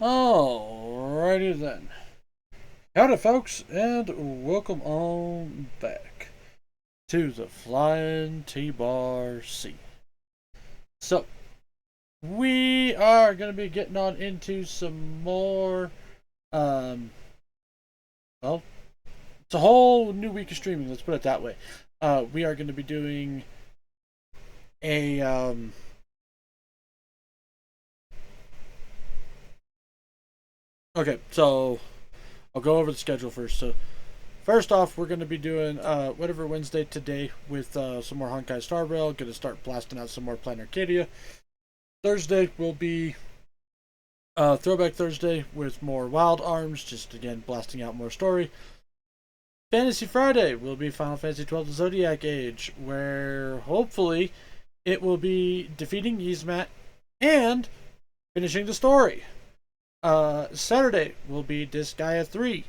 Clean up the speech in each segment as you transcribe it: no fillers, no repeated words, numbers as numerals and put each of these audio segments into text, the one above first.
Alrighty then. Howdy, folks, and welcome on back to the Flying T-Bar C. So, we are going to be getting on into some more, um, well, it's a whole new week of streaming, let's put it that way. We are going to be doing a, okay, so I'll go over the schedule first. So, first off, we're going to be doing whatever Wednesday today with some more Honkai Star Rail. Going to start blasting out some more Planet Arcadia. Thursday will be Throwback Thursday with more Wild Arms, just again blasting out more story. Fantasy Friday will be Final Fantasy XII The Zodiac Age, where hopefully it will be defeating Yzmat and finishing the story. Saturday will be Disgaea 3,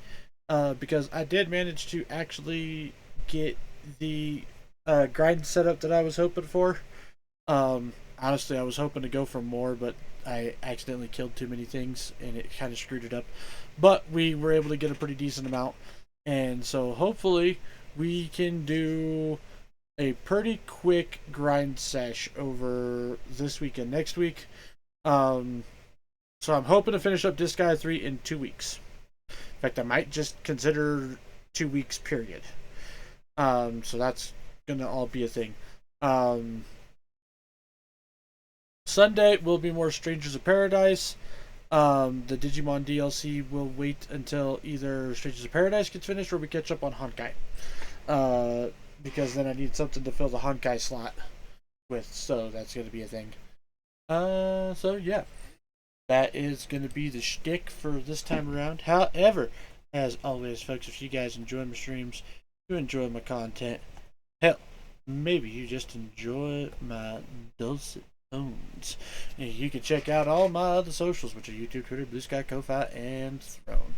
because I did manage to actually get the grind setup that I was hoping for. Honestly, I was hoping to go for more, but I accidentally killed too many things and it kind of screwed it up. But we were able to get a pretty decent amount, and so hopefully we can do a pretty quick grind sesh over this week and next week. Um, so I'm hoping to finish up Disgaea 3 in 2 weeks. In fact, I might just consider 2 weeks period. So that's gonna all be a thing. Um, Sunday will be more Strangers of Paradise. The Digimon DLC will wait until either Strangers of Paradise gets finished or we catch up on Honkai. Because then I need something to fill the Honkai slot with, so that's going to be a thing. So yeah, that is going to be the shtick for this time around. However, as always, folks, if you guys enjoy my streams, you enjoy my content, hell, maybe you just enjoy my dulcet tones. You can check out all my other socials, which are YouTube, Twitter, Blue Sky, Ko-Fi, and Throne.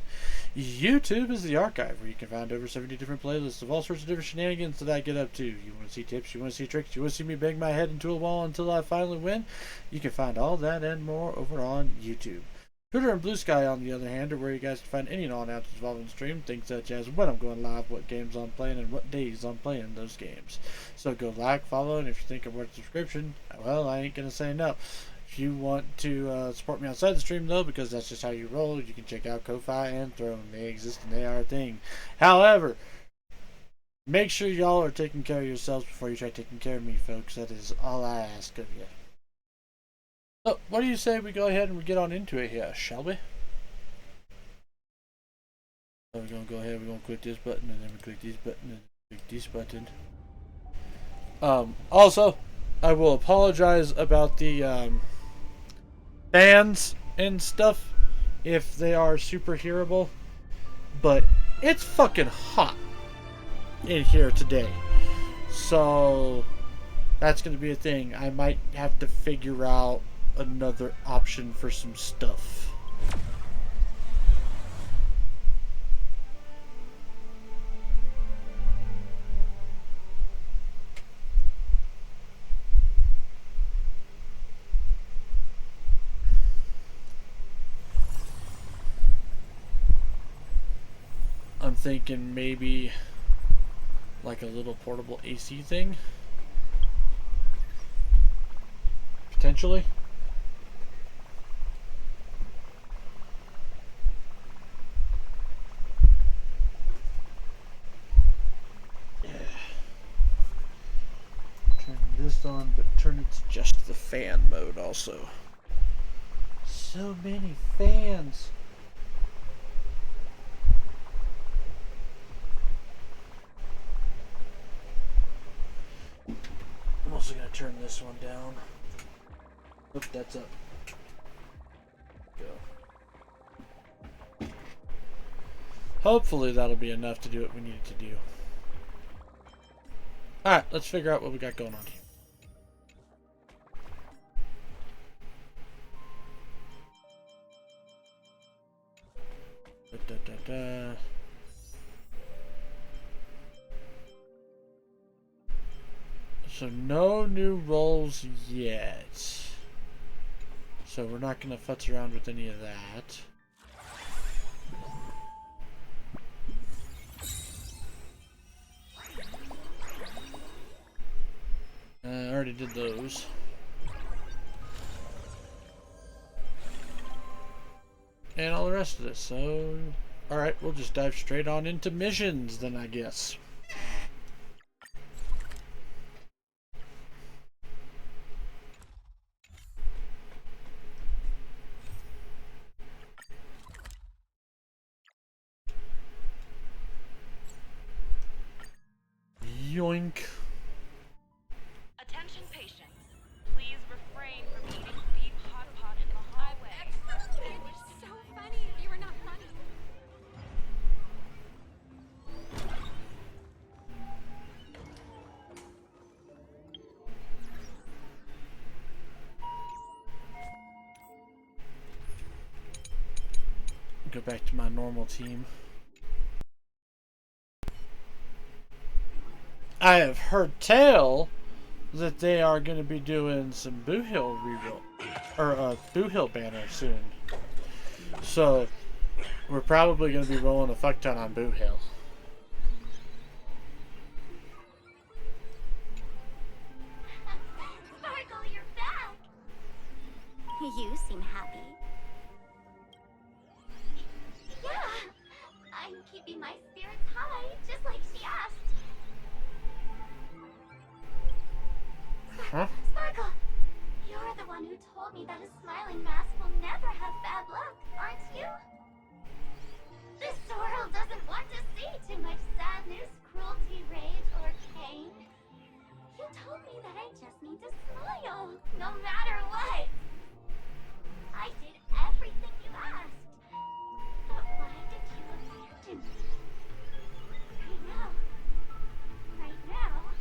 YouTube is the archive where you can find over 70 different playlists of all sorts of different shenanigans that I get up to. You want to see tips, you want to see tricks, you want to see me bang my head into a wall until I finally win? You can find all that and more over on YouTube. Twitter and Blue Sky, on the other hand, are where you guys can find any and all announcements involving the stream, things such as when I'm going live, what games I'm playing, and what days I'm playing those games. So go like, follow, and if you think I'm worth a subscription, well, I ain't gonna say no. If you want to support me outside the stream, though, because that's just how you roll, you can check out Ko-Fi and Throne. They exist and they are a thing. However, make sure y'all are taking care of yourselves before you try taking care of me, folks. That is all I ask of you. So, what do you say we go ahead and we get on into it here, shall we? So we're going to go ahead, we're going to click this button, and then we click this button, and click this button. Also, I will apologize about the fans and stuff if they are super hearable, but it's fucking hot in here today. So, that's going to be a thing. I might have to figure out another option for some stuff. I'm thinking maybe like a little portable AC thing. Potentially. Turn this on, but turn it to just the fan mode also. So many fans. I'm also going to turn this one down. Oop, that's up. Go. Hopefully that'll be enough to do what we need it to do. Alright, let's figure out what we got going on here. Da, da, da. So no new roles yet. So we're not going to futz around with any of that. I already did those. And all the rest of this. So, alright, we'll just dive straight on into missions then, I guess. Yoink. Attention patients. Please refrain from eating beef hot pot in the hallway. It was so funny if you were not funny. Go back to my normal team. I have heard tell that they are going to be doing some Boo Hill rebuild, or Boo Hill banner soon. So we're probably going to be rolling a fuck ton on Boo Hill. Sparkle, you're back! You seem happy. Yeah, I'm keeping my spirits high, just like she asked. Huh? Sparkle, you're the one who told me that a smiling mask will never have bad luck, aren't you? This world doesn't want to see too much sadness, cruelty, rage, or pain. You told me that I just need to smile, no matter what. I did everything you asked. But why did you abandon me? Right now,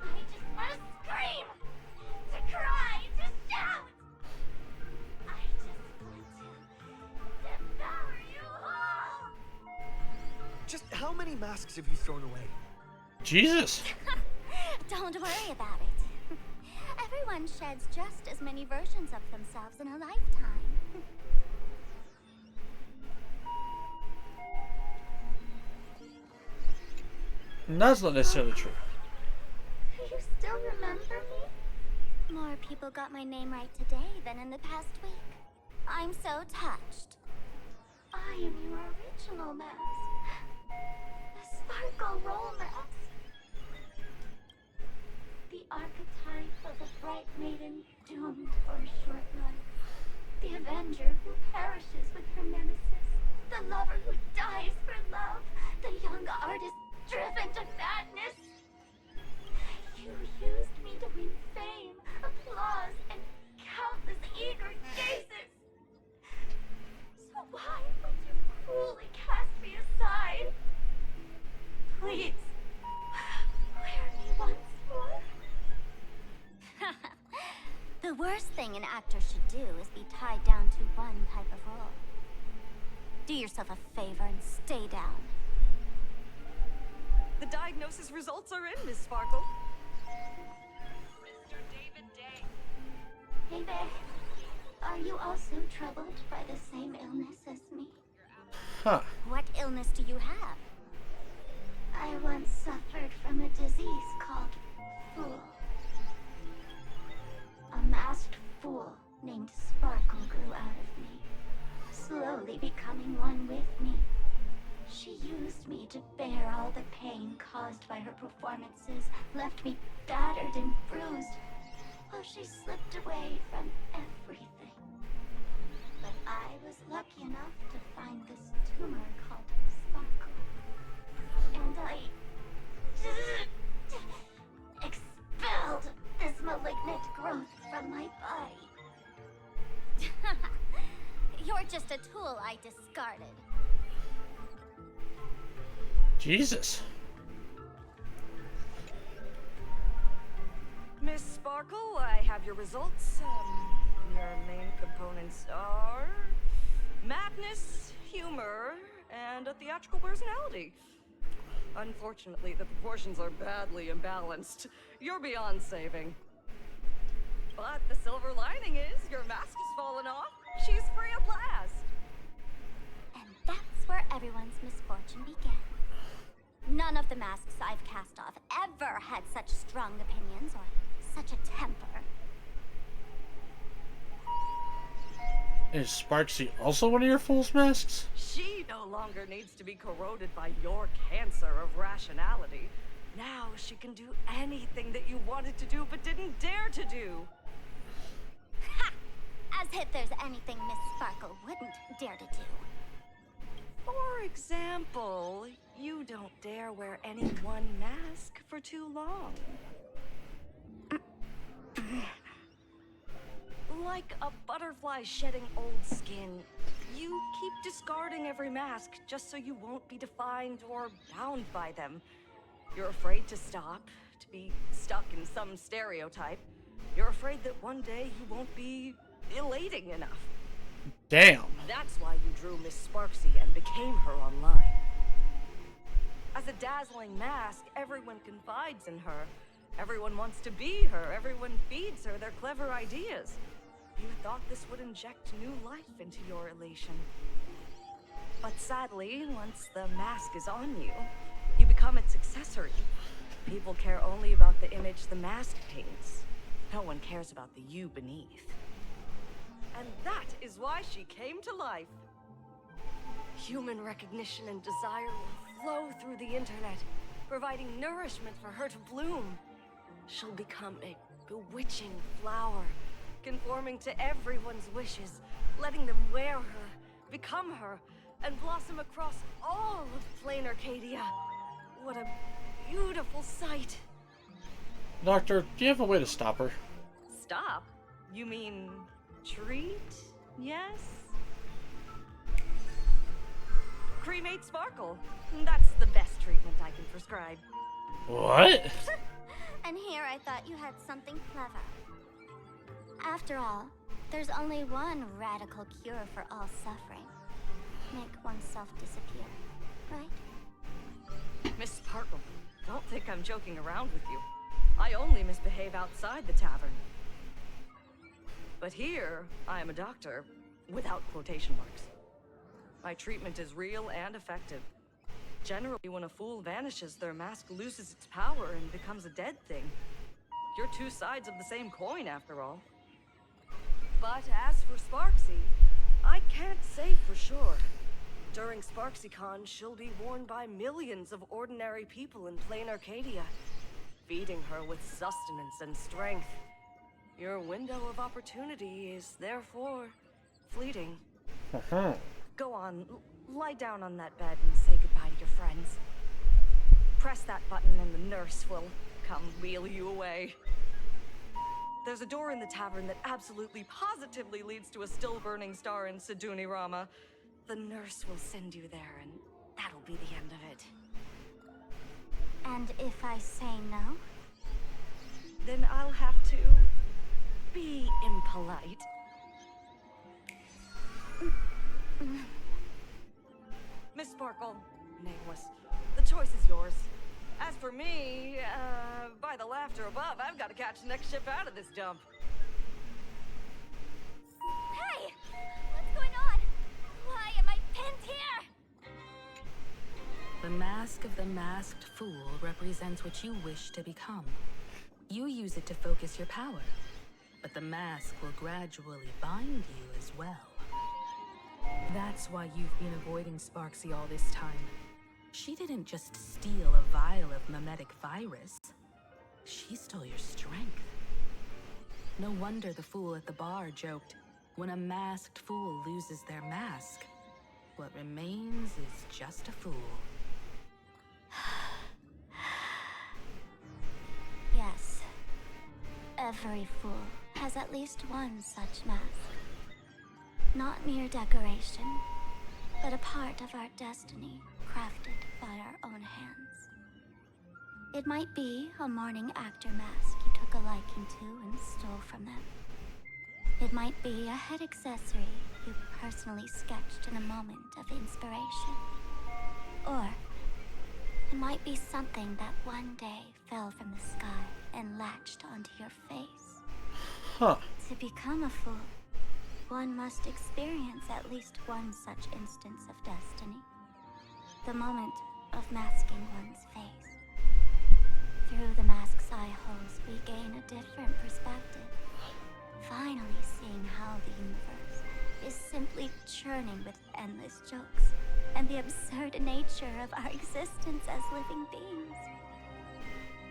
I just want to scream, to cry, to shout. I just want to devour you all. Just how many masks have you thrown away? Jesus. Don't worry about it. Everyone sheds just as many versions of themselves in a lifetime. And that's not necessarily true. Do you still remember me? More people got my name right today than in the past week. I'm so touched. I am your original mask. The Sparkle Roll mask. The archetype of a bright maiden doomed for a short life. The avenger who perishes with her nemesis. The lover who dies for love. The young artist driven to madness. You used me to win fame, applause, and countless eager gazes. So why would you cruelly cast me aside? Please, wear me once more. The worst thing an actor should do is be tied down to one type of role. Do yourself a favor and stay down. The diagnosis results are in, Miss Sparkle. Mr. David Day. Hey there. Are you also troubled by the same illness as me? Huh. What illness do you have? I once suffered from a disease called Fool. A masked fool named Sparkle grew out of me, slowly becoming one with me. She used me to bear all the pain caused by her performances, left me battered and bruised, while she slipped away from everything. But I was lucky enough to find this tumor called Sparkle. And I expelled this malignant growth from my body. You're just a tool I discarded. Jesus. Miss Sparkle, I have your results. Your main components are madness, humor, and a theatrical personality. Unfortunately, the proportions are badly imbalanced. You're beyond saving. But the silver lining is your mask has fallen off. She's free at last. And that's where everyone's misfortune began. None of the masks I've cast off ever had such strong opinions or such a temper. Is Sparksy also one of your fool's masks? She no longer needs to be corroded by your cancer of rationality. Now she can do anything that you wanted to do but didn't dare to do. Ha! As if there's anything Miss Sparkle wouldn't dare to do. For example, you don't dare wear any one mask for too long. Like a butterfly shedding old skin, you keep discarding every mask just so you won't be defined or bound by them. You're afraid to stop, to be stuck in some stereotype. You're afraid that one day you won't be elating enough. Damn. That's why you drew Miss Sparksy and became her online. As a dazzling mask, everyone confides in her. Everyone wants to be her. Everyone feeds her their clever ideas. You thought this would inject new life into your elation. But sadly, once the mask is on you, you become its accessory. People care only about the image the mask paints. No one cares about the you beneath. And that is why she came to life. Human recognition and desire will flow through the internet, providing nourishment for her to bloom. She'll become a bewitching flower, conforming to everyone's wishes, letting them wear her, become her, and blossom across all of plain Arcadia. What a beautiful sight. Doctor, do you have a way to stop her? Stop? You mean treat? Yes? Cremate Sparkle. That's the best treatment I can prescribe. What? And here I thought you had something clever. After all, there's only one radical cure for all suffering. Make oneself disappear, right? Miss Sparkle, don't think I'm joking around with you. I only misbehave outside the tavern. But here, I am a doctor, without quotation marks. My treatment is real and effective. Generally, when a fool vanishes, their mask loses its power and becomes a dead thing. You're two sides of the same coin, after all. But as for Sparksy, I can't say for sure. During SparksyCon, she'll be worn by millions of ordinary people in plain Arcadia, feeding her with sustenance and strength. Your window of opportunity is therefore fleeting. Go on, lie down on that bed and say goodbye to your friends. Press that button and the nurse will come wheel you away. There's a door in the tavern that absolutely positively leads to a still-burning star in Siduni Rama. The nurse will send you there, and that'll be the end of it. And if I say no? Then I'll have to be impolite. Miss Sparkle, nameless, the choice is yours. As for me, by the laughter above, I've got to catch the next ship out of this dump. Hey! What's going on? Why am I pinned here? The mask of the masked fool represents what you wish to become. You use it to focus your power, but the mask will gradually bind you as well. That's why you've been avoiding Sparksy all this time. She didn't just steal a vial of mimetic virus. She stole your strength. No wonder the fool at the bar joked, when a masked fool loses their mask, what remains is just a fool. Yes. Every fool has at least one such mask. Not mere decoration, but a part of our destiny, crafted by our own hands. It might be a morning actor mask you took a liking to and stole from them. It might be a head accessory you personally sketched in a moment of inspiration. Or it might be something that one day fell from the sky and latched onto your face. Huh. To become a fool, one must experience at least one such instance of destiny. The moment of masking one's face. Through the mask's eye holes, we gain a different perspective. Finally seeing how the universe is simply churning with endless jokes and the absurd nature of our existence as living beings.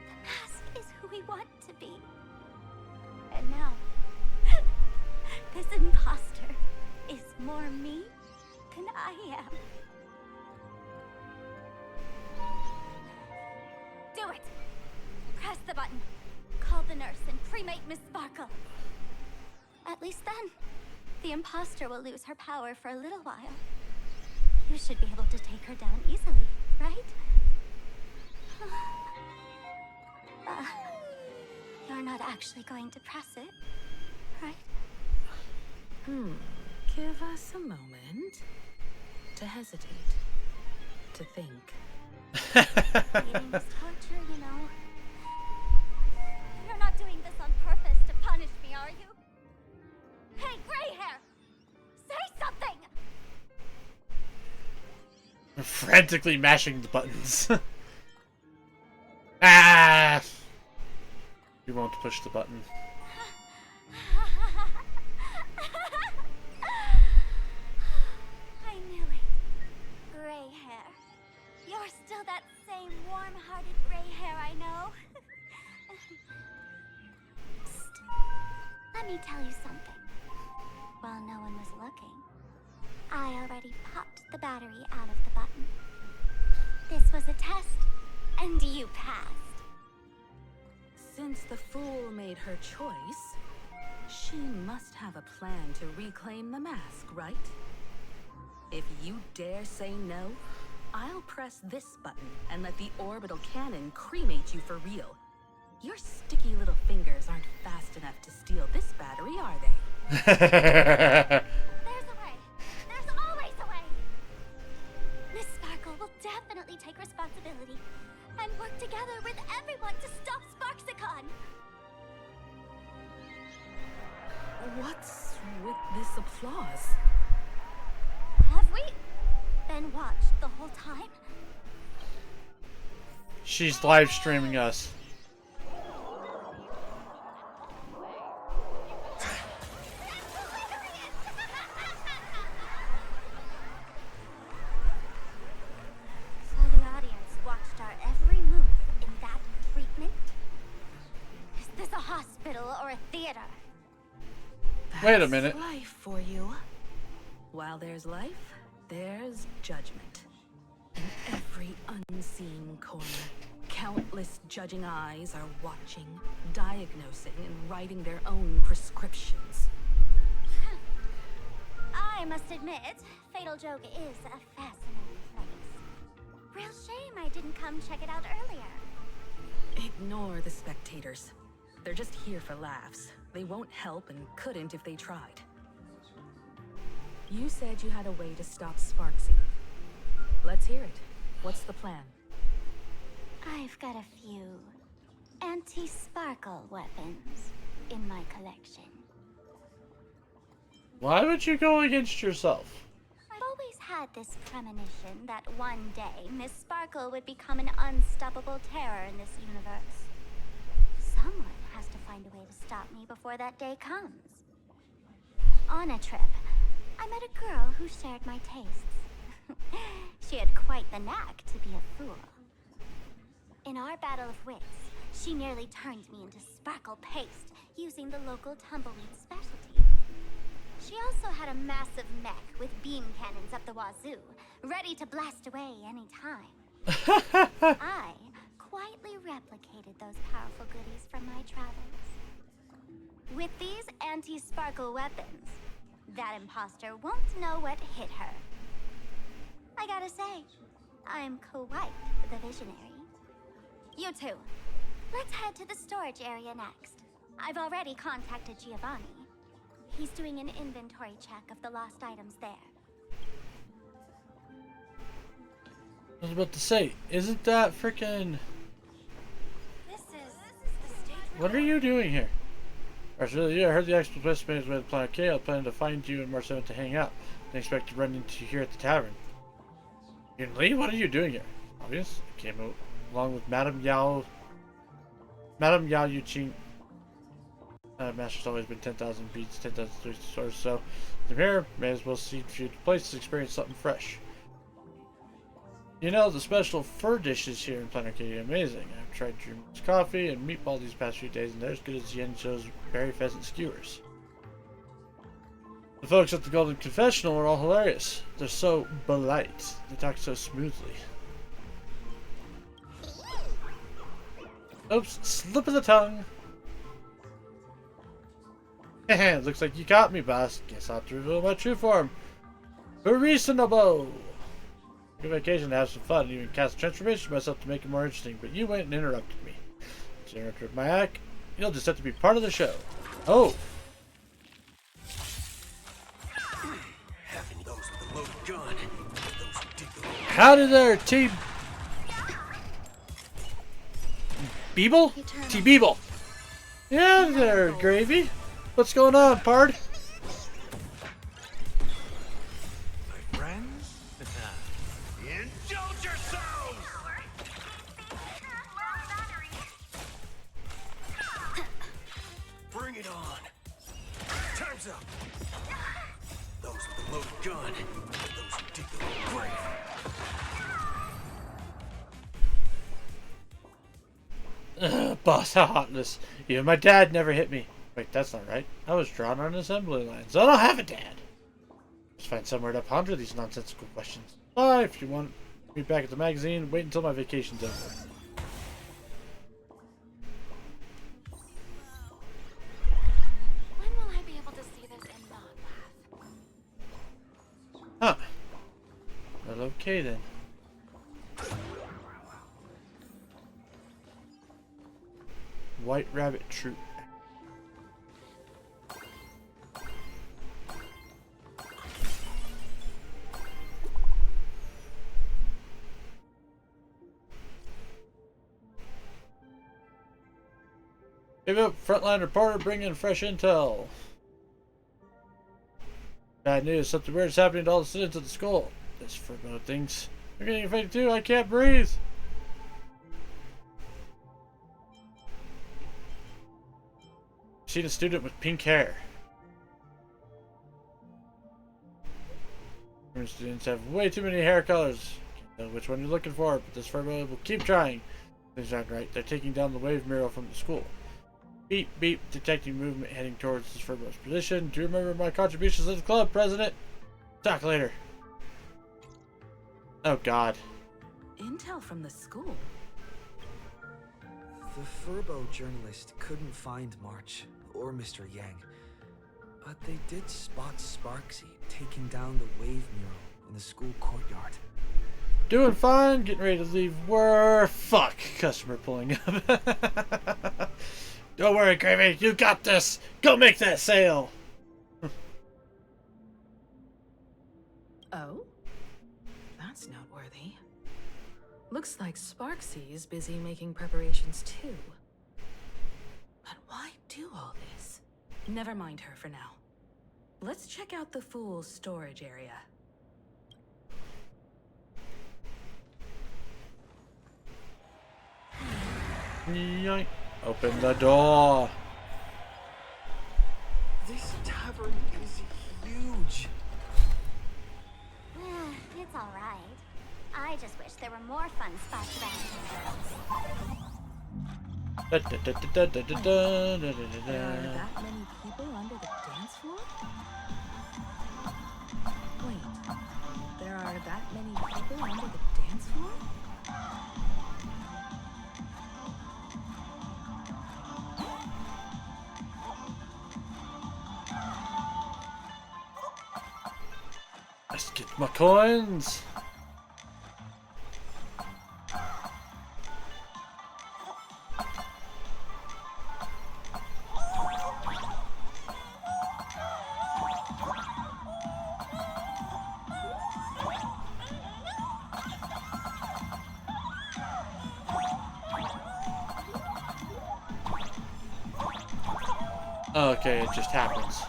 The mask is who we want to be. And now, this imposter is more me than I am. Do it! Press the button. Call the nurse and cremate Miss Sparkle. At least then, the imposter will lose her power for a little while. You should be able to take her down easily, right? You're not actually going to press it, right? Give us a moment to hesitate, to think. Waiting is torture, you know. You're not doing this on purpose to punish me, are you? Hey, gray hair! Say something! Frantically mashing the buttons. Ah! You won't push the button. I knew it. Gray hair. You're still that same warm-hearted gray hair I know. Psst. Let me tell you something. While no one was looking, I already popped the battery out of the button. This was a test, and you passed. Since the fool made her choice, she must have a plan to reclaim the mask, right? If you dare say no, I'll press this button and let the orbital cannon cremate you for real. Your sticky little fingers aren't fast enough to steal this battery, are they? There's a way. There's always a way. Miss Sparkle will definitely take responsibility and work together with everyone to stop Sparksicon. What's with this applause? Have we been watched the whole time? She's live streaming us. So the audience watched our every move in that treatment? Is this a hospital or a theater? Wait a That's minute. Life for you. While there's life, there's judgment. In every unseen corner, countless judging eyes are watching, diagnosing, and writing their own prescriptions. I must admit, Fatal Joke is a fascinating place. Real shame I didn't come check it out earlier. Ignore the spectators. They're just here for laughs. They won't help and couldn't if they tried. You said you had a way to stop Sparksy. Let's hear it. What's the plan? I've got a few anti-sparkle weapons in my collection. Why would you go against yourself? I've always had this premonition that one day Miss Sparkle would become an unstoppable terror in this universe. Someone has to find a way to stop me before that day comes. On a trip, I met a girl who shared my tastes. She had quite the knack to be a fool. In our battle of wits, she nearly turned me into sparkle paste using the local tumbleweed specialty. She also had a massive mech with beam cannons up the wazoo, ready to blast away any time. I quietly replicated those powerful goodies from my travels. With these anti-sparkle weapons, that imposter won't know what hit her. I gotta say, I'm quite the visionary. You two, let's head to the storage area next. I've already contacted Giovanni. He's doing an inventory check of the lost items there. I was about to say, isn't that freaking... This is the stage. What are you doing here? Really, I heard the actual participants went to Planet K. I was planning to find you and Marcel to hang out. Didn't expect to run into you here at the tavern. Yun Li, what are you doing here? Obvious. I came along with Madame Yao Yuqing. Master's always been 10,000 beats, 10,000 stores, so from here, may as well see few places, experience something fresh. You know, the special fur dishes here in Planet K are amazing. I've tried Dream's coffee and meatball these past few days, and they're as good as Yencho's berry pheasant skewers. The folks at the Golden Confessional are all hilarious. They're so polite. They talk so smoothly. Oops, slip of the tongue. Hehe, looks like you caught me, boss. Guess I'll have to reveal my true form. Reasonable. Good vacation to have some fun and even cast a transformation myself to make it more interesting, but you went and interrupted me. So you interrupted my act. You'll just have to be part of the show. Oh. Having those with a loaded gun. Those who dig the Howdy there, T. Beeble? T. Beeble. Yeah, there, Gravy. What's going on, pard? my friends. Indulge yourselves! Bring it on. Time's up. Those with a loaded gun. Those who dig the grave. Boss, how heartless. Even my dad never hit me. Wait, that's not right. I was drawn on an assembly line, so I don't have a dad. Just find somewhere to ponder these nonsensical questions. Bye, if you want me back at the magazine, wait until my vacation's over. When will I be able to see this and not laugh? Huh. Well, okay then. White Rabbit Troop. Give up, frontline reporter, bring in fresh intel. Bad news, something weird is happening to all the students at the school. This foreboding things. They're getting infected too, I can't breathe. Seen a student with pink hair. Students have way too many hair colors. Can't tell which one you're looking for, but this furbo will keep trying. Things aren't right. They're taking down the wave mural from the school. Beep, beep, detecting movement heading towards this furbo's position. Do you remember my contributions to the club, President? Talk later. Oh, God. Intel from the school? The Furbo journalist couldn't find March or Mr. Yang, but they did spot Sparksy taking down the wave mural in the school courtyard. Doing fine, getting ready to leave work. Fuck, customer pulling up. Don't worry, Gravy, you got this. Go make that sale. Oh? That's noteworthy. Looks like Sparksy is busy making preparations too. But why do all this? Never mind her for now. Let's check out the Fool's storage area. Yoink. Open the door. This tavern is huge. It's alright. I just wish there were more fun spots around. Da, da, da, da, da, da, da, da, da, There are da. that many people under the dance floor? Wait, there are that many people under the dance floor? Let's get my coins. Okay, it just happens.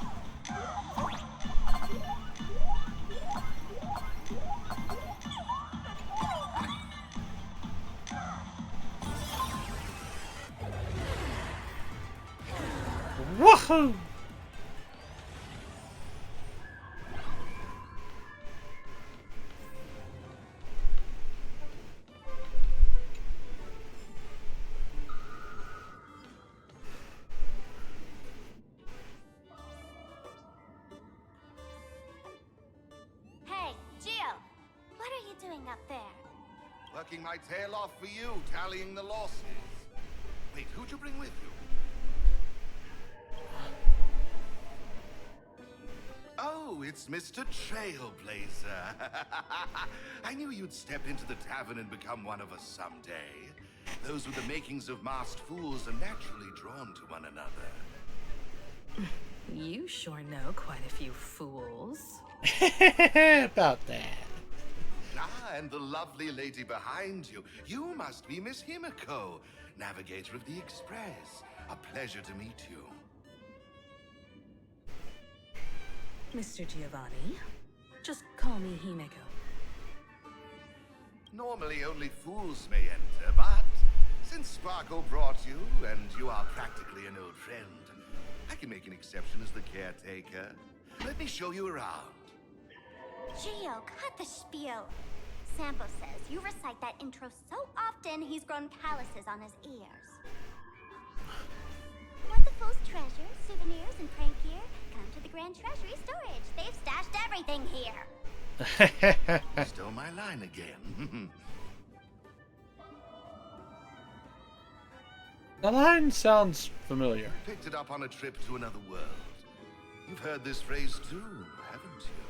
Woohoo! Hey, Gio! What are you doing up there? Working my tail off for you, tallying the losses. Wait, who'd you bring with you? Oh, it's Mr. Trailblazer. I knew you'd step into the tavern and become one of us someday. Those with the makings of masked fools are naturally drawn to one another. You sure know quite a few fools. About that. Ah, and the lovely lady behind you. You must be Miss Himiko, navigator of the Express. A pleasure to meet you. Mr. Giovanni, just call me Himeko. Normally only fools may enter, but since Sparkle brought you, and you are practically an old friend, I can make an exception as the caretaker. Let me show you around. Gio, cut the spiel. Sampo says you recite that intro so often he's grown calluses on his ears. Want the fool's treasure, souvenirs, and prank gear? Come to the Grand Treasury Storage. They've stashed everything here. Stole my line again. The line sounds familiar. Picked it up on a trip to another world. You've heard this phrase too, haven't you?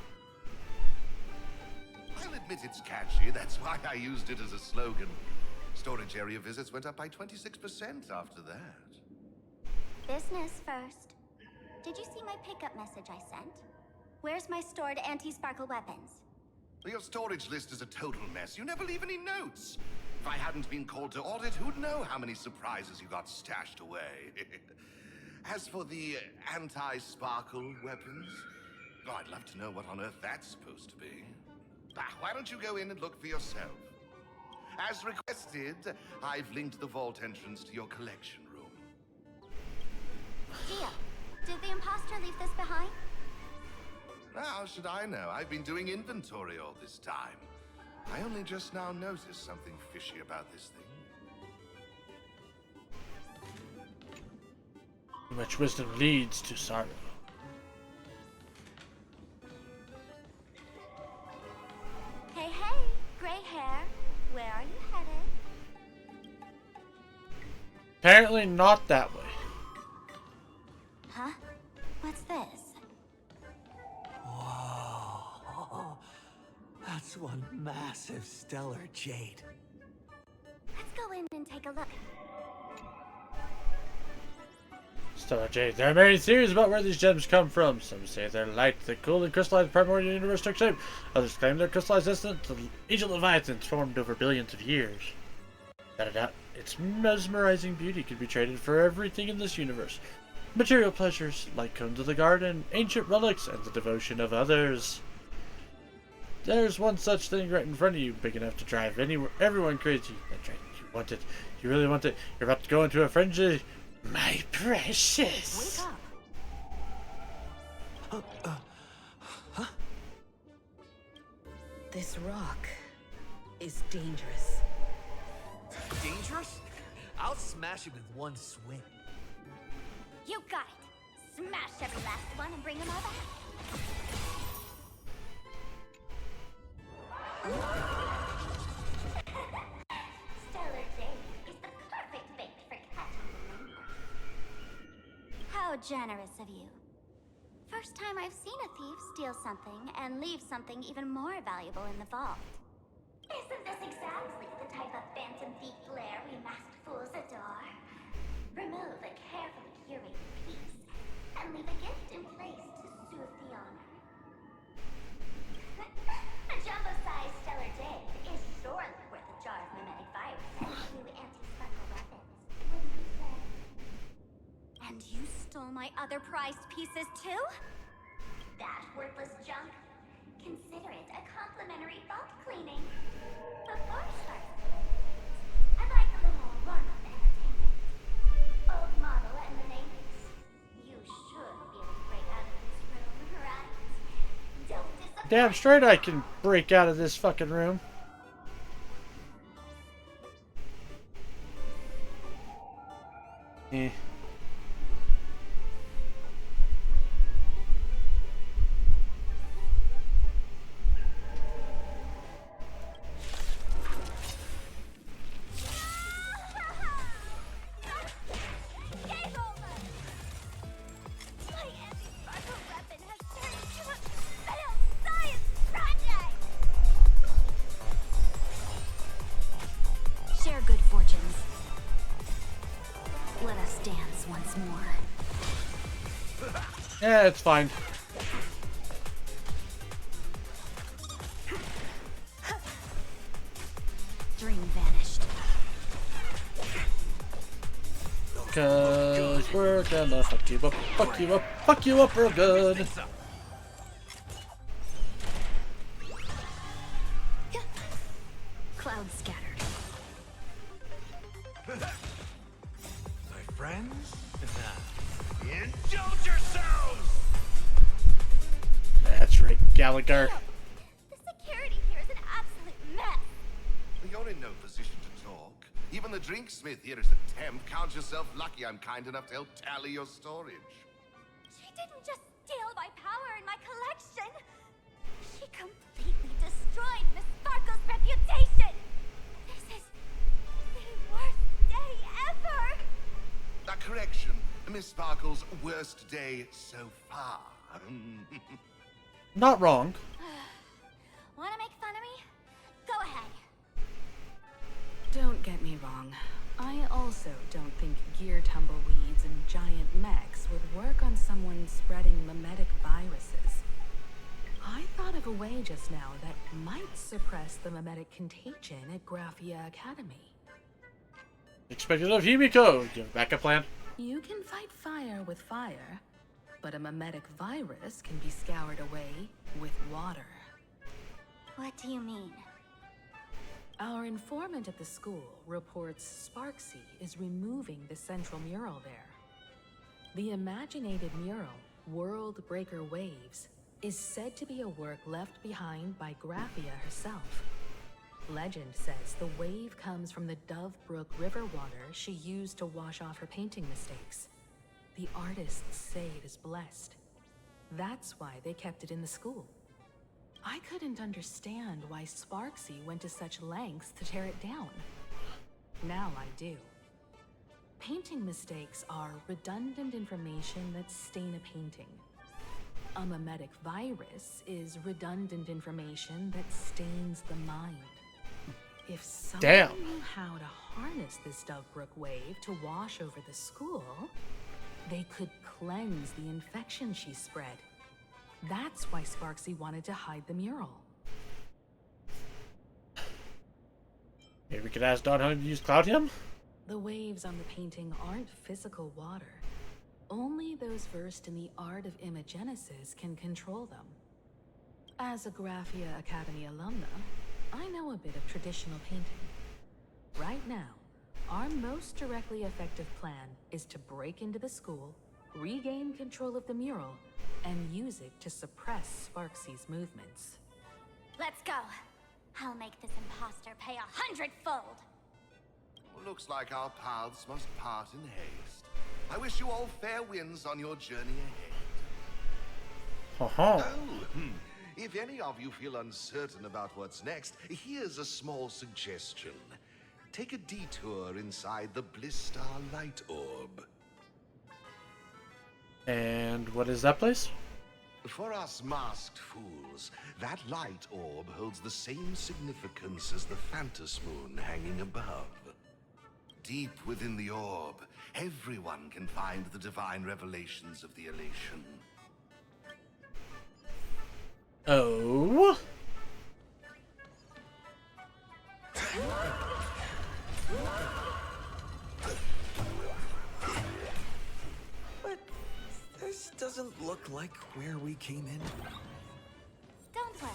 I'll admit it's catchy. That's why I used it as a slogan. Storage area visits went up by 26% after that. Business first. Did you see my pickup message I sent? Where's my stored anti-sparkle weapons? Well, your storage list is a total mess. You never leave any notes. If I hadn't been called to audit, who'd know how many surprises you got stashed away? As for the anti-sparkle weapons, oh, I'd love to know what on earth that's supposed to be. Why don't you go in and look for yourself? As requested, I've linked the vault entrance to your collection room. Gio, did the imposter leave this behind? How should I know? I've been doing inventory all this time. I only just now noticed something fishy about this thing. Too much wisdom leads to sorrow. Hey, hey, gray hair. Where are you headed? Apparently not that way. Huh? What's this? Whoa. That's one massive stellar jade. Let's go in and take a look. Stellar Jade. There are many theories about where these gems come from. Some say they're light, the cool and crystallized primordial universe took shape. Others claim they're crystallized essence of ancient leviathans formed over billions of years. Without a doubt, its mesmerizing beauty could be traded for everything in this universe. Material pleasures, like cones of the garden, ancient relics, and the devotion of others. There's one such thing right in front of you, big enough to drive everyone crazy. That's right, you want it. You really want it. You're about to go into a frenzy. My precious. Wake up. This rock is dangerous. Dangerous? I'll smash it with one swing. You got it. Smash every last one and bring them all back. Stellar Jade is the perfect bait for catching them. How generous of you. First time I've seen a thief steal something and leave something even more valuable in the vault. Isn't this exactly the type of phantom thief flair we masked fools adore? Remove a carefully curated piece and leave a gift in place to soothe the owner. A jumbo-sized Stellar Jade is surely worth a jar of mimetic virus and a few anti-sparkle weapons, wouldn't you say? And you stole my other prized pieces too? That worthless junk? Consider it a complimentary vault cleaning. Before Sparks, I'd like a little warm-up entertainment. Old model and the names. You should be able to break out of this room, right? Don't disappoint. Damn straight I can break out of this fucking room. Eh. Game over! My anti-sparkle weapon has turned into a failed science project! Share good fortunes. Let us dance once more. Yeah, it's fine. Dream vanished. Cause we're gonna fuck you up, fuck you up, fuck you up real good. Clouds scattered. My friends? Indulge yourselves! That's right, Gallagher. The security here is an absolute mess. You're in no position to talk. Even the drinksmith here is a temp. Count yourself lucky I'm kind enough to help tally your storage. She didn't just steal my power and my collection. She completely destroyed Miss Sparkle's reputation. This is the worst day ever. A correction. Miss Sparkle's worst day so far. Not wrong. Want to make fun of me? Go ahead. Don't get me wrong. I also don't think gear tumbleweeds and giant mechs would work on someone spreading mimetic viruses. I thought of a way just now that might suppress the mimetic contagion at Graphia Academy. Expected of Himiko. Do you have a backup plan? You can fight fire with fire, but a mimetic virus can be scoured away with water. What do you mean? Our informant at the school reports Sparksy is removing the central mural there. The imaginated mural, World Breaker Waves, is said to be a work left behind by Graphia herself. Legend says the wave comes from the Dove Brook river water she used to wash off her painting mistakes. The artists say it is blessed. That's why they kept it in the school. I couldn't understand why Sparksy went to such lengths to tear it down. Now I do. Painting mistakes are redundant information that stain a painting. A mimetic virus is redundant information that stains the mind. If someone knew how to harness this Dovebrook wave to wash over the school, they could cleanse the infection she spread. That's why Sparksy wanted to hide the mural. Maybe we could ask Don how to use Cloudhim? The waves on the painting aren't physical water. Only those versed in the art of imagenesis can control them. As a Graphia Academy alumna, I know a bit of traditional painting. Right now, our most directly effective plan is to break into the school, regain control of the mural, and use it to suppress Sparksy's movements. Let's go. I'll make this imposter pay 100-fold. Looks like our paths must part in haste. I wish you all fair winds on your journey ahead. Uh-huh. If any of you feel uncertain about what's next, here's a small suggestion. Take a detour inside the Blistar Light Orb. And what is that place? For us masked fools, that light orb holds the same significance as the Phantos Moon hanging above. Deep within the orb, everyone can find the divine revelations of the elation. Oh? look like where we came in? Don't worry.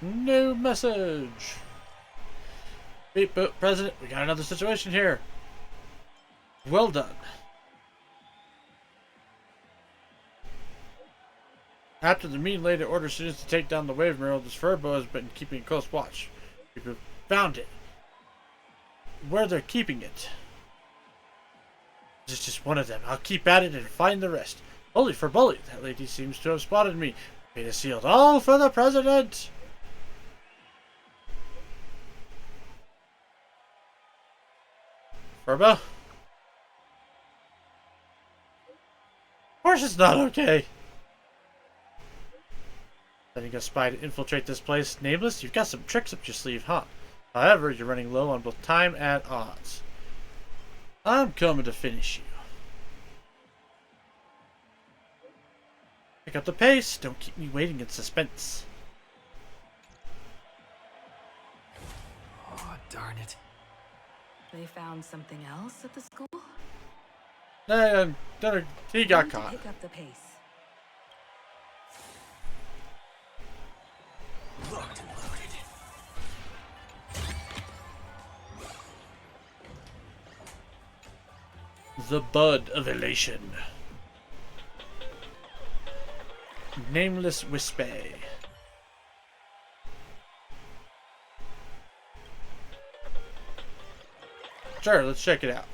New message. Beep boop, President. We got another situation here. Well done. After the meeting later ordered students to take down the wave mural, this Furbo has been keeping a close watch. People found it. Where they're keeping it. This is just one of them. I'll keep at it and find the rest. Holy for bully, that lady seems to have spotted me. Made a sealed all for the president. Furbo? Of course it's not okay. Sending a spy to infiltrate this place. Nameless, you've got some tricks up your sleeve, huh? However, you're running low on both time and odds. I'm coming to finish you. Pick up the pace. Don't keep me waiting in suspense. Oh, darn it. They found something else at the school? He got Time to caught. pick up the pace. Locked and loaded. The Bud of Elation. Nameless Wispy. Sure, let's check it out.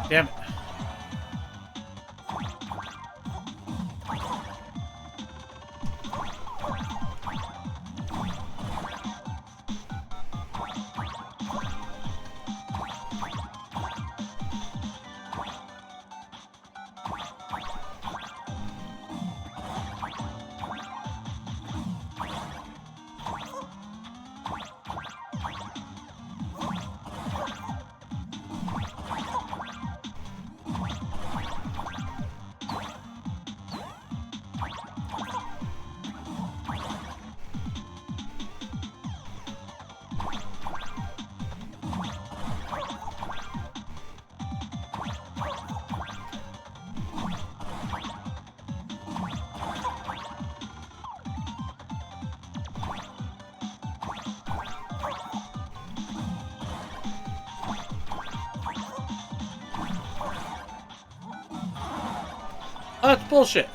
Damn it. Oh, that's bullshit.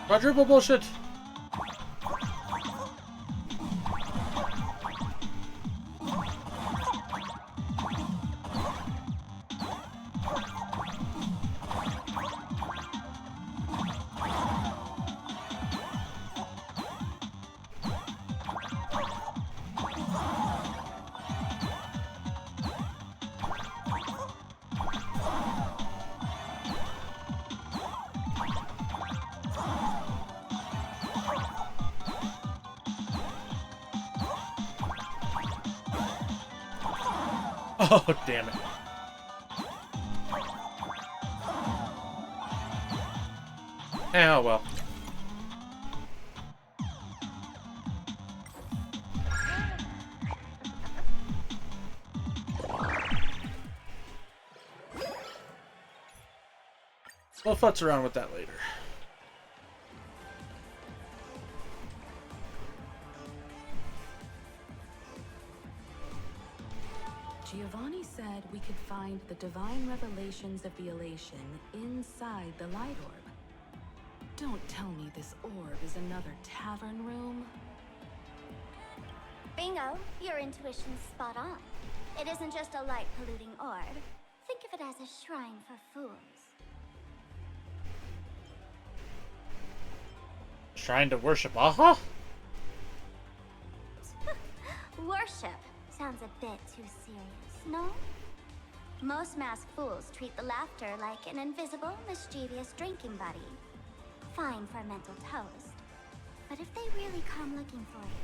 Quadruple bullshit. Oh, damn it. Oh, well. We'll futz around with that later. Giovanni said we could find the divine revelations of the elation inside the light orb. Don't tell me this orb is another tavern room. Bingo, your intuition's spot on. It isn't just a light-polluting orb. Think of it as a shrine for fools. Trying to worship Aha? Worship sounds a bit too serious, no? Most masked fools treat the laughter like an invisible, mischievous drinking buddy. Fine for a mental toast. But if they really come looking for you,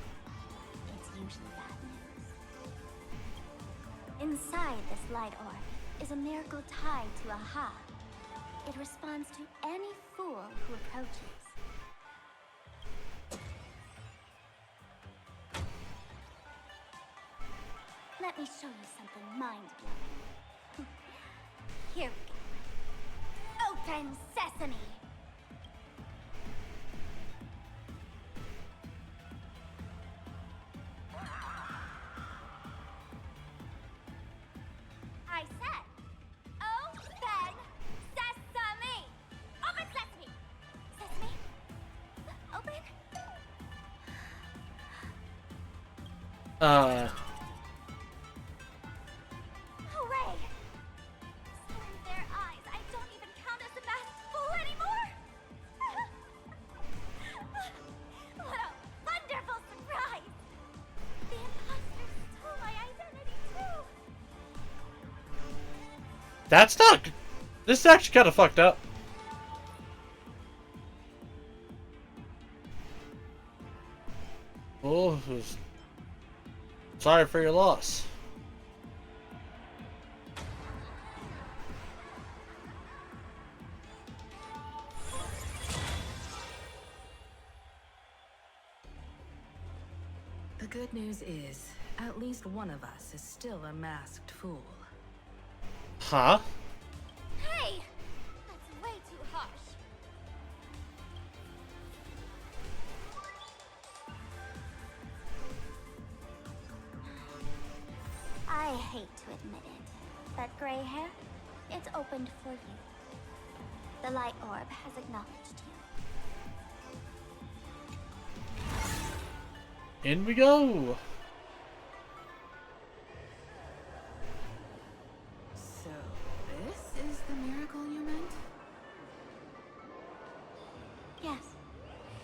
it's usually bad news. Inside this light orb is a miracle tied to Aha. It responds to any fool who approaches. Let me show you something mind-blowing. Here we go. Open sesame! I said, open sesame! Open sesame! Sesame? Open? Hooray! Staring their eyes, I don't even count as a masked fool anymore! What a wonderful surprise! The imposter stole my identity too! That's not. This is actually kind of fucked up. Oh, sorry for your loss. The good news is, at least one of us is still a masked fool. Huh? Hey! That's way too harsh. I hate to admit it, but gray hair, it's opened for you. The light orb has acknowledged you. In we go. So, this is the miracle you meant? Yes.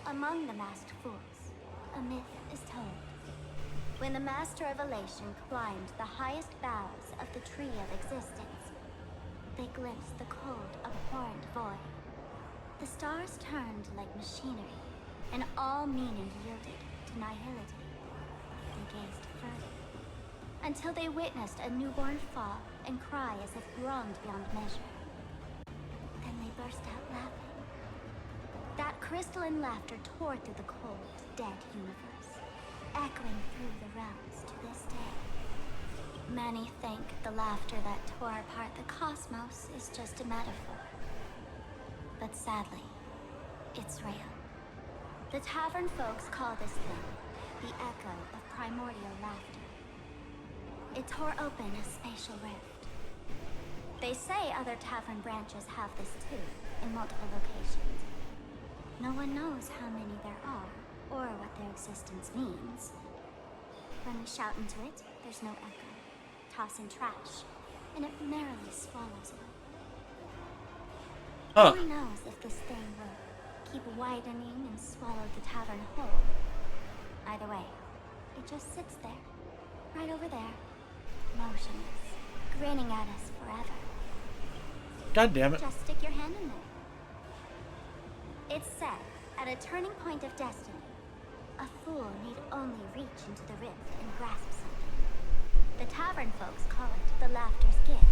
Among the masked fools, a myth is told. When the Master of Elation climbed the highest boughs of the Tree of Existence, they glimpsed the cold, abhorrent void. The stars turned like machinery, and all meaning yielded to nihility. They gazed further, until they witnessed a newborn fall and cry as if wronged beyond measure. Then they burst out laughing. That crystalline laughter tore through the cold, dead universe, echoing through the realms to this day. Many think the laughter that tore apart the cosmos is just a metaphor. But sadly, it's real. The tavern folks call this thing the echo of primordial laughter. It tore open a spatial rift. They say other tavern branches have this too, in multiple locations. No one knows how many there are, or what their existence means. When we shout into it, there's no echo. Toss in trash, and it merrily swallows it. Huh. Who knows if this thing will keep widening and swallow the tavern whole. Either way, it just sits there, right over there, motionless, grinning at us forever. God damn it. Just stick your hand in there. It's said, at a turning point of destiny, a fool need only reach into the rift and grasp something. The tavern folks call it the laughter's gift.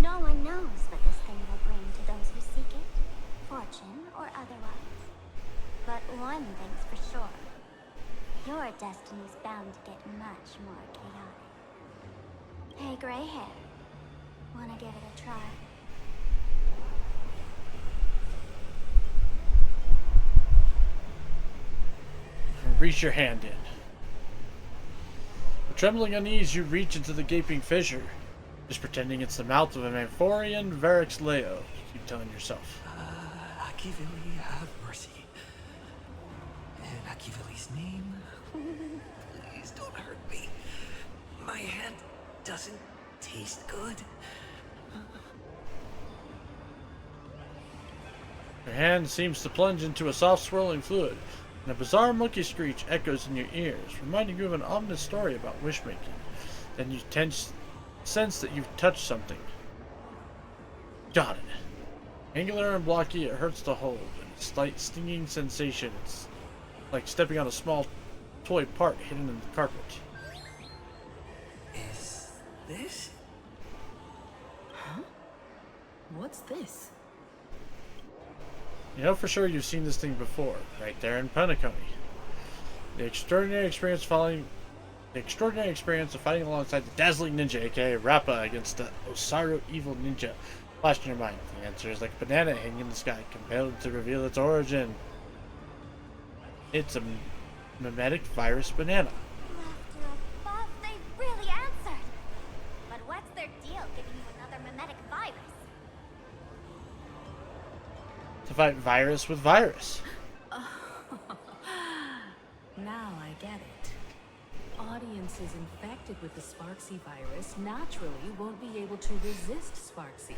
No one knows what this thing will bring to those who seek it, fortune or otherwise. But one thing's for sure. Your destiny's bound to get much more chaotic. Hey, gray hair. Wanna give it a try? Reach your hand in. With trembling unease, you reach into the gaping fissure, just pretending it's the mouth of an Amphorian Varix Leo. You keep telling yourself. Akivili, have mercy. In Akivili's name, please don't hurt me. My hand doesn't taste good. Your hand seems to plunge into a soft swirling fluid, and a bizarre monkey screech echoes in your ears, reminding you of an ominous story about wish-making. Then you sense that you've touched something. Got it. Angular and blocky, it hurts to hold, and a slight stinging sensation. It's like stepping on a small toy part hidden in the carpet. Is this? Huh? What's this? You know for sure you've seen this thing before, right there in Penacony. The extraordinary experience of fighting alongside the dazzling ninja, aka Rappa, against the Osaru evil ninja, flashed in your mind. The answer is like a banana hanging in the sky, compelled to reveal its origin. It's a mimetic virus banana. After a buff, they really answered. But what's their deal giving you another mimetic virus? To fight virus with virus. Now I get it. Audiences infected with the Sparksy virus naturally won't be able to resist Sparksy.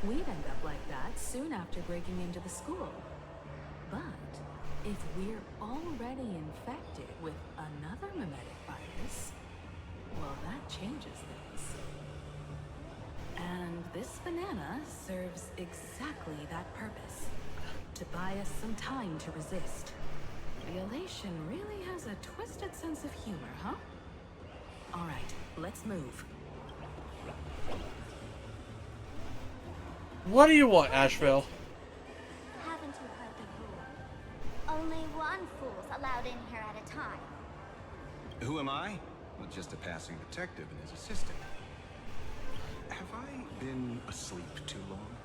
We'd end up like that soon after breaking into the school. But if we're already infected with another mimetic virus, well, that changes things. And this banana serves exactly that purpose. To buy us some time to resist. The elation really has a twisted sense of humor, huh? Alright, let's move. What do you want, Asheville? Haven't you heard the rule? Only one fool's allowed in here at a time. Who am I? Well, just a passing detective and his assistant. Have I been asleep too long?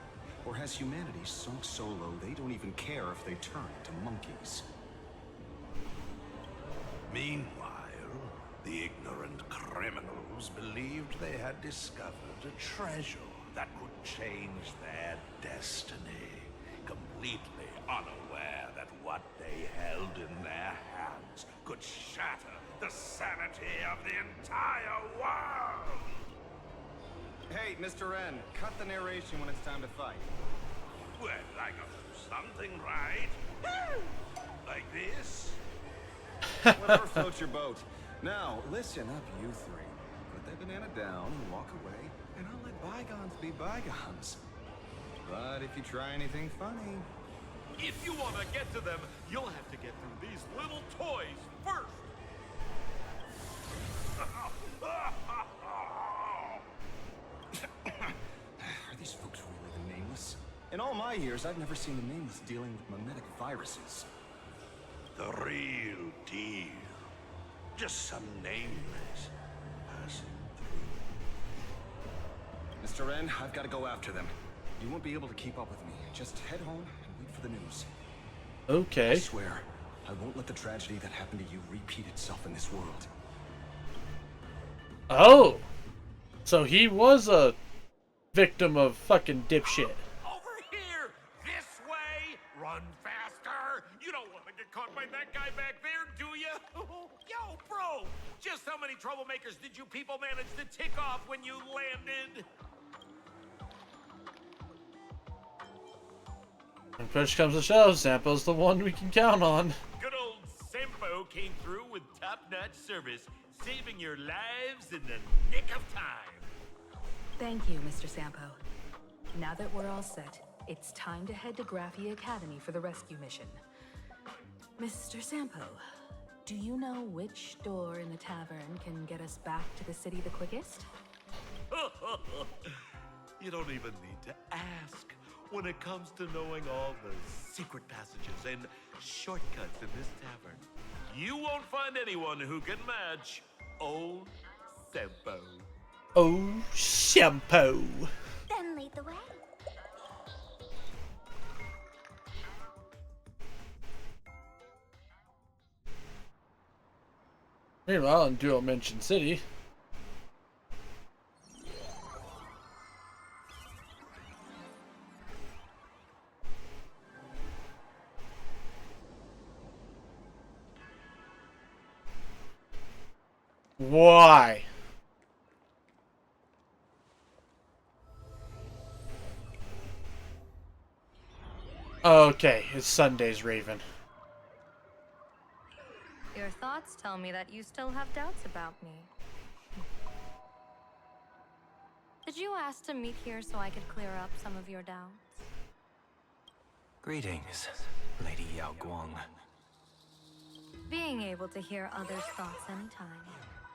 Or has humanity sunk so low they don't even care if they turn into monkeys? Meanwhile, the ignorant criminals believed they had discovered a treasure that could change their destiny, completely unaware that what they held in their hands could shatter the sanity of the entire world! Hey, Mr. N, cut the narration when it's time to fight. Well, I gotta do something right. Like this? Whatever floats your boat. Now, listen up, you three. Put that banana down and walk away, and I'll let bygones be bygones. But if you try anything funny... If you want to get to them, you'll have to get through these little toys first. Are these folks really the Nameless? In all my years, I've never seen the Nameless dealing with mimetic viruses. The real deal. Just some nameless passing through. Mr. N, I've got to go after them. You won't be able to keep up with me. Just head home and wait for the news. I Okay. swear, I won't let the tragedy that happened to you repeat itself in this world. Oh! So he was a victim of fucking dipshit. Over here! This way! Run faster! You don't want to get caught by that guy back there, do you? Yo, bro! Just how many troublemakers did you people manage to tick off when you landed? When push comes to shove, Zampa's the one we can count on. Good old Sempo came through with top-notch service, saving your lives in the nick of time. Thank you, Mr. Sampo. Now that we're all set, it's time to head to Graphia Academy for the rescue mission. Mr. Sampo, do you know which door in the tavern can get us back to the city the quickest? You don't even need to ask when it comes to knowing all the secret passages and shortcuts in this tavern. You won't find anyone who can match old Sempo. Oh, shampoo. Then lead the way. Meanwhile, in Dual Mention City. Why? Okay, it's Sunday's Raven. Your thoughts tell me that you still have doubts about me. Did you ask to meet here so I could clear up some of your doubts? Greetings, Lady Yao Guang. Being able to hear others' thoughts anytime.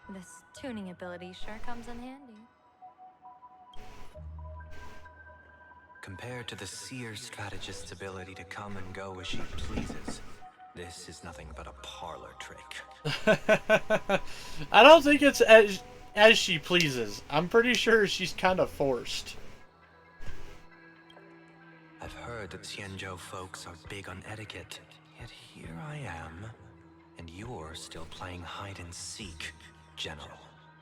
This tuning ability sure comes in handy. Compared to the seer strategist's ability to come and go as she pleases, this is nothing but a parlor trick. I don't think it's as she pleases. I'm pretty sure she's kind of forced. I've heard that Xianzhou folks are big on etiquette, yet here I am, and you're still playing hide and seek, General.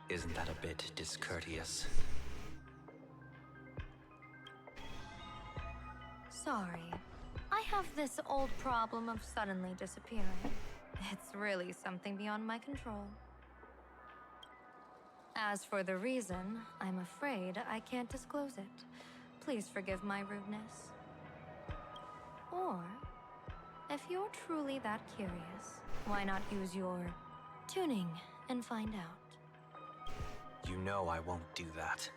Isn't that a bit discourteous? Sorry. I have this old problem of suddenly disappearing. It's really something beyond my control. As for the reason, I'm afraid I can't disclose it. Please forgive my rudeness. Or, if you're truly that curious, why not use your tuning and find out? You know I won't do that.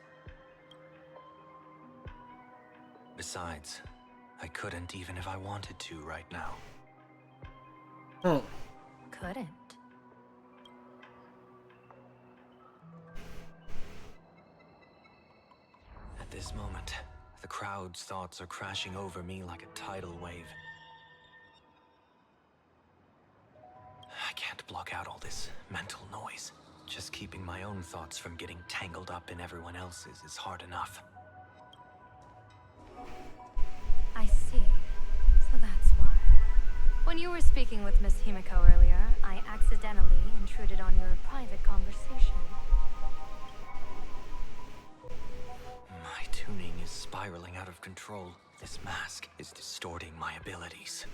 Besides, I couldn't even if I wanted to right now. Couldn't. At this moment, the crowd's thoughts are crashing over me like a tidal wave. I can't block out all this mental noise. Just keeping my own thoughts from getting tangled up in everyone else's is hard enough. I see. So that's why. When you were speaking with Miss Himiko earlier, I accidentally intruded on your private conversation. My tuning is spiraling out of control. This mask is distorting my abilities.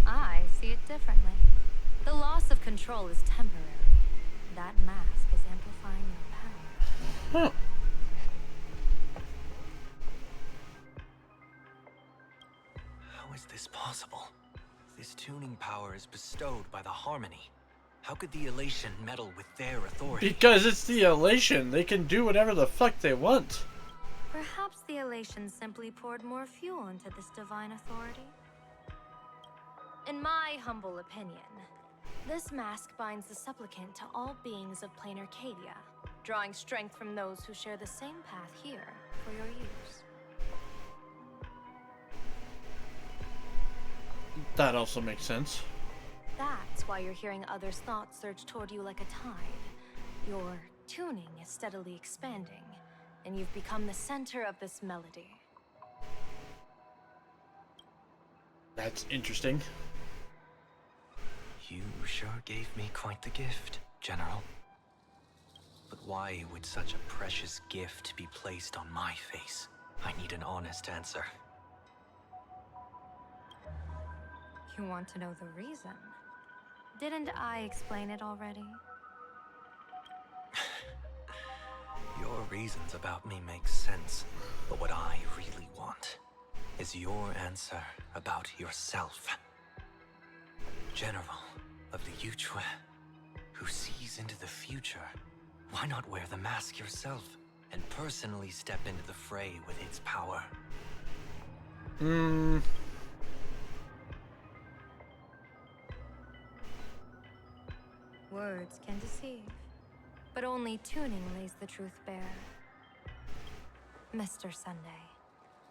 I see it differently. The loss of control is temporary. That mask is amplifying your power. How is this possible? This tuning power is bestowed by the Harmony. How could the Elation meddle with their authority? Because it's the Elation. They can do whatever the fuck they want. Perhaps the Elation simply poured more fuel into this divine authority? In my humble opinion, this mask binds the supplicant to all beings of plain Arcadia, drawing strength from those who share the same path here for your use. That also makes sense. That's why you're hearing others' thoughts surge toward you like a tide. Your tuning is steadily expanding, and you've become the center of this melody. That's interesting. You sure gave me quite the gift, General. But why would such a precious gift be placed on my face? I need an honest answer. You want to know the reason? Didn't I explain it already? Your reasons about me make sense, but what I really want is your answer about yourself. General of the Yuchue, who sees into the future, why not wear the mask yourself and personally step into the fray with its power? Words can deceive, but only tuning lays the truth bare. Mr. Sunday,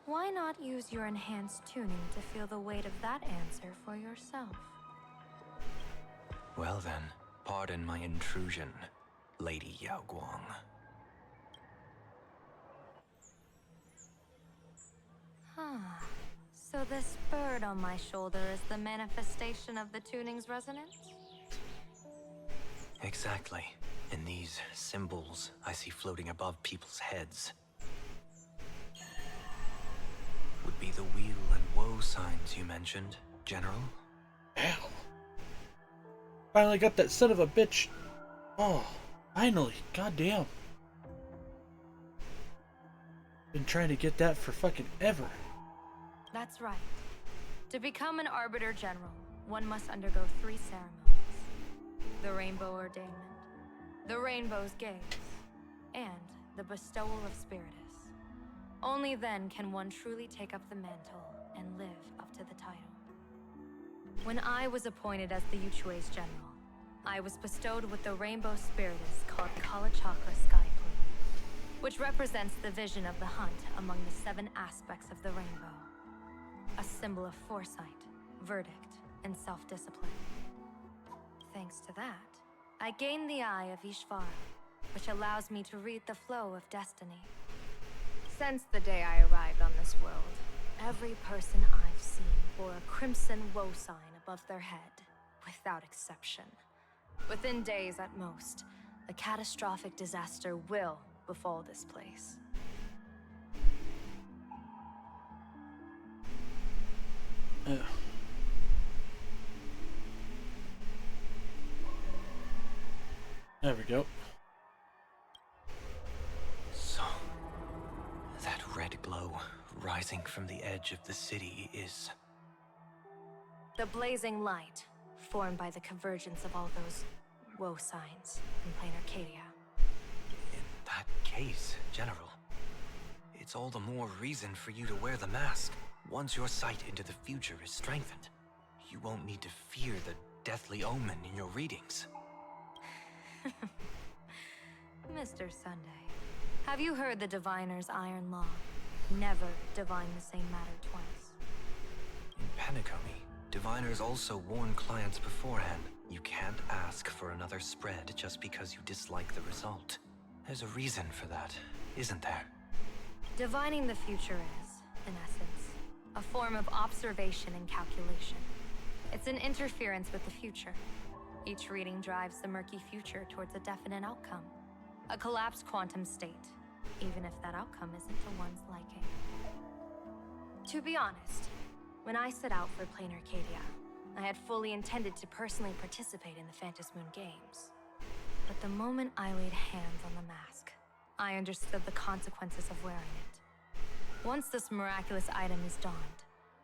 why not use your enhanced tuning to feel the weight of that answer for yourself? Well then, pardon my intrusion, Lady Yao Guang. So this bird on my shoulder is the manifestation of the tuning's resonance? Exactly. And these symbols I see floating above people's heads would be the wheel and woe signs you mentioned, General? Ow. Finally got that son of a bitch. Oh, finally. Goddamn. Been trying to get that for fucking ever. That's right. To become an Arbiter General, one must undergo 3 ceremonies. The Rainbow Ordainment, the Rainbow's Gaze, and the Bestowal of Spiritus. Only then can one truly take up the mantle and live up to the title. When I was appointed as the Yuchue's general, I was bestowed with the Rainbow Spiritus called Kalachakra Sky Plume, which represents the vision of the hunt among the 7 aspects of the rainbow. A symbol of foresight, verdict, and self-discipline. Thanks to that, I gained the Eye of Ishvara, which allows me to read the flow of destiny. Since the day I arrived on this world, every person I've seen bore a crimson woe sign above their head, without exception. Within days at most, a catastrophic disaster will befall this place. There we go. So, that red glow rising from the edge of the city is... The blazing light, formed by the convergence of all those woe signs in plain Arcadia. In that case, General, it's all the more reason for you to wear the mask. Once your sight into the future is strengthened, you won't need to fear the deathly omen in your readings. Mr. Sunday, have you heard the Diviner's iron law? Never divine the same matter twice. In Penacony, diviners also warn clients beforehand. You can't ask for another spread just because you dislike the result. There's a reason for that, isn't there? Divining the future is, in essence, a form of observation and calculation. It's an interference with the future. Each reading drives the murky future towards a definite outcome. A collapsed quantum state, even if that outcome isn't to one's liking. To be honest, when I set out for Plain Arcadia, I had fully intended to personally participate in the Phantom Moon Games. But the moment I laid hands on the mask, I understood the consequences of wearing it. Once this miraculous item is donned,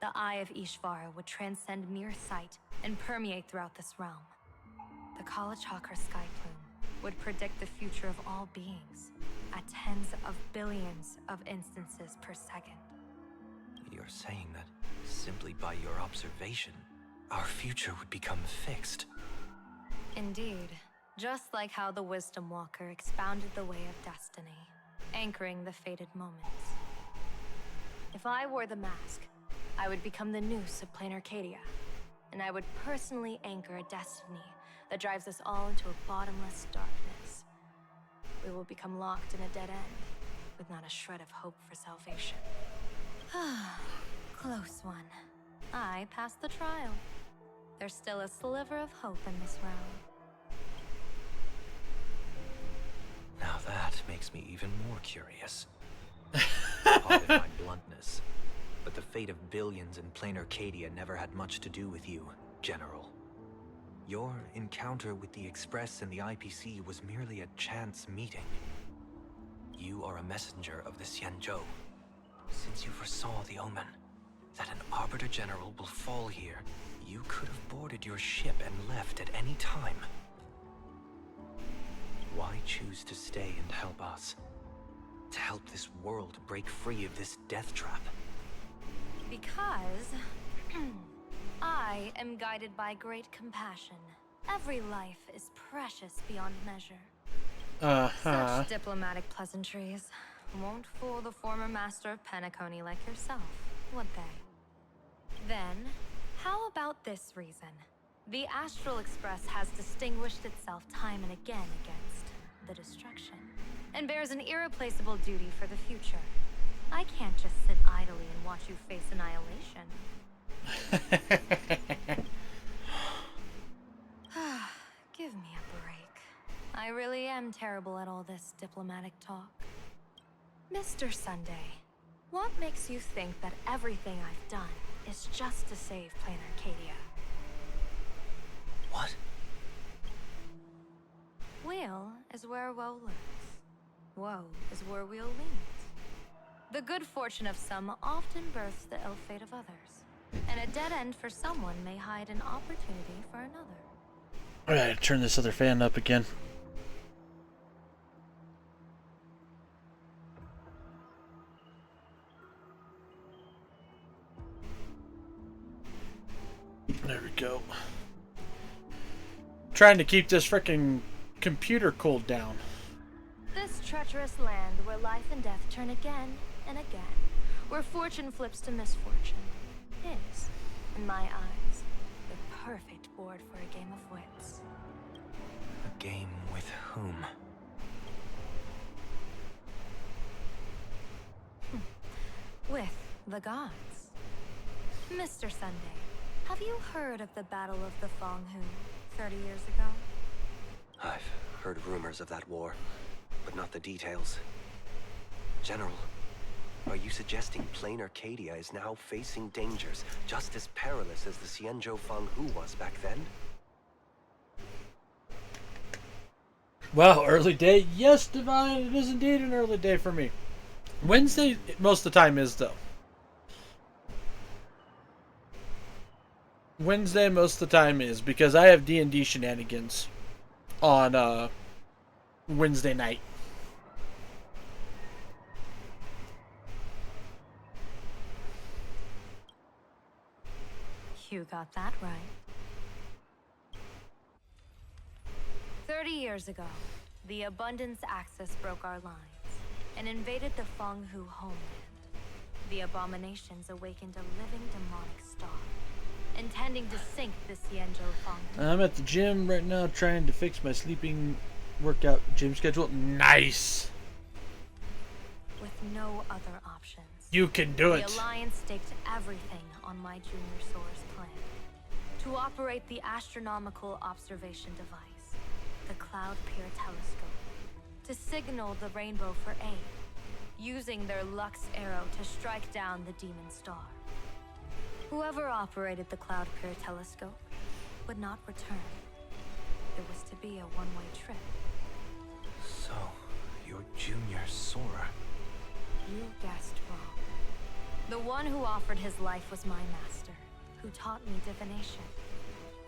the Eye of Ishvara would transcend mere sight and permeate throughout this realm. The Kalachakra Sky Plume would predict the future of all beings at tens of billions of instances per second. You're saying that simply by your observation, our future would become fixed. Indeed, just like how the Wisdom Walker expounded the way of destiny, anchoring the fated moments. If I wore the mask, I would become the noose of Plain Arcadia, and I would personally anchor a destiny that drives us all into a bottomless darkness. We will become locked in a dead end, with not a shred of hope for salvation. Close one. I passed the trial. There's still a sliver of hope in this realm. Now that makes me even more curious. Pardon my bluntness, but the fate of billions in Plain Arcadia never had much to do with you, General. Your encounter with the Express and the IPC was merely a chance meeting. You are a messenger of the Xianzhou. Since you foresaw the omen, that an Arbiter General will fall here, you could have boarded your ship and left at any time. Why choose to stay and help us? To help this world break free of this death trap? Because I am guided by great compassion. Every life is precious beyond measure. Such diplomatic pleasantries won't fool the former master of Penacony like yourself, would they? Then, how about this reason? The Astral Express has distinguished itself time and again against the destruction, and bears an irreplaceable duty for the future. I can't just sit idly and watch you face annihilation. Give me a break. I really am terrible at all this diplomatic talk. Mr. Sunday, what makes you think that everything I've done is just to save Plain Arcadia? What? Weal is where woe lives. Woe is where weal leads. The good fortune of some often births the ill fate of others. And a dead end for someone may hide an opportunity for another. Alright, turn this other fan up again. There we go. Trying to keep this freaking computer cooled down. This treacherous land where life and death turn again and again, where fortune flips to misfortune, is, in my eyes, the perfect board for a game of wits. A game with whom? With the gods. Mr. Sunday, have you heard of the Battle of the Fonghu 30 years ago? I've heard rumors of that war, but not the details. General, are you suggesting plain Arcadia is now facing dangers just as perilous as the Xianzhou Fanghu was back then? Wow, early day? Yes, Divine, it is indeed an early day for me. Wednesday, most of the time is, though. Wednesday, most of the time is, because I have D&D shenanigans on Wednesday night. You got that right. 30 years ago, the Abundance Axis broke our lines and invaded the Fanghu homeland. The abominations awakened a living demonic star, intending to sink the Xianzhou Fanghu. I'm at the gym right now trying to fix my sleeping workout gym schedule. Nice! With no other options. You can do it! The Alliance staked everything on my Junior Soar's plan. To operate the astronomical observation device, the Cloud Peer Telescope, to signal the rainbow for aid, using their Lux arrow to strike down the demon star. Whoever operated the Cloud Peer Telescope would not return. It was to be a one-way trip. So, you're Junior Sora. You guessed wrong. The one who offered his life was my master, who taught me divination.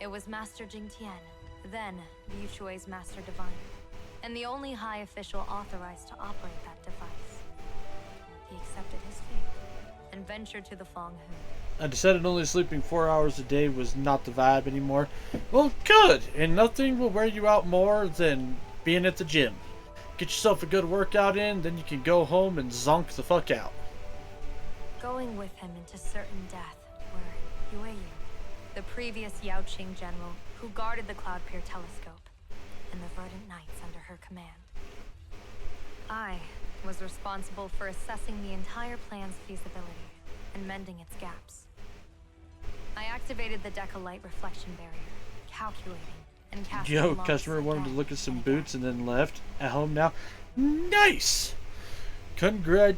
It was Master Jingtian, then Yu Chui's Master Diviner, and the only high official authorized to operate that device. He accepted his fate and ventured to the Fanghu. I decided only sleeping 4 hours a day was not the vibe anymore. Well, good! And nothing will wear you out more than being at the gym. Get yourself a good workout in, then you can go home and zonk the fuck out. Going with him into certain death were Yueyu, the previous Yaoqing general who guarded the Cloud Peer Telescope, and the Verdant Knights under her command. I was responsible for assessing the entire plan's feasibility and mending its gaps. I activated the Decalite reflection barrier, calculating and casting Yo, locks customer wanted to again look at some and again. boots and then left. At home now. Nice! Congrat.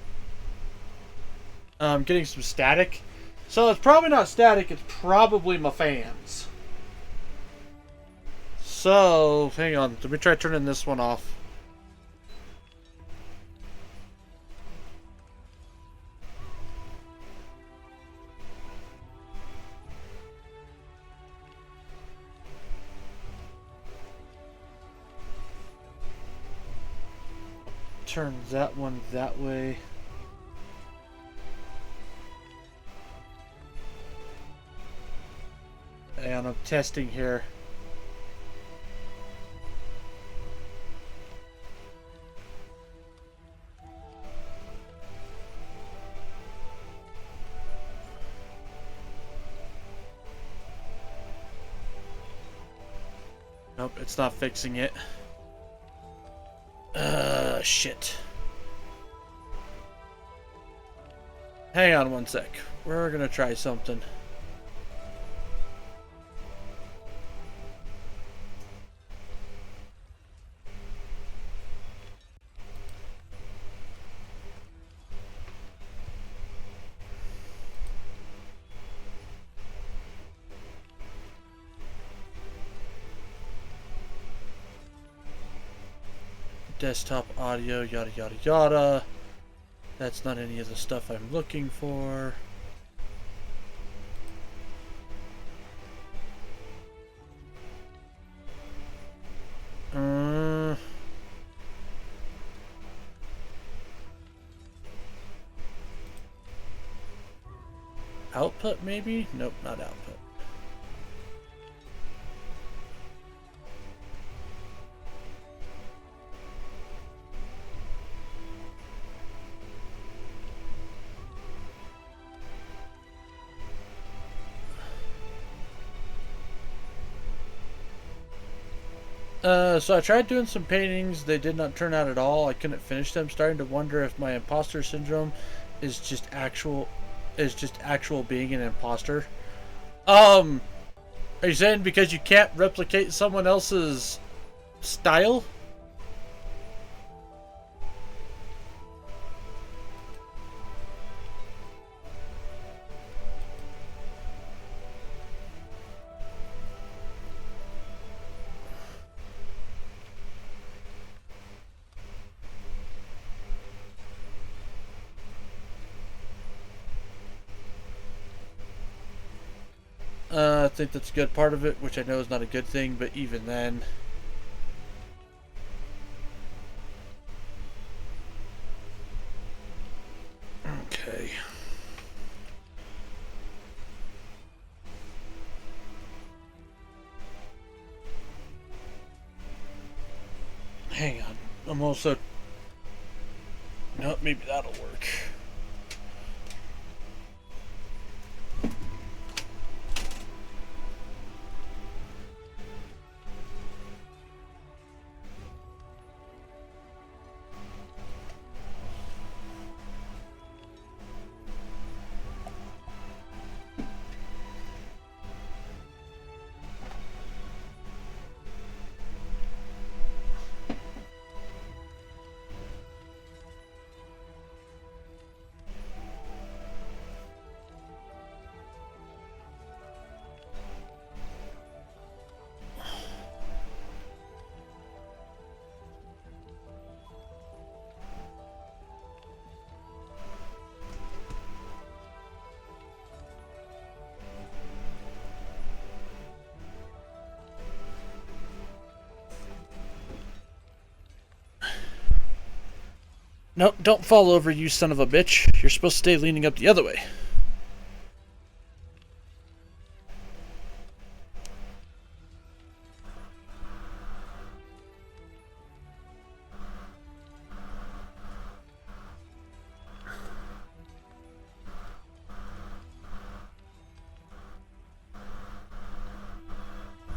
I'm getting some static. So it's probably not static, it's probably my fans. So, hang on. Let me try turning this one off. Turn that one that way. And I'm testing here. Nope, it's not fixing it. Shit. Hang on one sec. We're gonna try something. Desktop audio, yada yada yada. That's not any of the stuff I'm looking for. Output maybe? Nope, not output. So I tried doing some paintings. They did not turn out at all. I couldn't finish them. Starting to wonder if my imposter syndrome is just actual being an imposter. Are you saying because you can't replicate someone else's style? I think that's a good part of it, which I know is not a good thing, but even then. Okay. Hang on. I'm also... No, maybe that'll work. Nope, don't fall over, you son of a bitch. You're supposed to stay leaning up the other way.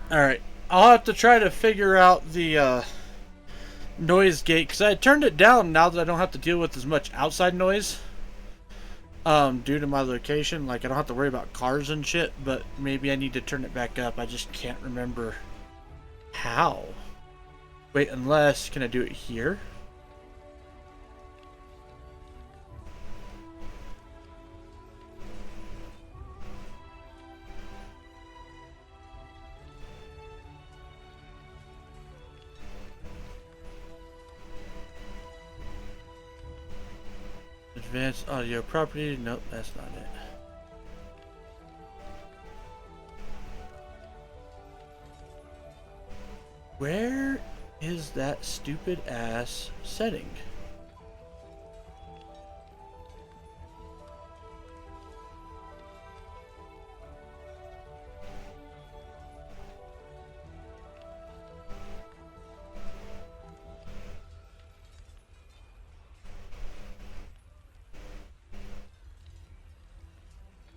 Alright, I'll have to try to figure out the noise gate, because I turned it down now that I don't have to deal with as much outside noise. Due to my location, like I don't have to worry about cars and shit, but maybe I need to turn it back up. I just can't remember how. Wait, unless, can I do it here? Advanced audio property. Nope, that's not it. Where is that stupid ass setting?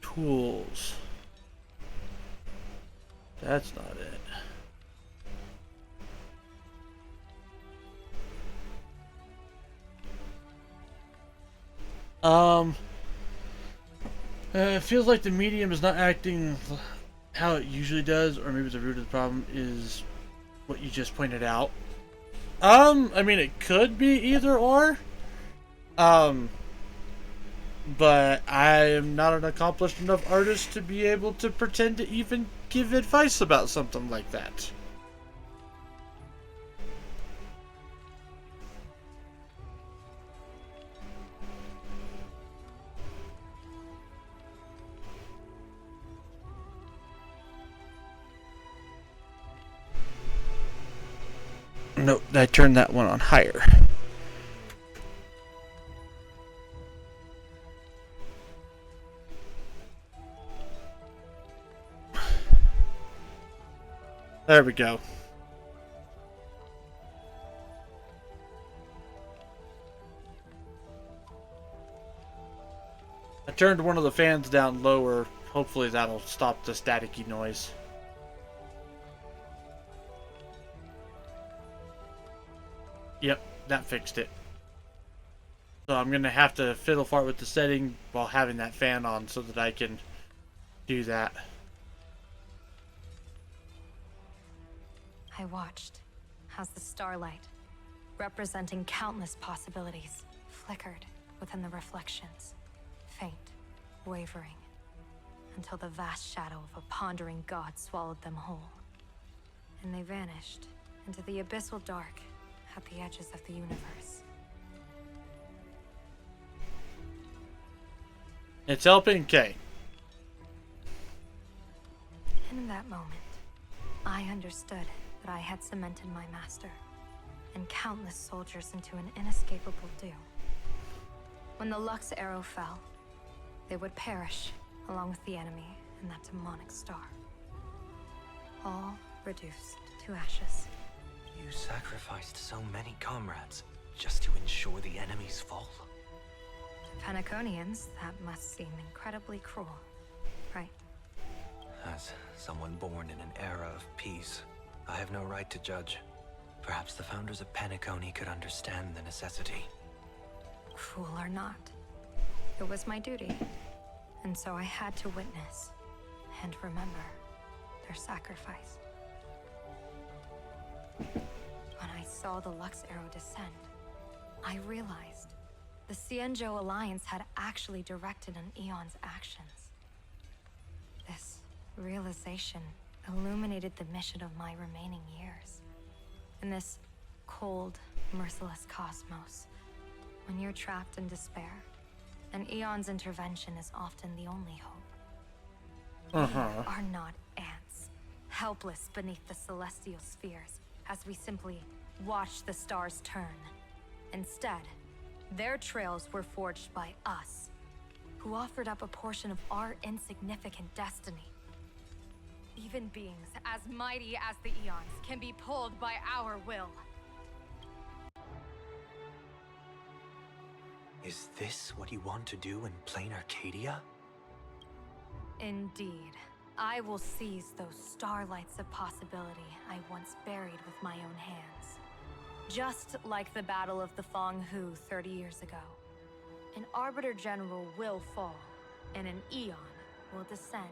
Tools. That's not it. It feels like the medium is not acting how it usually does, or maybe the root of the problem is what you just pointed out. I mean, it could be either or. But I am not an accomplished enough artist to be able to pretend to even give advice about something like that. Nope, I turned that one on higher. There we go. I turned one of the fans down lower. Hopefully that'll stop the staticky noise. Yep, that fixed it. So I'm going to have to fiddle fart with the setting while having that fan on so that I can do that. I watched as the starlight, representing countless possibilities, flickered within the reflections, faint, wavering, until the vast shadow of a pondering god swallowed them whole. And they vanished into the abyssal dark at the edges of the universe. It's helping Kay. And in that moment, I understood that I had cemented my master and countless soldiers into an inescapable doom. When the Lux arrow fell, they would perish along with the enemy and that demonic star. All reduced to ashes. You sacrificed so many comrades just to ensure the enemy's fall? To Penaconians, that must seem incredibly cruel, right? As someone born in an era of peace, I have no right to judge. Perhaps the founders of Penacony could understand the necessity. Cruel or not, it was my duty. And so I had to witness and remember their sacrifice. When I saw the Lux arrow descend, I realized the Cienjo Alliance had actually directed an Eon's actions. This realization illuminated the mission of my remaining years. In this cold, merciless cosmos, when you're trapped in despair, an Eon's intervention is often the only hope. We are not ants, helpless beneath the celestial spheres, as we simply watch the stars turn. Instead, their trails were forged by us, who offered up a portion of our insignificant destiny. Even beings as mighty as the Eons can be pulled by our will. Is this what you want to do in plain Arcadia? Indeed. I will seize those starlights of possibility I once buried with my own hands. Just like the Battle of the Fong Hu 30 years ago. An Arbiter General will fall, and an Eon will descend.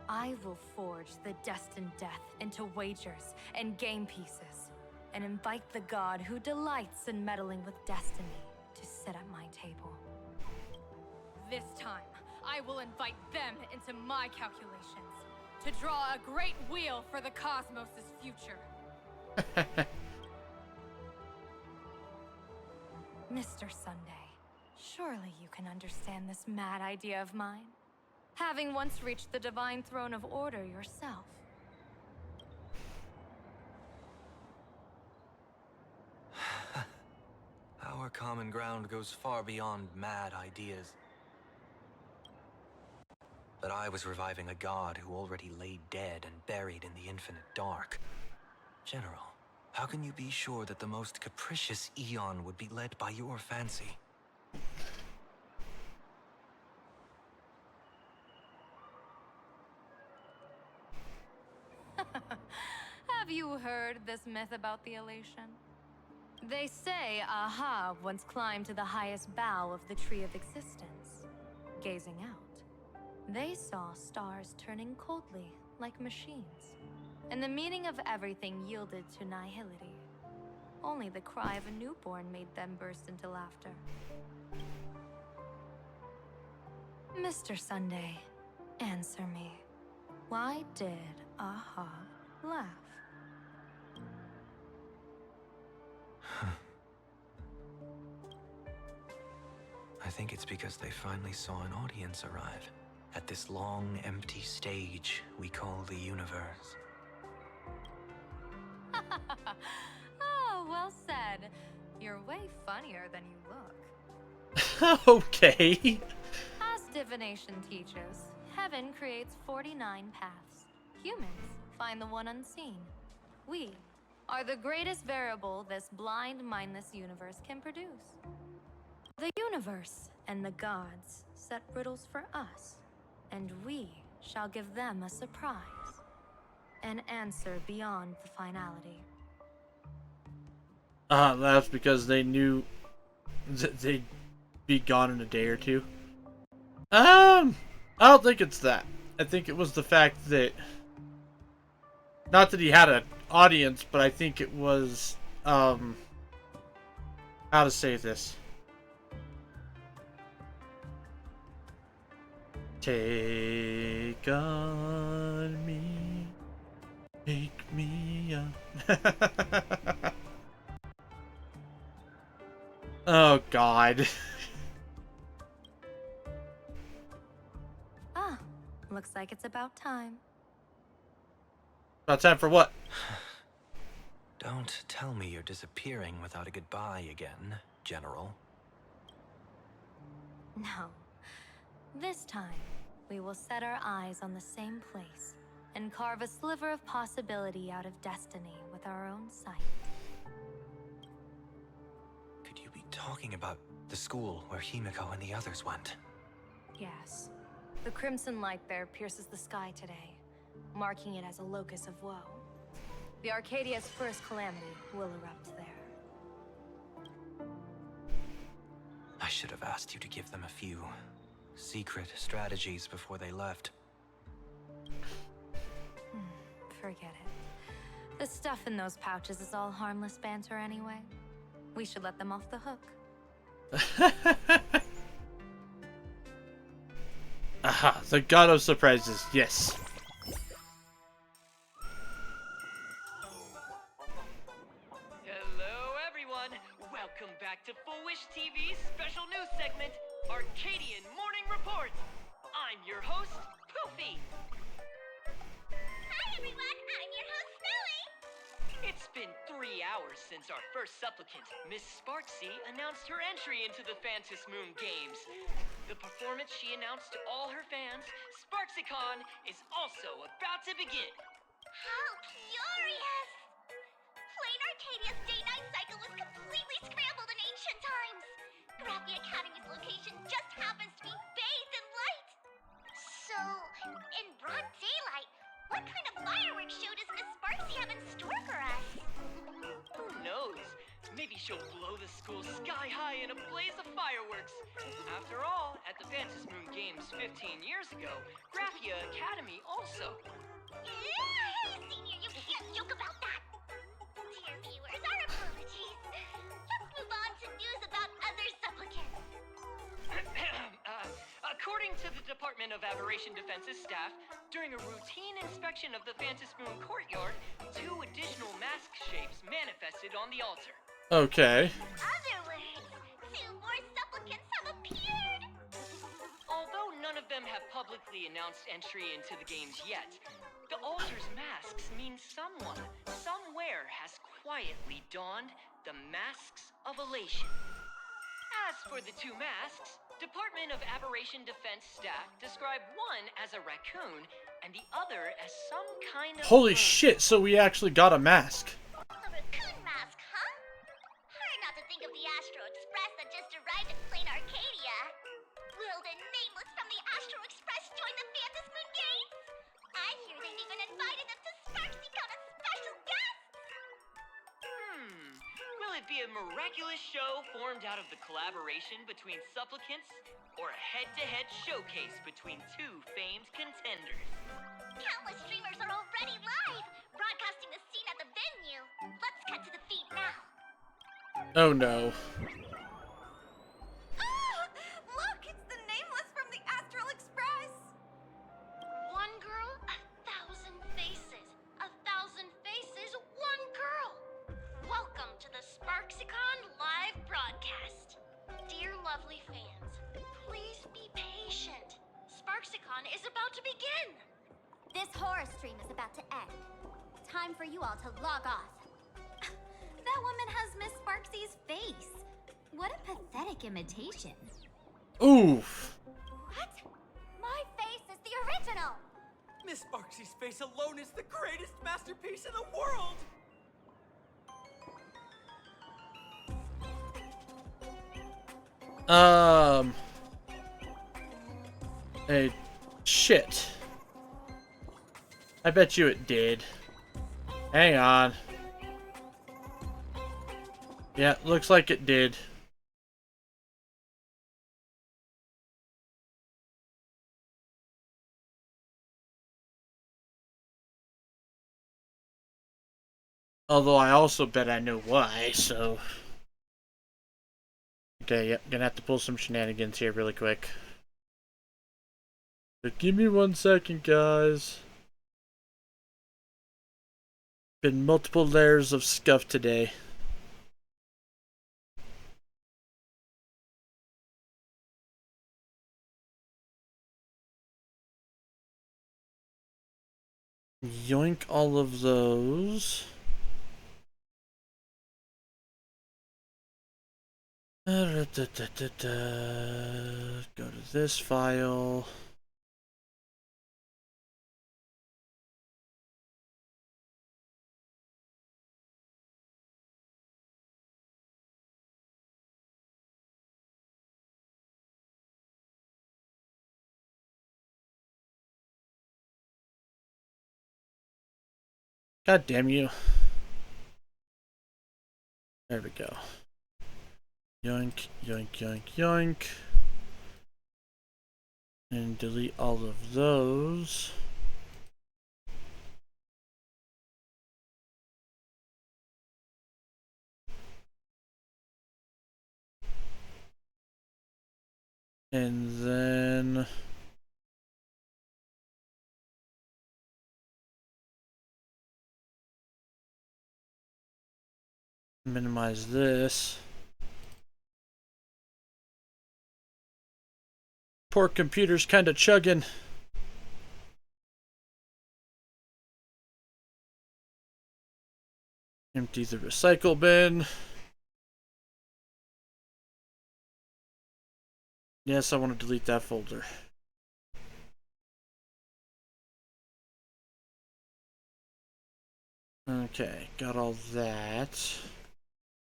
I will forge the destined death into wagers and game pieces, and invite the god who delights in meddling with destiny to sit at my table. This time, I will invite them into my calculations, to draw a great wheel for the cosmos' future. Mr. Sunday, surely you can understand this mad idea of mine, having once reached the divine throne of order yourself. Our common ground goes far beyond mad ideas. But I was reviving a god who already lay dead and buried in the infinite dark. General, how can you be sure that the most capricious Eon would be led by your fancy? Have you heard this myth about the elation? They say Aha once climbed to the highest bough of the Tree of Existence. Gazing out, they saw stars turning coldly like machines, and the meaning of everything yielded to nihility. Only the cry of a newborn made them burst into laughter. Mr. Sunday, answer me. Why did Aha laugh? I think it's because they finally saw an audience arrive at this long, empty stage we call the universe. You're way funnier than you look. Okay. As divination teaches, heaven creates 49 paths. Humans find the one unseen. We are the greatest variable this blind, mindless universe can produce. The universe and the gods set riddles for us, and we shall give them a surprise. An answer beyond the finality. That's because they knew they'd be gone in a day or two. I don't think it's that. I think it was the fact that, not that he had an audience, but I think it was, how to say this. Take on me, take me on. Oh, God. Ah, looks like it's about time. About time for what? Don't tell me you're disappearing without a goodbye again, General. No. This time, we will set our eyes on the same place and carve a sliver of possibility out of destiny with our own sight. Could you be talking about the school where Himiko and the others went? Yes. The crimson light there pierces the sky today, marking it as a locus of woe. The Arcadia's first calamity will erupt there. I should have asked you to give them a few secret strategies before they left. Forget it. The stuff in those pouches is all harmless banter anyway. We should let them off the hook. Aha, the god of surprises, yes. Hello, everyone. Welcome back to Full Wish TV's special news segment, Arcadian Morning Report. I'm your host, Poofy. Hi, everyone. I'm your host, Snowy. It's been 3 hours since our first supplicant, Miss Sparksy, announced her entry into the Phantom Moon Games. The performance she announced to all her fans, SparksyCon, is also about to begin. How curious! Plain Arcadia's day-night cycle was completely scrambled in ancient times. Graphia Academy's location just happens to be bathed in light. So, in broad daylight, what kind of fireworks show does Miss Sparksy have in store for us? Who knows? Maybe she'll blow the school sky high in a blaze of fireworks. After all, at the Phantom Moon Games 15 years ago, Graphia Academy also. Senior, you can't joke about that. Dear viewers, our apologies. Let's move on to news about other supplicants. According to the Department of Aberration Defense's staff, during a routine inspection of the Phantom Moon courtyard, 2 additional mask shapes manifested on the altar. Okay. Other words, 2 more supplicants have appeared. Although none of them have publicly announced entry into the games yet, the altar's masks mean someone, somewhere has quietly donned the masks of elation. As for the 2 masks, Department of Aberration Defense staff describe one as a raccoon and the other as some kind of Holy bird. shit, so we actually got a mask. A raccoon mask, huh? Hard not to think of the Astral Express that just arrived in plain Arcadia. Will the nameless from the Astral Express join the Phantom Moon Games? I hear they've even invited them to SparksyCon as special guests. Will it be a miraculous show formed out of the collaboration between supplicants, or a head-to-head showcase between 2 famed contenders? Countless streamers are already live, broadcasting the scene at the venue. Let's cut to the feed now. Oh no. Look, it's the nameless from the Astral Express. One girl, 1,000 faces. 1,000 faces, one girl. Welcome to the SparksyCon live broadcast. Dear lovely fans, please be patient. SparksyCon is about to begin. This horror stream is about to end. Time for you all to log off. That woman has Miss Sparksy's face. What a pathetic imitation. Oof. What? My face is the original. Miss Sparksy's face alone is the greatest masterpiece in the world! Hey, shit. I bet you it did. Hang on. Yeah, looks like it did. Although I also bet I know why, so... Okay, yep, gonna have to pull some shenanigans here really quick. But give me 1 second, guys. Been multiple layers of scuff today. Yoink all of those. Go to this file. God damn you. There we go. Yoink, yoink, yoink, yoink. And delete all of those. And then... minimize this. Poor computer's kinda chugging. Empty the recycle bin. Yes, I want to delete that folder. Okay, got all that.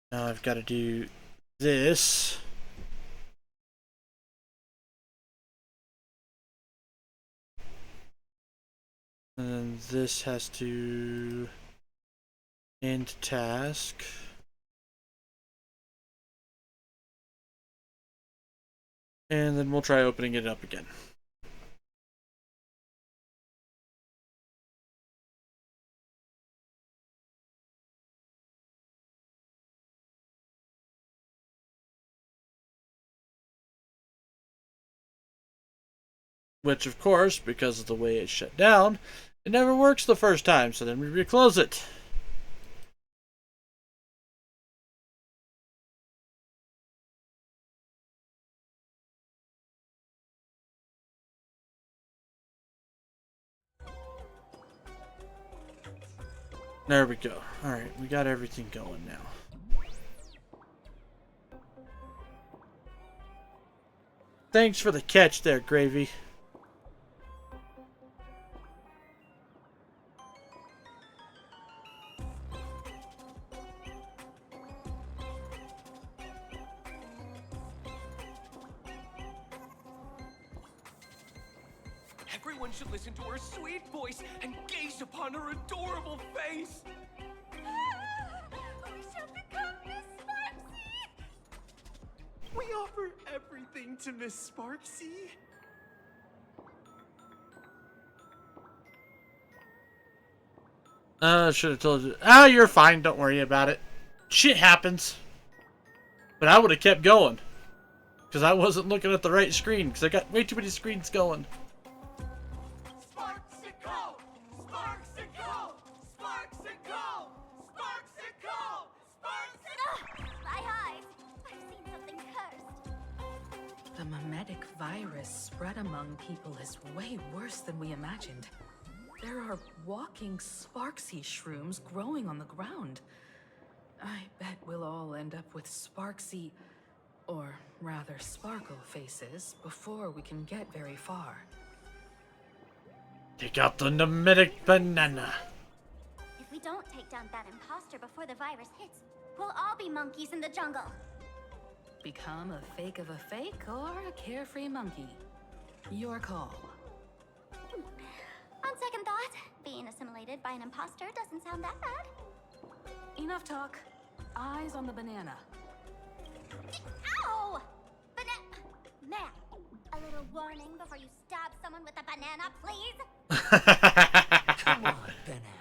Now I've got to do this. And then this has to end task. And then we'll try opening it up again. Which, of course, because of the way it's shut down, it never works the first time, so then we reclose it. There we go. Alright, we got everything going now. Thanks for the catch there, Gravy. Everyone should listen to her sweet voice and gaze upon her adorable face! We shall become Miss Sparksy! We offer everything to Miss Sparksy. Should have told you. Ah, you're fine. Don't worry about it. Shit happens. But I would have kept going. Because I wasn't looking at the right screen. Because I got way too many screens going. Sparksicle! Sparksicle! Sparksicle! Sparksicle! Sparksicle! My eyes! I've seen something cursed. The mimetic virus spread among people is way worse than we imagined. There are walking Sparksy shrooms growing on the ground. I bet we'll all end up with sparksy, or rather sparkle faces before we can get very far. Take out the nomadic banana. If we don't take down that imposter before the virus hits, we'll all be monkeys in the jungle. Become a fake of a fake or a carefree monkey. Your call. On second thought, being assimilated by an imposter doesn't sound that bad. Enough talk. Eyes on the banana. Ow! Man, a little warning before you stab someone with a banana, please? Come on, banana.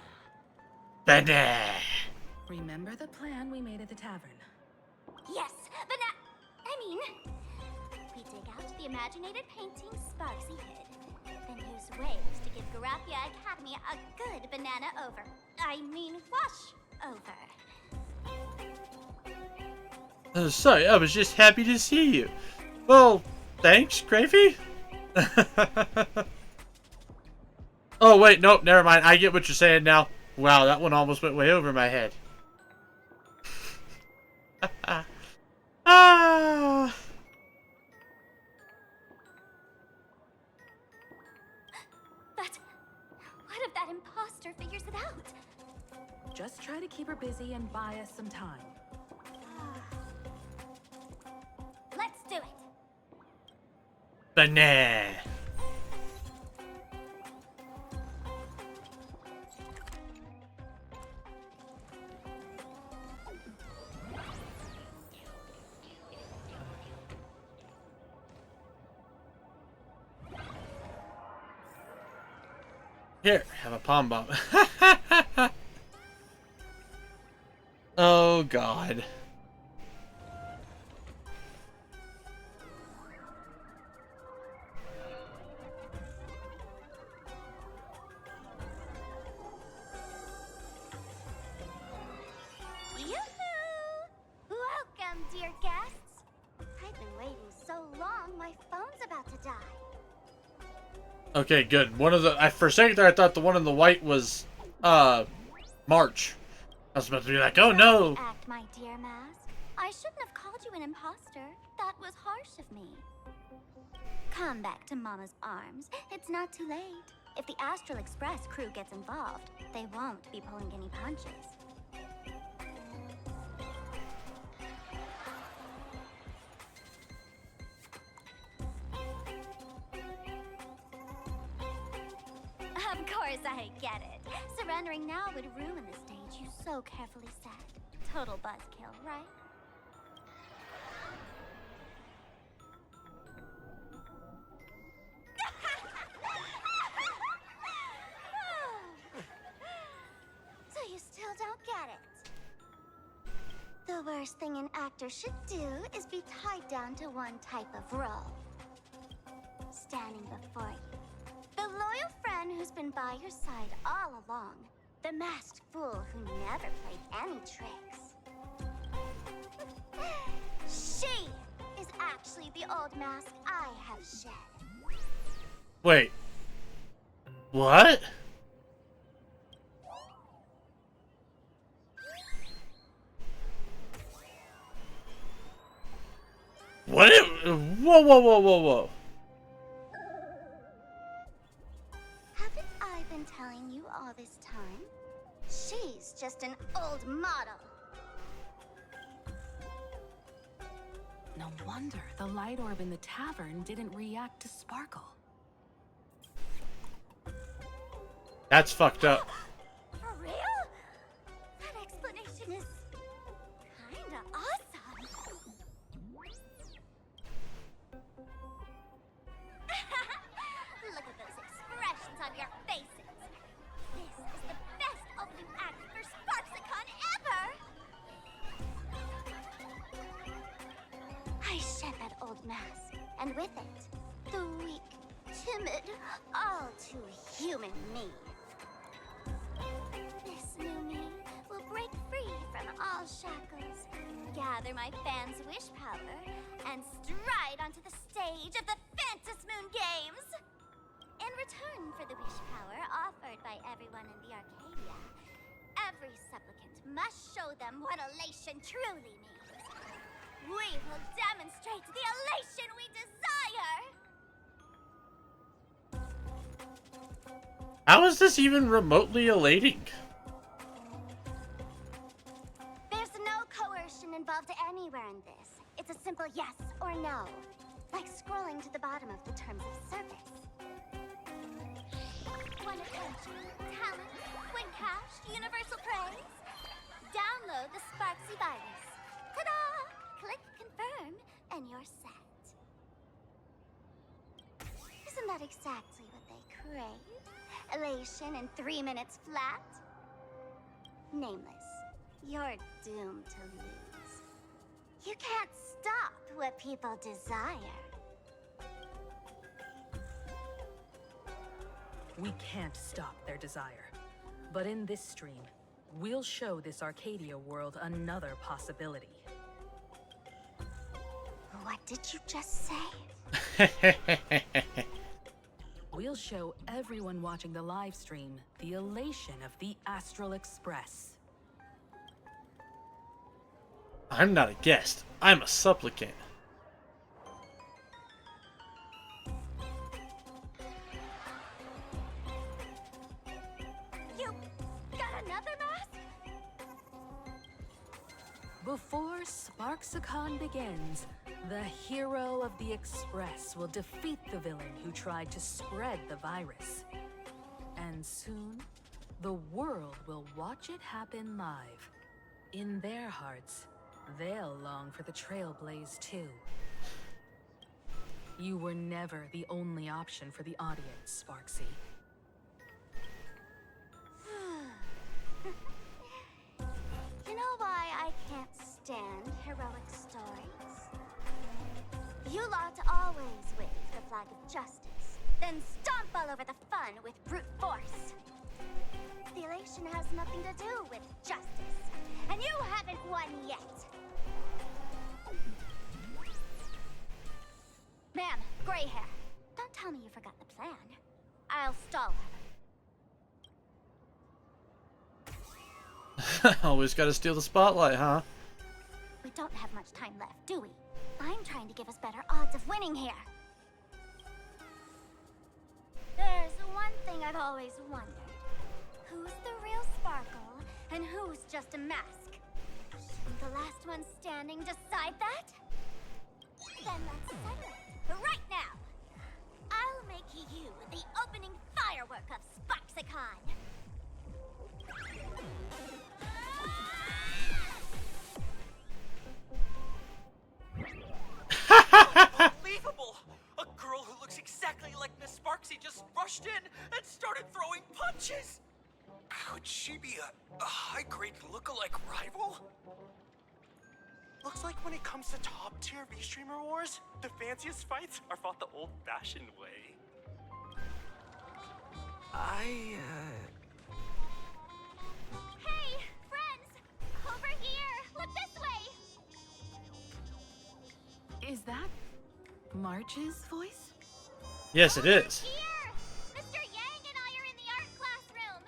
Banana. Remember the plan we made at the tavern. Yes, we dig out the imaginated painting Sparksy hid, then use waves to give Garapia Academy a good banana over. Wash over. Sorry, I was just happy to see you. Well, thanks, Gravy. Oh, wait, nope, never mind. I get what you're saying now. Wow, that one almost went way over my head. Ah. But what if that imposter figures it out? Just try to keep her busy and buy us some time. Let's do it. Banana. Here, have a palm bomb. Oh, God. Yoo-hoo! Welcome, dear guests. I've been waiting so long, my phone's about to die. Okay, good. One of the... for a second there, I thought the one in the white was, March. I was about to be like, oh, no. Act, my dear Mask. I shouldn't have called you an imposter. That was harsh of me. Come back to Mama's arms. It's not too late. If the Astral Express crew gets involved, they won't be pulling any punches. Of course I get it. Surrendering now would ruin the stage you so carefully set. Total buzzkill, right? So you still don't get it? The worst thing an actor should do is be tied down to one type of role. Standing before you, the loyal friend who's been by your side all along. The masked fool who never played any tricks. She is actually the old mask I have shed. Wait. What? What? Whoa, whoa, whoa, whoa, whoa. Haven't I been telling you all this time? She's just an old model. No wonder the light orb in the tavern didn't react to sparkle. That's fucked up. For real? That explanation is kinda awesome. Look at those expressions on your faces. This is the best opening act for Sparksicon ever! I shed that old mask, and with it, the weak, timid, all too human me. This new me will break free from all shackles, gather my fans' wish power, and stride onto the stage of the Fantasmoon Games! In return for the wish power offered by everyone in the Arcadia, Every supplicant must show them what elation truly means. We will demonstrate the elation we desire! How is this even remotely elating? There's no coercion involved anywhere in this. It's a simple yes or no. Like scrolling to the bottom of the terms of service. Want attention, talent, win cash, universal praise? Download the Sparksy virus. Ta-da! Click confirm, and you're set. Isn't that exactly what they crave? Elation in 3 minutes flat? Nameless, you're doomed to lose. You can't stop what people desire. We can't stop their desire. But in this stream, we'll show this Arcadia world another possibility. What did you just say? We'll show everyone watching the live stream the elation of the Astral Express. I'm not a guest. I'm a supplicant. You got another mask? Before Sparksicon begins, the hero of the Express will defeat the villain who tried to spread the virus. And soon, the world will watch it happen live. In their hearts, they'll long for the Trailblaze too. You were never the only option for the audience, Sparksy. You know why I can't stand heroic stories? You lot always wave the flag of justice, then stomp all over the fun with brute force. The elation has nothing to do with justice, and you haven't won yet. Ma'am, gray hair. Don't tell me you forgot the plan. I'll stall her. Always gotta steal the spotlight, huh? We don't have much time left, do we? I'm trying to give us better odds of winning here. There's one thing I've always wondered. Who's the real Sparkle, and who's just a mask? Will the last one standing decide that? Then let's settle it. Right now! I'll make you the opening firework of Sparksicon! Unbelievable! A girl who looks exactly like Miss Sparksy just rushed in and started throwing punches! Could she be a high-grade lookalike rival? Looks like when it comes to top-tier V-Streamer wars, the fanciest fights are fought the old-fashioned way. Hey, friends! Over here! Look this way! Is that March's voice? Yes, it is. Here! Mr. Yang and I are in the art classroom!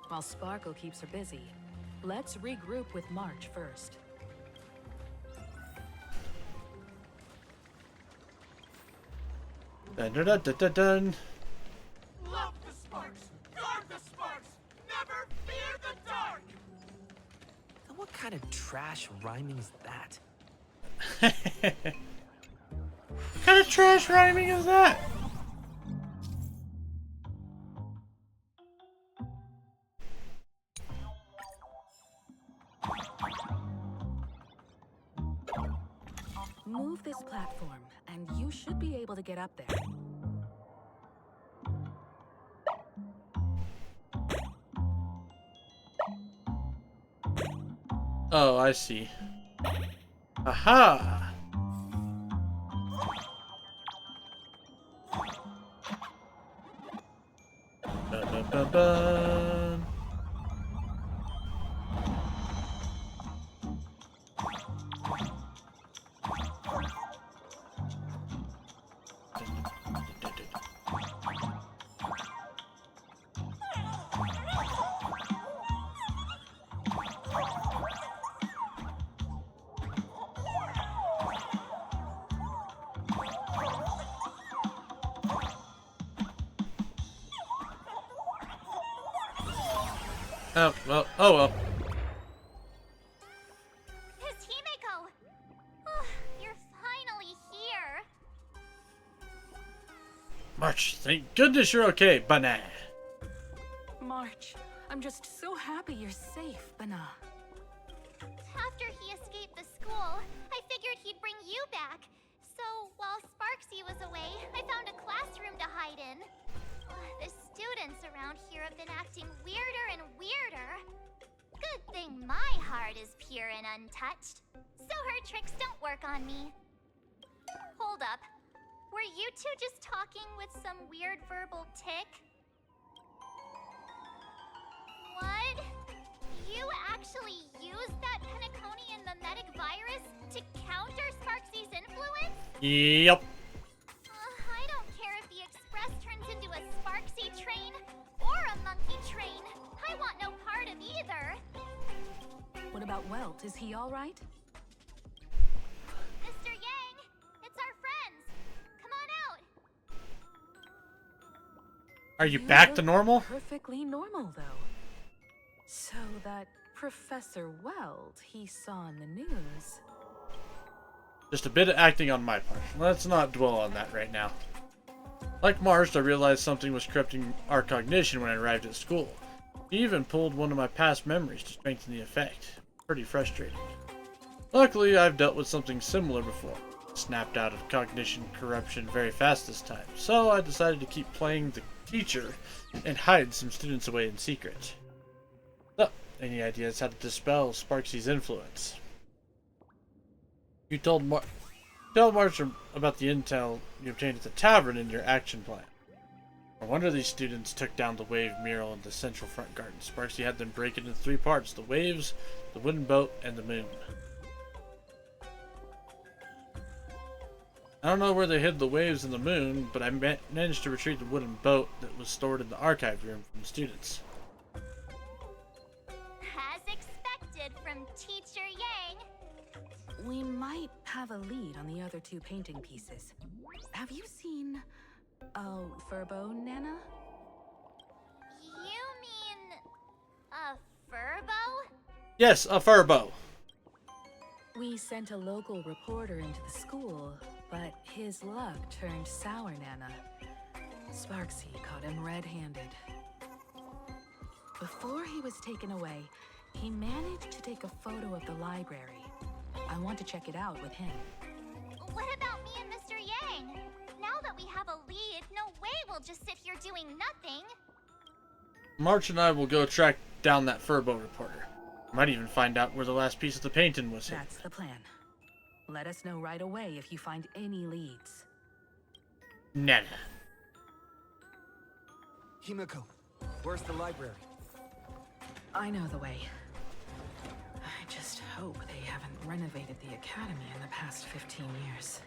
While Sparkle keeps her busy, let's regroup with March first. Dun dun dun dun dun dun. Love the sparks! Guard the sparks! Never fear the dark! What kind of trash rhyming is that? What kind of trash rhyming is that? Move this platform, and you should be able to get up there. Oh, I see. Aha! Dun, dun, dun, dun. Oh, well. Oh, well. It's Himeko! Oh, you're finally here! March, thank goodness you're okay, Banana. March, I'm just so happy you're safe, Bana. After he escaped the school, I figured he'd bring you back. So, while Sparksy was away, I found a classroom to hide in. The students around here have been acting weirder and weirder. Good thing my heart is pure and untouched, so her tricks don't work on me. Hold up. Were you two just talking with some weird verbal tick? What? You actually used that Penaconian mimetic virus to counter Sparksy's influence? Yep. I don't care if the Express turns into a Sparksy train or a monkey train. I want no part of either. What about Welt? Is he alright? Mr. Yang, it's our friends. Come on out. Are you back to look normal? Perfectly normal, though. So that Professor Welt he saw in the news. Just a bit of acting on my part. Let's not dwell on that right now. Like Marsh, I realized something was corrupting our cognition when I arrived at school. He even pulled one of my past memories to strengthen the effect. Pretty frustrating. Luckily, I've dealt with something similar before. Snapped out of cognition corruption very fast this time, so I decided to keep playing the teacher and hide some students away in secret. So, any ideas how to dispel Sparksy's influence? You told tell March about the intel you obtained at the tavern in your action plan. No wonder these students took down the wave mural in the central front garden. Sparksy had them break it into 3 parts: the waves, the wooden boat, and the moon. I don't know where they hid the waves and the moon, but I managed to retrieve the wooden boat that was stored in the archive room from the students. As expected from Teacher Yang. We might have a lead on the other 2 painting pieces. Have you seen Furbo, Nana? You mean a furbo? Yes, a furbo. We sent a local reporter into the school, but his luck turned sour, Nana. Sparksy caught him red-handed. Before he was taken away, he managed to take a photo of the library. I want to check it out with him. What about me and Mr. Yang? Now that we have a lead, no way we'll just sit here doing nothing. March and I will go track down that furbo reporter. Might even find out where the last piece of the painting was hidden. That's the plan. Let us know right away if you find any leads. Nana. Himeko, where's the library? I know the way. I just hope they haven't renovated the academy in the past 15 years.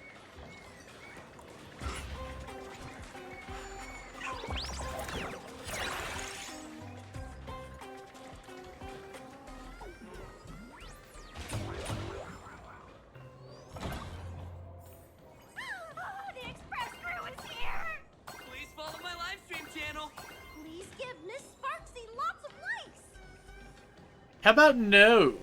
The Express crew is here! Please follow my live stream channel. Please give Miss Sparksy lots of likes! How about no?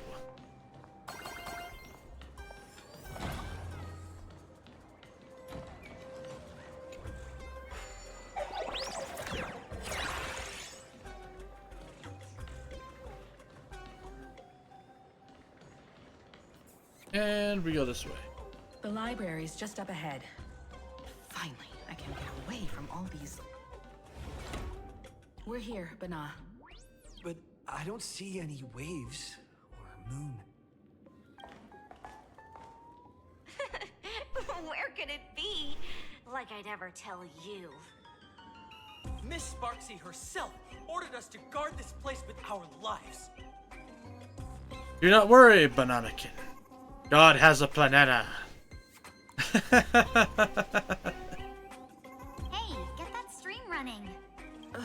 And we go this way. The library's just up ahead. Finally, I can get away from all these... We're here, Bana. But I don't see any waves or moon. Where could it be? Like I'd ever tell you. Miss Sparksy herself ordered us to guard this place with our lives. Do not worry, Bananakin. God has a planeta. Hey, get that stream running. Ugh,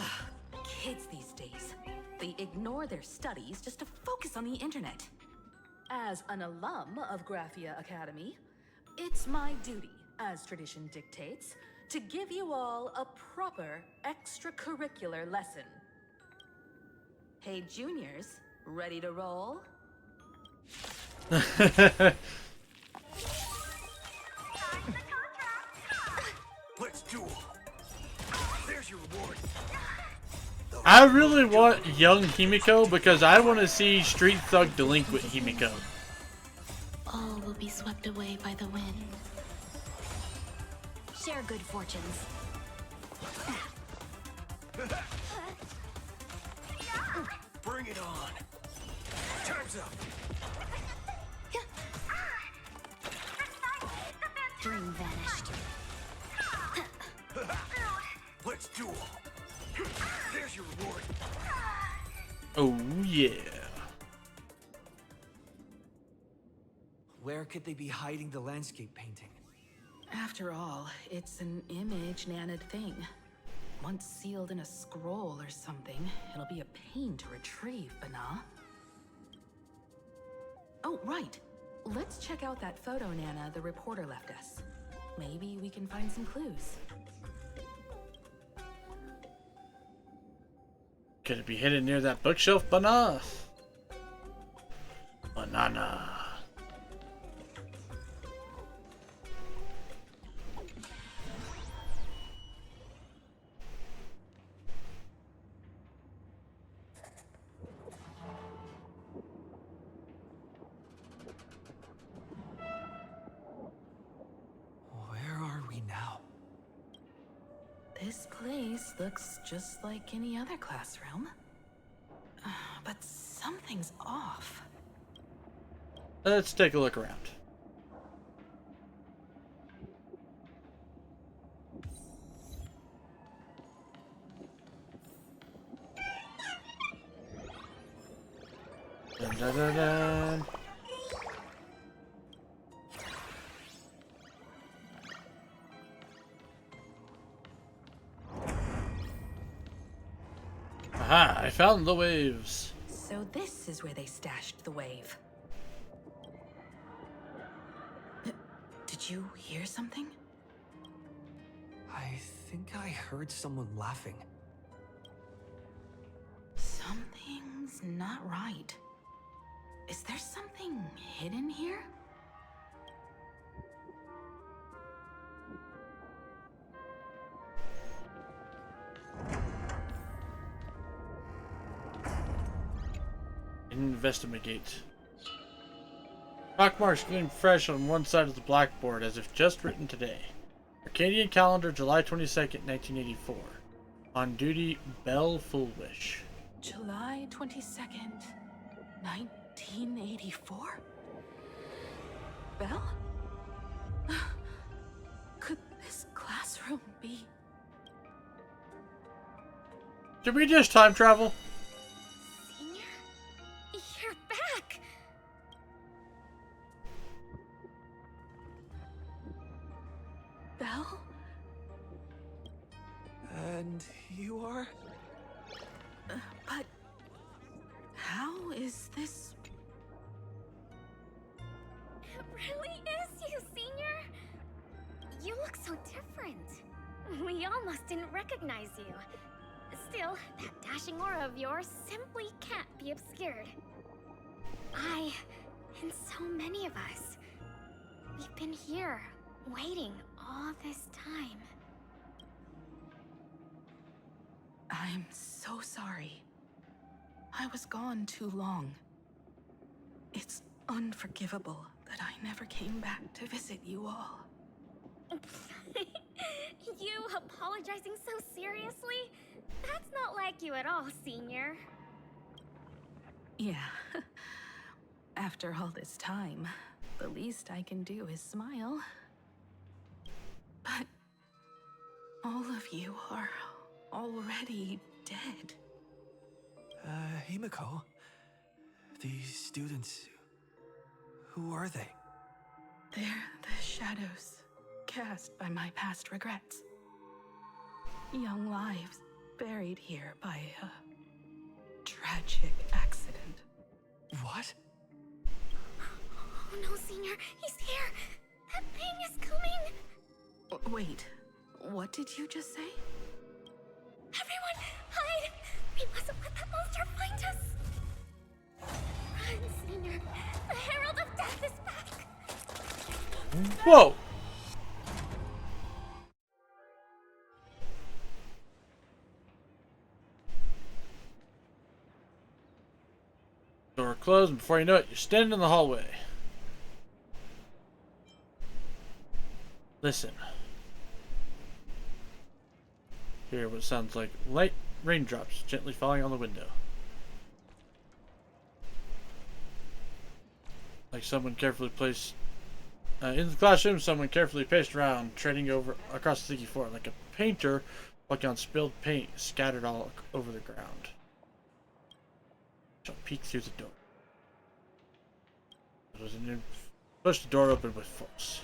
kids these days. They ignore their studies just to focus on the internet. As an alum of Graphia Academy, it's my duty, as tradition dictates, to give you all a proper extracurricular lesson. Hey, juniors, ready to roll? Let's duel. There's your reward. I really want young Himiko because I want to see Street Thug Delinquent Himiko. All will be swept away by the wind. Share good fortunes. Bring it on. Time's up. Dream vanished. Let's duel. There's your reward. Oh yeah. Where could they be hiding the landscape painting? After all, it's an image Nana'd thing. Once sealed in a scroll or something, it'll be a pain to retrieve, Bana. Oh, right. Let's check out that photo Nana the reporter left us. Maybe we can find some clues. Could it be hidden near that bookshelf, Bana? Banana. Where are we now? This place looks just like any other classroom. But something's off. Let's take a look around. Dun, dun, dun, dun. Aha, I found the waves. So this is where they stashed the wave. Did you hear something? I think I heard someone laughing. Something's not right. Is there something hidden here? Investigate. Rock marks gleam fresh on one side of the blackboard as if just written today. Arcadian calendar, July 22nd, 1984. On duty, Belle Foolish. July 22nd, 1984? Belle? Could this classroom be? Did we just time travel? Senior? You're back! Belle? And you are? But how is this? It really is you, Senior! You look so different. We almost didn't recognize you. Still, that dashing aura of yours simply can't be obscured. I, and so many of us, we've been here, waiting all this time. I'm so sorry. I was gone too long. It's unforgivable that I never came back to visit you all. You apologizing so seriously? That's not like you at all, Senior. Yeah. After all this time, the least I can do is smile. But all of you are already dead. Himiko? These students... Who are they? They're the shadows cast by my past regrets. Young lives buried here by a tragic accident. What? Oh no, Senior, he's here! That thing is coming! Wait, what did you just say? Everyone, hide! We mustn't let that monster find us. Run, Senior. The Herald of Death is back. Whoa! Door closed, and before you know it, you're standing in the hallway. Listen. Hear what sounds like light raindrops gently falling on the window. Like someone carefully placed in the classroom, someone carefully paced around, treading across the sticky floor, like a painter walking on spilled paint scattered all over the ground. She'll peek through the door. Push the door open with force.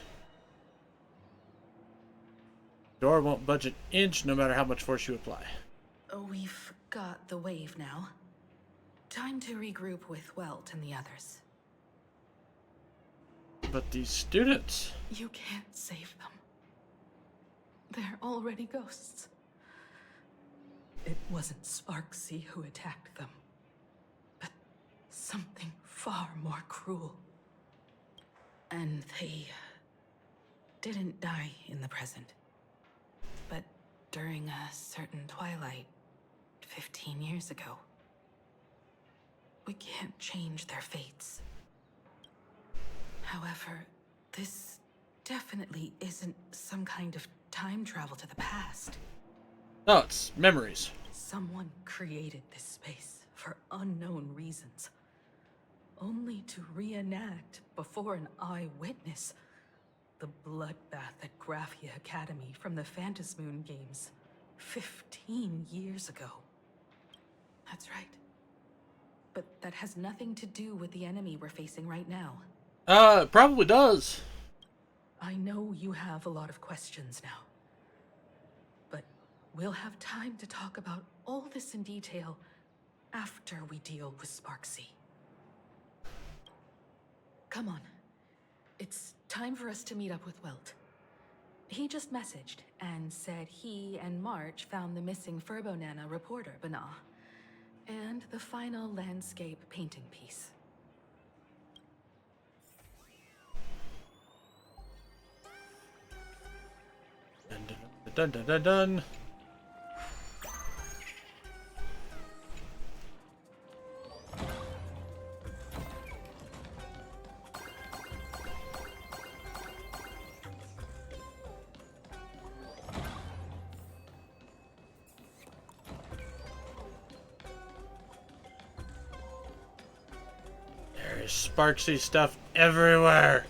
The door won't budge an inch, no matter how much force you apply. We've got the wave now. Time to regroup with Welt and the others. But these students... You can't save them. They're already ghosts. It wasn't Sparksy who attacked them, but something far more cruel. And they didn't die in the present, but during a certain twilight 15 years ago. We can't change their fates. However, this definitely isn't some kind of time travel to the past. No, it's memories. Someone created this space for unknown reasons, only to reenact before an eyewitness the bloodbath at Graphia Academy from the Phantasmoon games 15 years ago. That's right. But that has nothing to do with the enemy we're facing right now. It probably does. I know you have a lot of questions now. But we'll have time to talk about all this in detail after we deal with Sparksy. Come on. It's time for us to meet up with Welt. He just messaged and said he and March found the missing Furbonana reporter, Bana, and the final landscape painting piece. Dun dun dun dun dun. There's Sparksy stuff everywhere.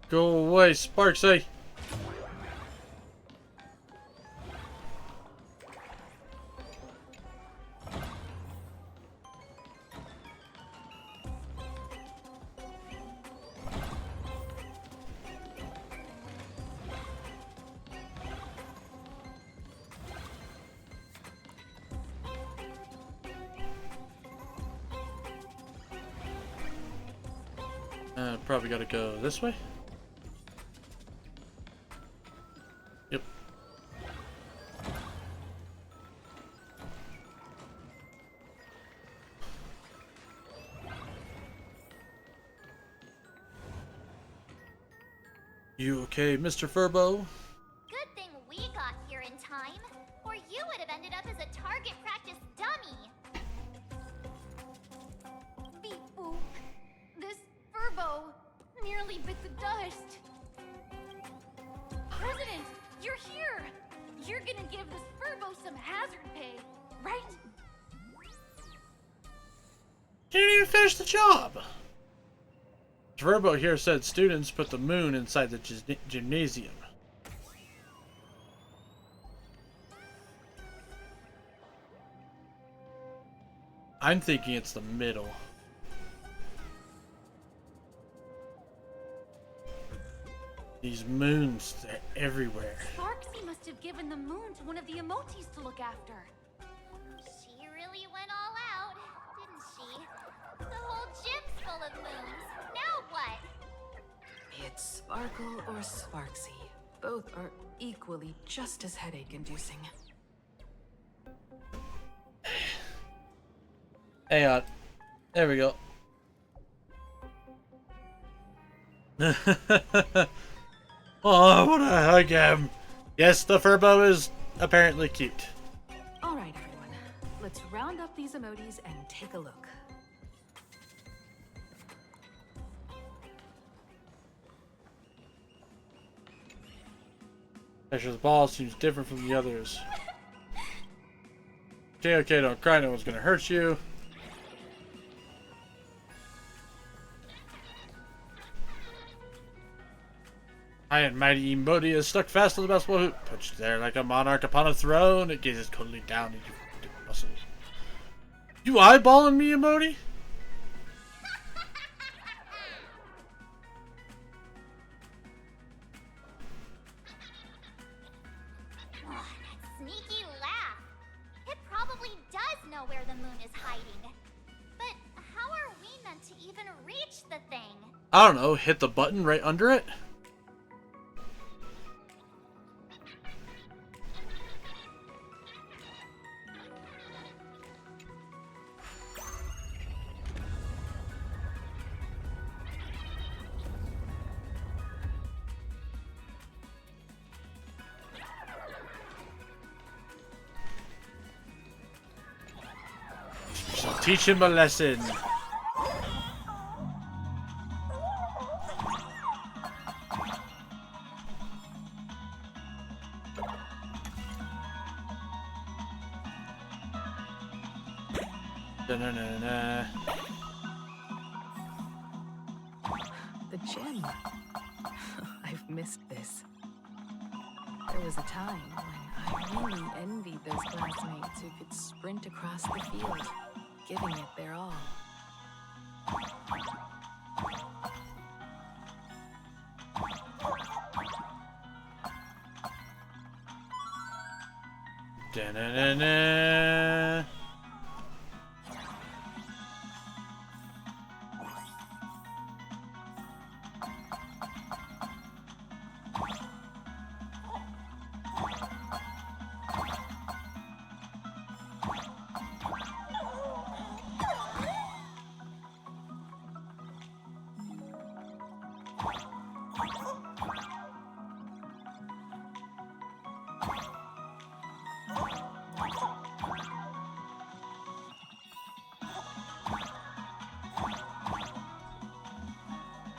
Go away, Sparksy. Probably gotta go this way. Yep. You okay, Mr. Furbo? Good thing we got here in time, or you would have ended up as a target practice dummy. Beep boop. This Furbo nearly bit the dust. President, you're here! You're gonna give this Furbo some hazard pay, right? Didn't even finish the job! Furbo here said students put the moon inside the gymnasium. I'm thinking it's the middle. These moons, they're everywhere. Sparksy must have given the moon to one of the emotes to look after. She really went all out, didn't she? The whole gym's full of moons. Now what? It's Sparkle or Sparksy. Both are equally just as headache-inducing. Hang on. There we go. Oh, I want to hug him. Yes, the Furbo is apparently cute. All right, everyone. Let's round up these emojis and take a look. Asher's ball seems different from the others. Okay, okay, don't cry. No one's gonna hurt you. High and mighty Emodi is stuck fast to the basketball hoop. Perched there like a monarch upon a throne, it gazes coldly down at your muscles. You eyeballing me, Emodi? Oh, that sneaky laugh. It probably does know where the moon is hiding. But how are we meant to even reach the thing? I don't know, hit the button right under it? Shall teach him a lesson. Da-na-na-na. The gym. I've missed this. There was a time when I really envied those classmates who could sprint across the field, giving it their all. Da-na-na-na.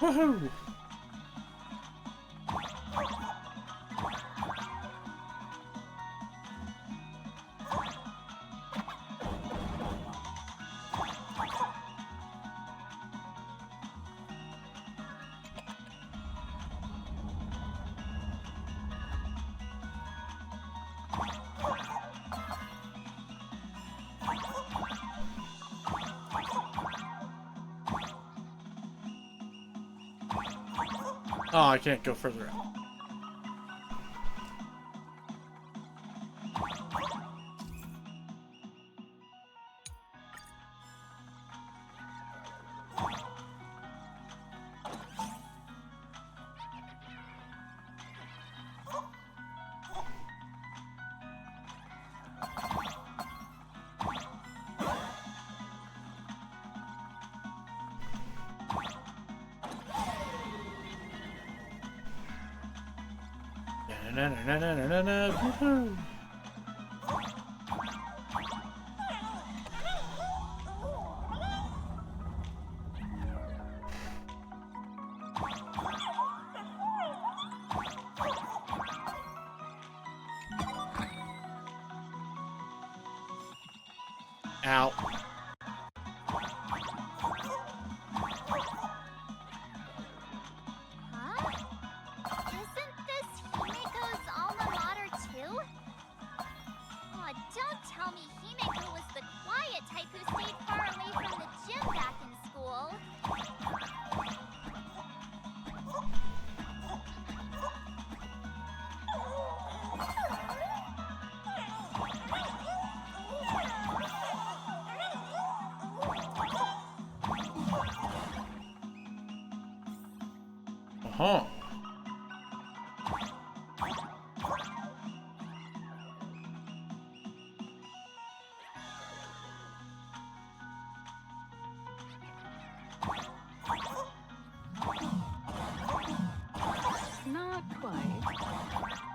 Woohoo! Oh, I can't go further out. Na-na-na-na-na-na-na, woohoo! Ow. Huh? Isn't this Himiko's alma mater too? Aw, don't tell me Himiko was the quiet type who stayed far away from the gym back in school. Uh-huh.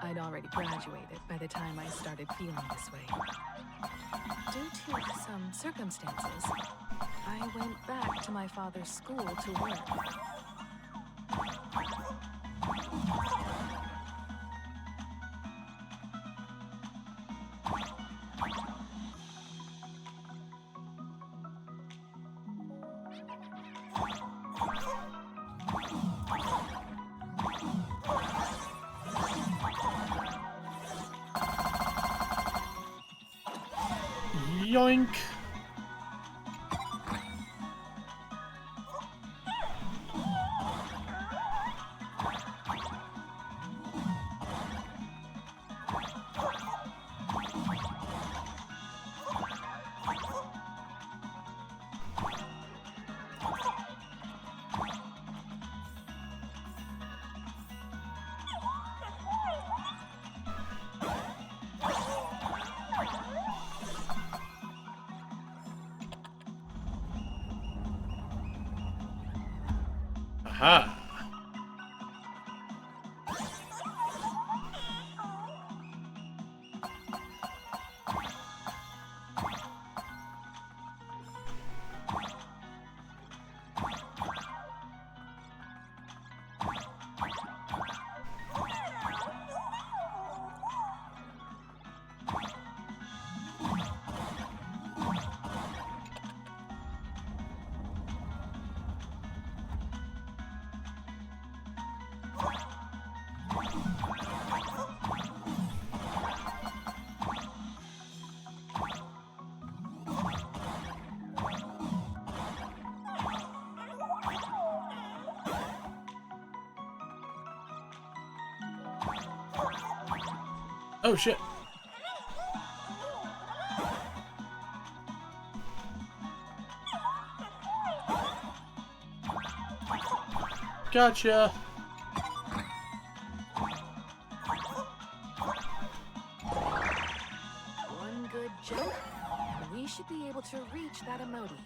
I'd already graduated by the time I started feeling this way. Due to some circumstances, I went back to my father's school to work. Yoink. Aha. Oh shit. Gotcha. One good jump, and we should be able to reach that emoji.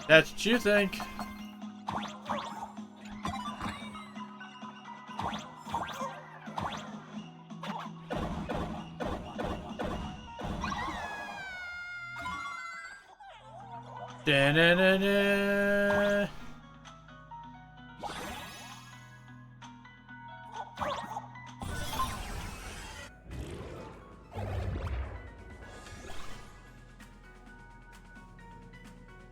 That's what you think. Da-na-na-na.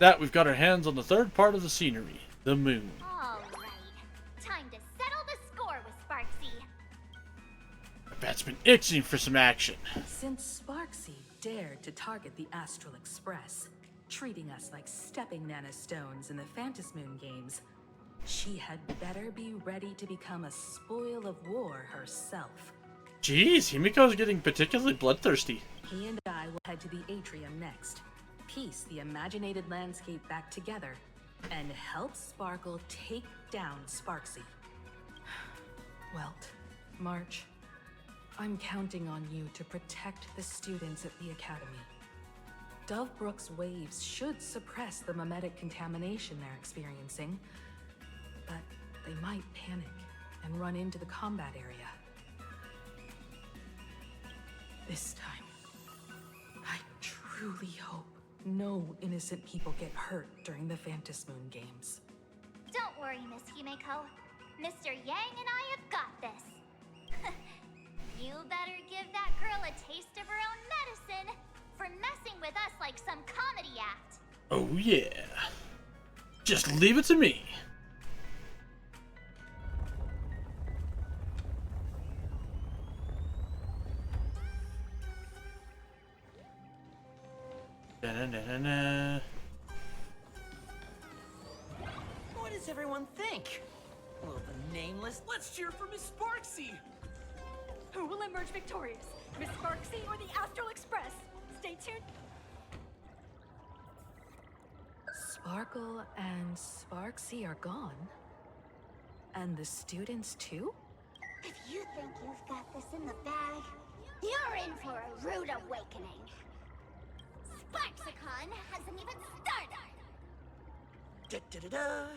That we've got our hands on the third part of the scenery, the moon. All right. Time to settle the score with Sparksy. My bat's been itching for some action. Since Sparksy dared to target the Astral Express, treating us like stepping nanostones in the Phantasmoon games, she had better be ready to become a spoil of war herself. Jeez, Himiko's getting particularly bloodthirsty. He and I will head to the atrium next, piece the imaginated landscape back together, and help Sparkle take down Sparksy. Welt, March, I'm counting on you to protect the students at the Academy. Dovebrook's waves should suppress the mimetic contamination they're experiencing, but they might panic and run into the combat area. This time, I truly hope no innocent people get hurt during the Phantasmoon games. Don't worry, Miss Himeko. Mr. Yang and I have got this. You better give that girl a taste of her own medicine for messing with us like some comedy act. Oh yeah. Just leave it to me. Da-na-na-na-na. What does everyone think? Will the nameless? Let's cheer for Miss Sparksy! Who will emerge victorious? Miss Sparksy or the Astral Express? Stay tuned. Sparkle and Sparksy are gone? And the students too? If you think you've got this in the bag, you're in for a rude awakening. Sparksicon hasn't even started! Da-da-da-da!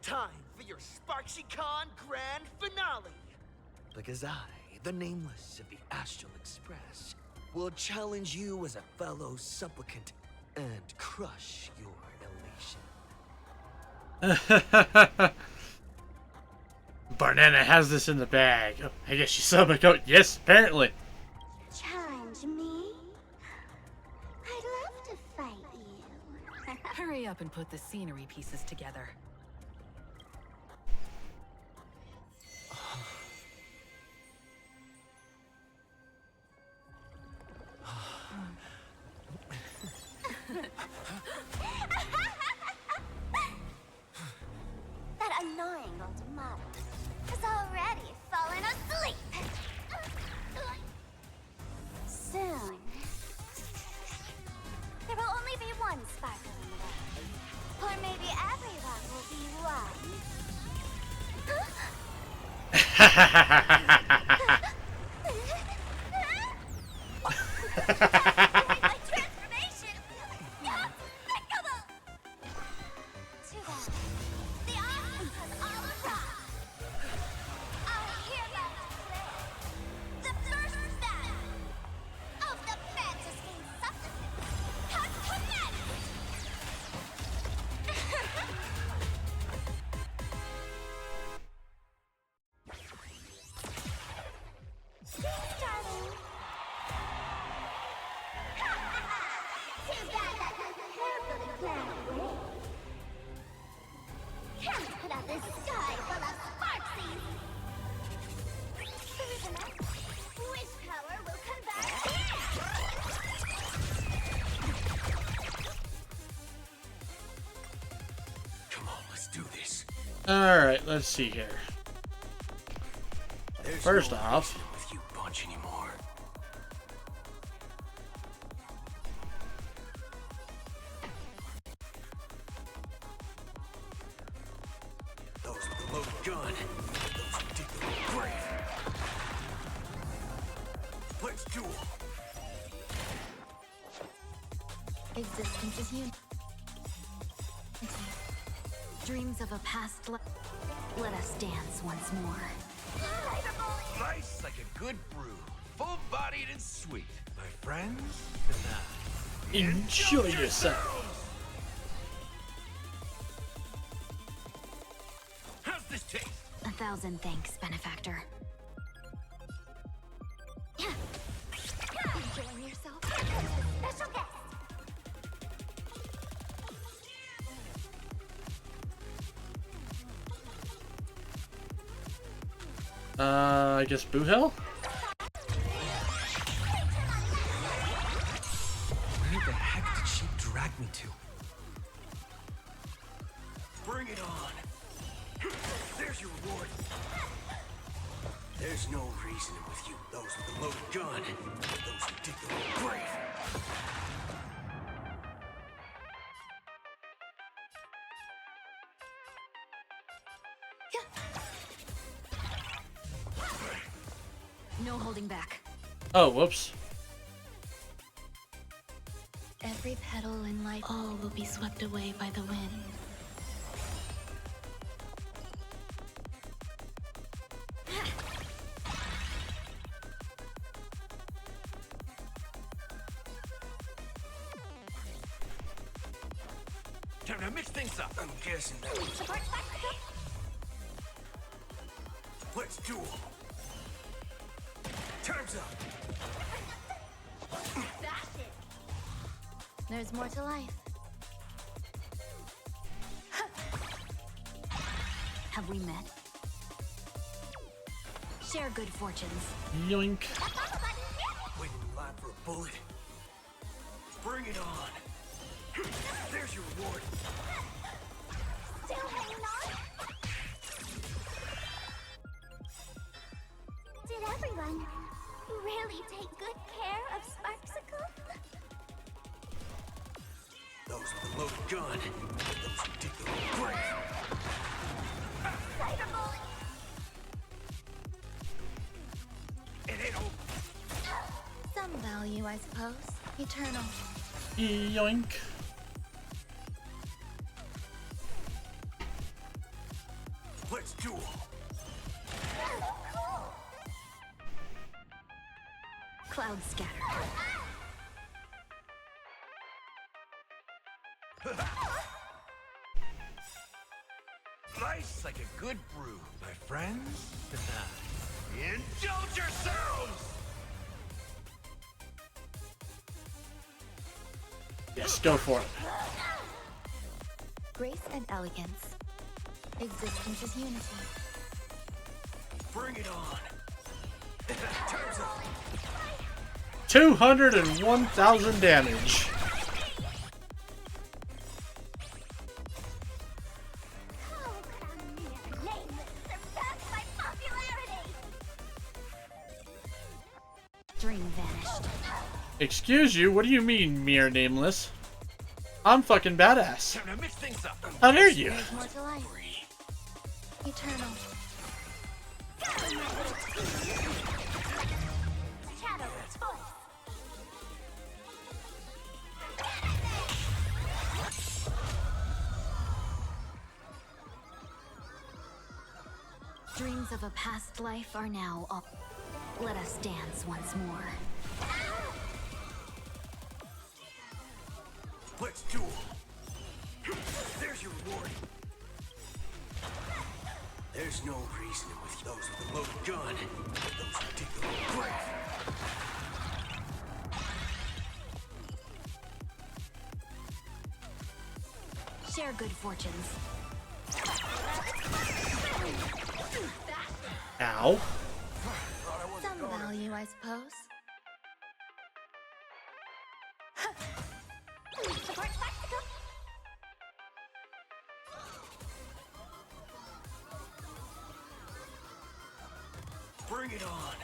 Time for your SparksyCon grand finale! Because I, the Nameless of the Astral Express, will challenge you as a fellow supplicant and crush your elation. Barnana has this in the bag. Oh, I guess she's sub-account. Yes, apparently. Challenge me? I'd love to fight you. Hurry up and put the scenery pieces together. That annoying automata has already fallen asleep. Soon, there will only be one sparkle in the world. Or maybe everyone will be one. My transformation! Despicable! Too bad. The audience has all arrived. I hereby declare the first battle of the Fantasy Supplicants has commenced! Starting. Too bad that carefully planned way. Can't put out this sky full of sparksies! Through the night, wish power will come back here! Come on, let's do this. Alright, let's see here. There's First no off, reason with you bunch anymore. Those with the loaded gun. Those who dig the grave. Let's duel. Existence is human. Dreams of a past life. Let us dance once more. Nice like a good brew. Full-bodied and sweet. My friends, enjoy yourself. how's this taste? 1,000 thanks, benefactor. Enjoying yourself? Special guest! I guess Boo Hill? Where the heck did she drag me to? Bring it on. There's your reward. There's no reasoning with you. Those with the loaded gun. Those who dig the grave. No holding back. Oh, whoops. Every petal in life, all will be swept away by the wind. Time to mix things up. I'm guessing that was... Support Sparksicle? Let's duel. Time's up. Bash it! There's more to life. Have we met? Share good fortunes. Yoink. Waiting in line for a bullet. Bring it on. There's your reward. Still hanging on? Did everyone really take good care of Sparksicle? Those with the loaded gun. Those who dig the grave. Cyberbullet! I suppose. Eternal. Yoink. Let's duel. Cloud scatter. Nice like a good brew, my friends. Indulge yourselves! Yes, go for it. Grace and elegance. Existence is unity. Bring it on. Time's up. 201,000 damage. Oh, come here, nameless. Surpass my popularity. Dream vanished. Excuse you, what do you mean, mere nameless? I'm fucking badass. Time to mix things up. How dare you? There's more to life. Eternal. Shadow voice. Dreams of a past life are now up. Let us dance once more. Let's duel. There's your reward. There's no reason with those with a loaded gun. Those who dig their own grave. Share good fortunes. Ow. Some value, I suppose. Support spectacle. Bring it on.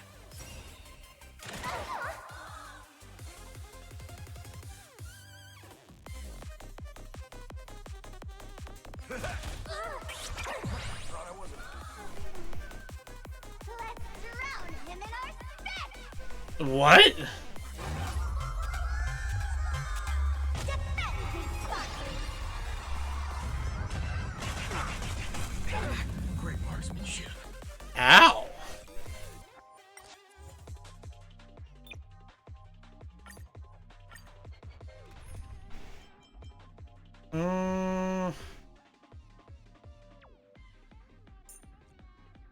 Thought I wasn't. Let's drown him in our spit. What? Defend his spot. Great marksmanship. Ow.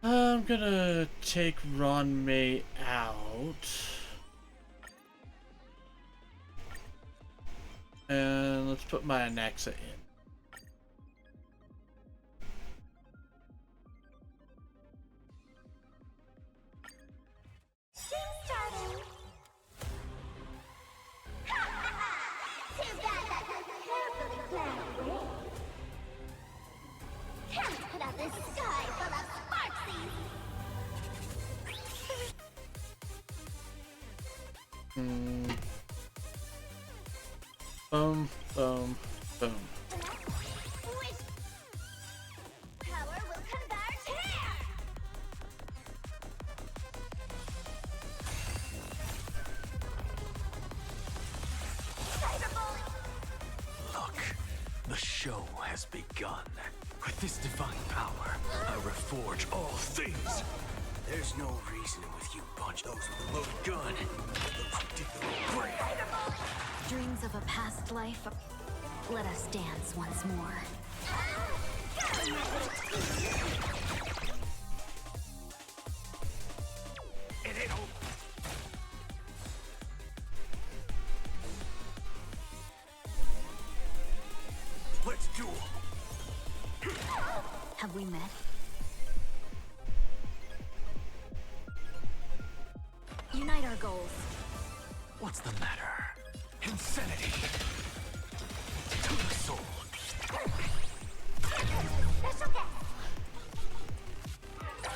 I'm gonna take Ron May out. And let's put my Anaxa in. Stream starting. Too bad that was carefully planned away. Can't put out this sky full of sparksies. Boom, boom, boom. Wish power will converge here. Cyberbully. Look, the show has begun. With this divine power, I reforge all things. There's no reason with you punch those with a loaded gun. Those who dig their own grave. Dreams of a past life. Let us dance once more. It ain't over. Let's duel. Have we met? Unite our goals. What's the matter? Insanity. To the soul. Special guest.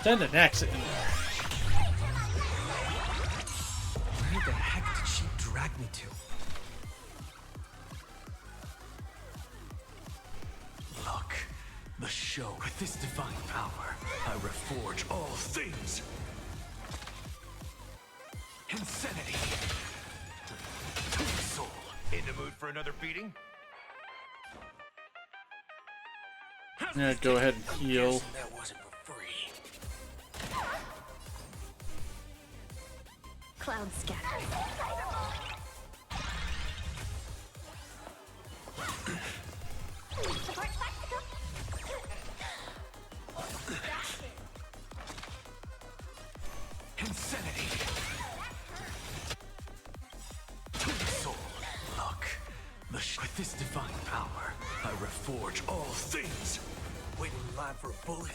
Send an exit in there. Where the heck did she drag me to? Look, the show. With this divine power, I reforge all things. Insanity. Soul. In the mood for another beating? Yeah, go ahead and heal. That wasn't for free. Cloud scatter. Insanity. Soul. Look. With this divine power, I reforge all things. Waiting in line for a bullet.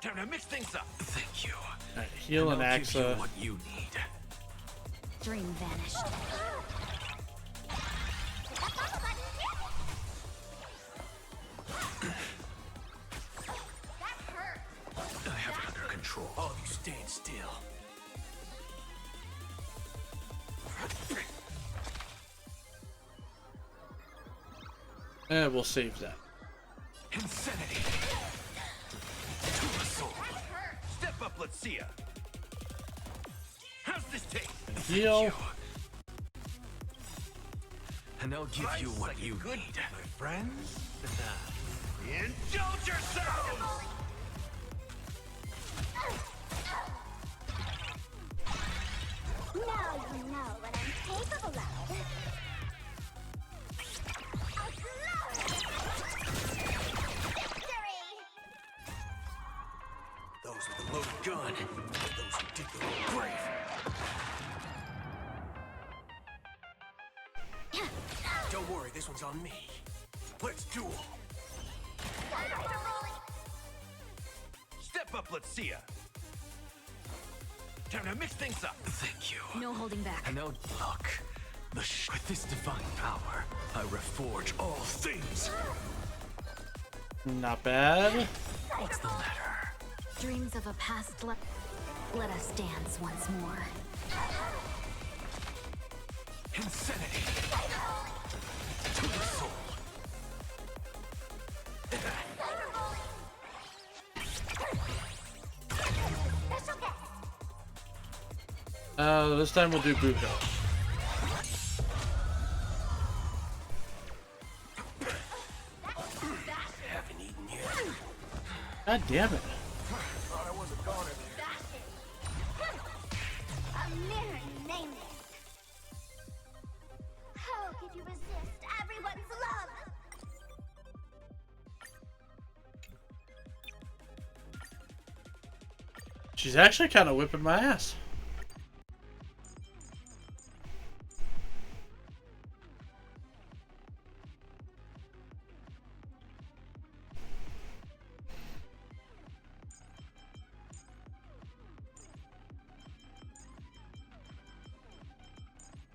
Time to mix things up. Thank you. Alright, heal and I'll give you Axa. what you need. Dream vanished. I have it under control. All of you stand still. We'll save that. Insanity. Soul. Step up, let's see ya. How's this taste? Heal. And I'll give you what you need, my friends. Indulge yourselves! Now you know what I'm capable of. Those with the loaded gun. Those who dig their own grave. Don't worry, this one's on me. Let's duel. Step up, let's see ya. Time to mix things up. Thank you. No holding back. And now look. With this divine power, I reforge all things. Not bad. What's the matter? Dreams of a past let us dance once more. Insanity. To the soul. This time we'll do Buko. Haven't eaten yet. God damn it. Thought I wasn't goner A mirror name it. How could you resist everyone's love? She's actually kind of whipping my ass.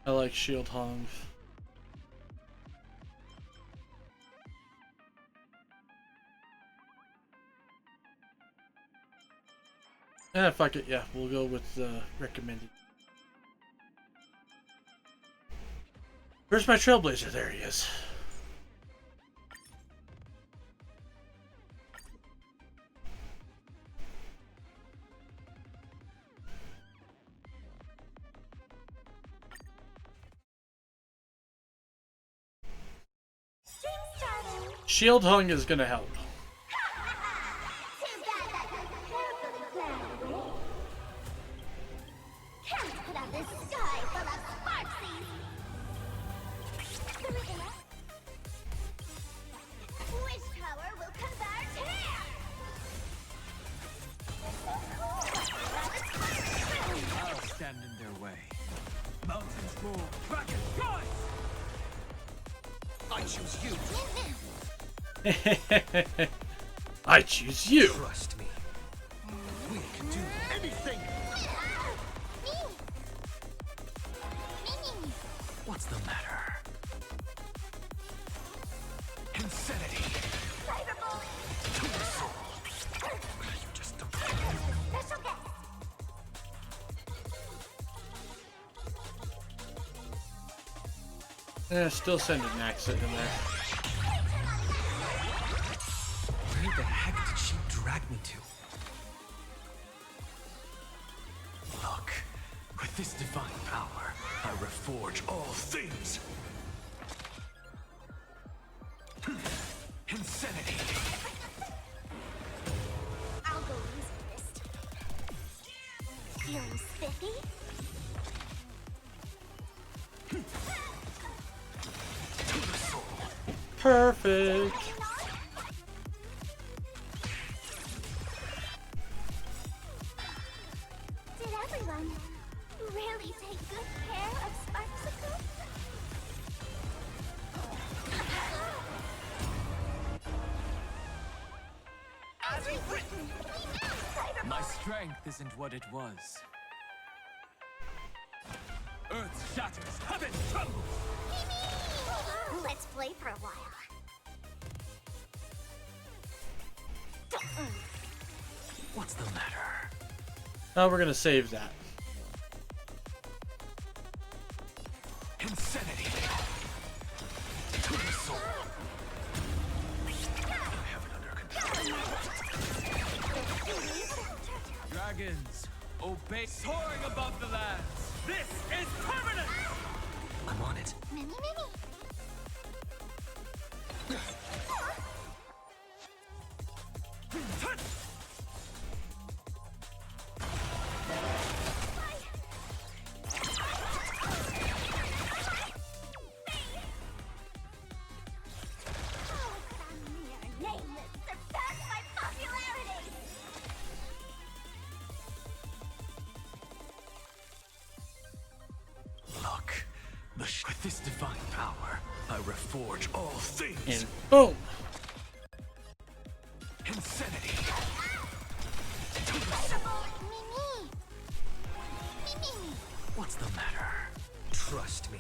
I like shield hung. Fuck it, yeah, we'll go with recommended. Where's my trailblazer? There he is. Shield hung is gonna help. Too bad that wasn't carefully planned. Can't put out this sky full of sparksies. Which power will convert here? I'll stand in their way. Mountains move, dragons rise! I choose you. I choose you. Trust me. We can do anything. What's the matter? Insanity. To the soul. You just don't. Special guest. Still sending Axa in there. Where the heck did she drag me to? With this divine power, I reforge all things. Insanity. I'll go easy this time. Feeling spiffy? Perfect. Did everyone really take good care of Sparksicle? As we've written, My strength isn't what it was. Earth shatters, heaven trembles! Let's play for a while. What's the matter? Now we're gonna save that. Insanity. To the soul. I have it under control. Dragons, obey. Soaring above the lands. This is permanent! I'm on it. Mini. Look, with this divine power, I reforge all things. And boom. Insanity. What's the matter? Trust me.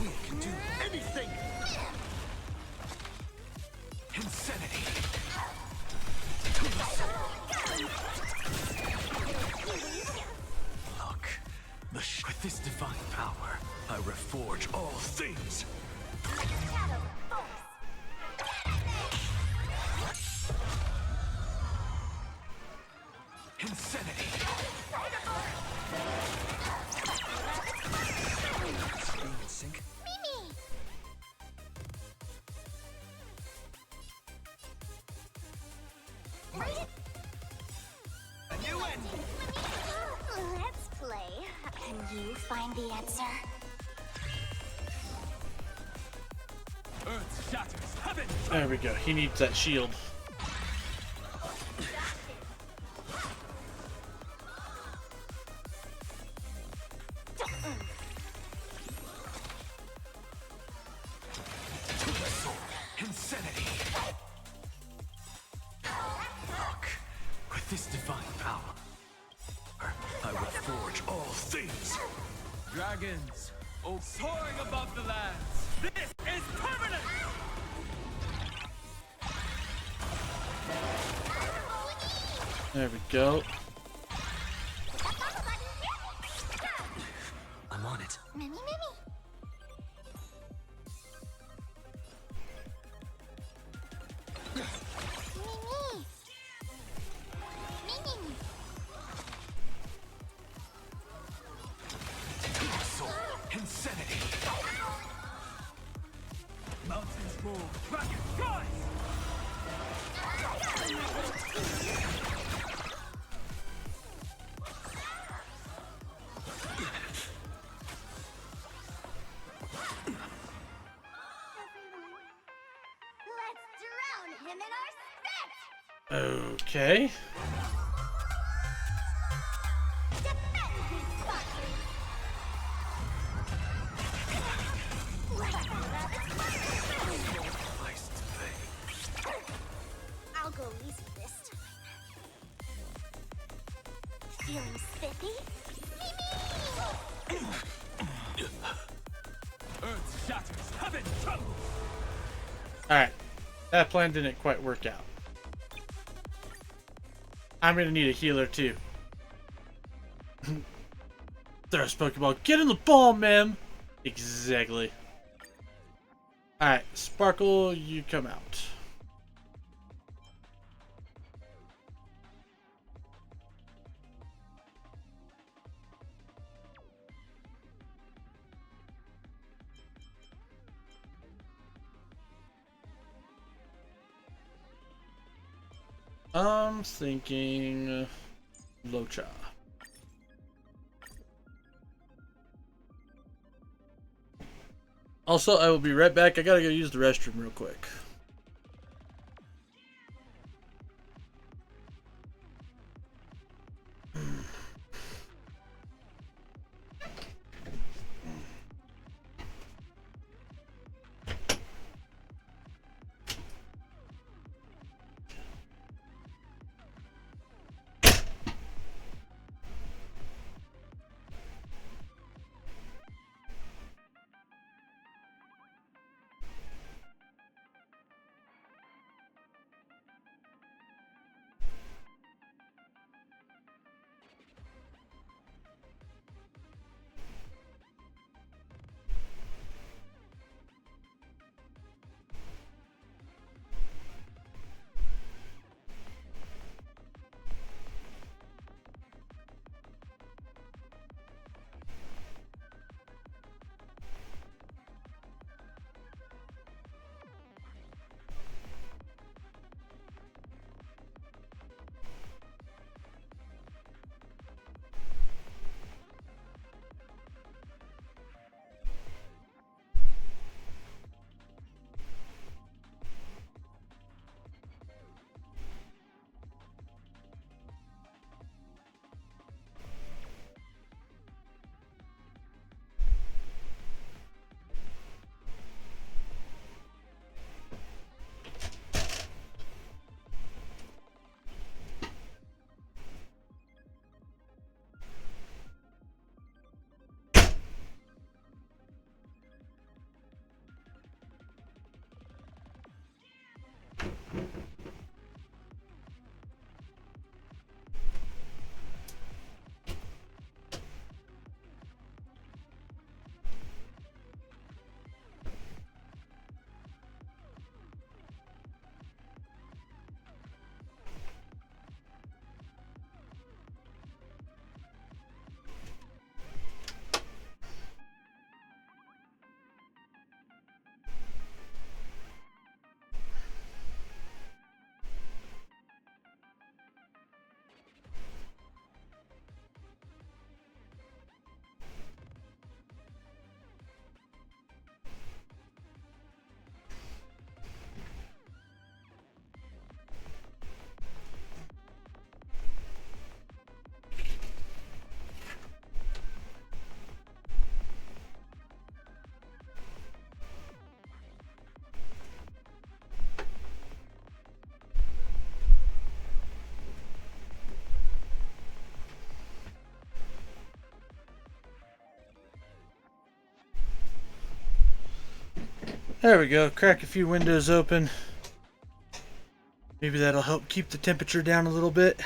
We can do anything! Insanity. Look, with this divine power, I reforge all things. Insanity. Staying in sync? A new end. Let's play. Can you find the answer? Earth shatters, heaven. There we go. He needs that shield. Insanity. Look, with this divine power, I reforge all things. Dragons, soaring above the lands. This is permanent. There we go. I'm on it. Mimi. Insanity. Mountains move, dragons rise. Let's drown him in our spit! Okay. Defend me, Sparky! Price to pay. I'll go easy this time. Feeling spiffy? Earth shatters, heaven trembles. Alright. That plan didn't quite work out. I'm gonna need a healer too. There's Pokeball. Get in the ball, man! Exactly. Alright, Sparkle, you come out. I'm thinking Locha. Also, I will be right back. I gotta go use the restroom real quick. There we go. Crack a few windows open. Maybe that'll help keep the temperature down a little bit.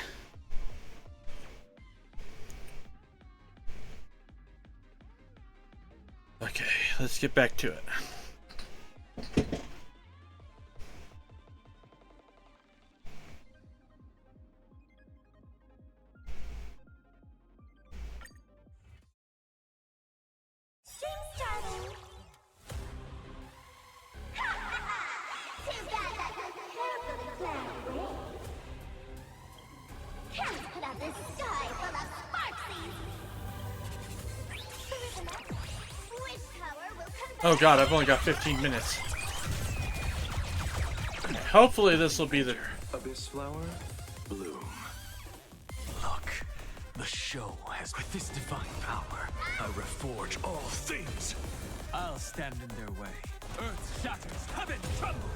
Okay, let's get back to it. Oh god, I've only got 15 minutes. Hopefully this will be there. Abyss flower, bloom. Look, the show has with this divine power. I reforge all things. I'll stand in their way. Earth shatters, heaven trembles.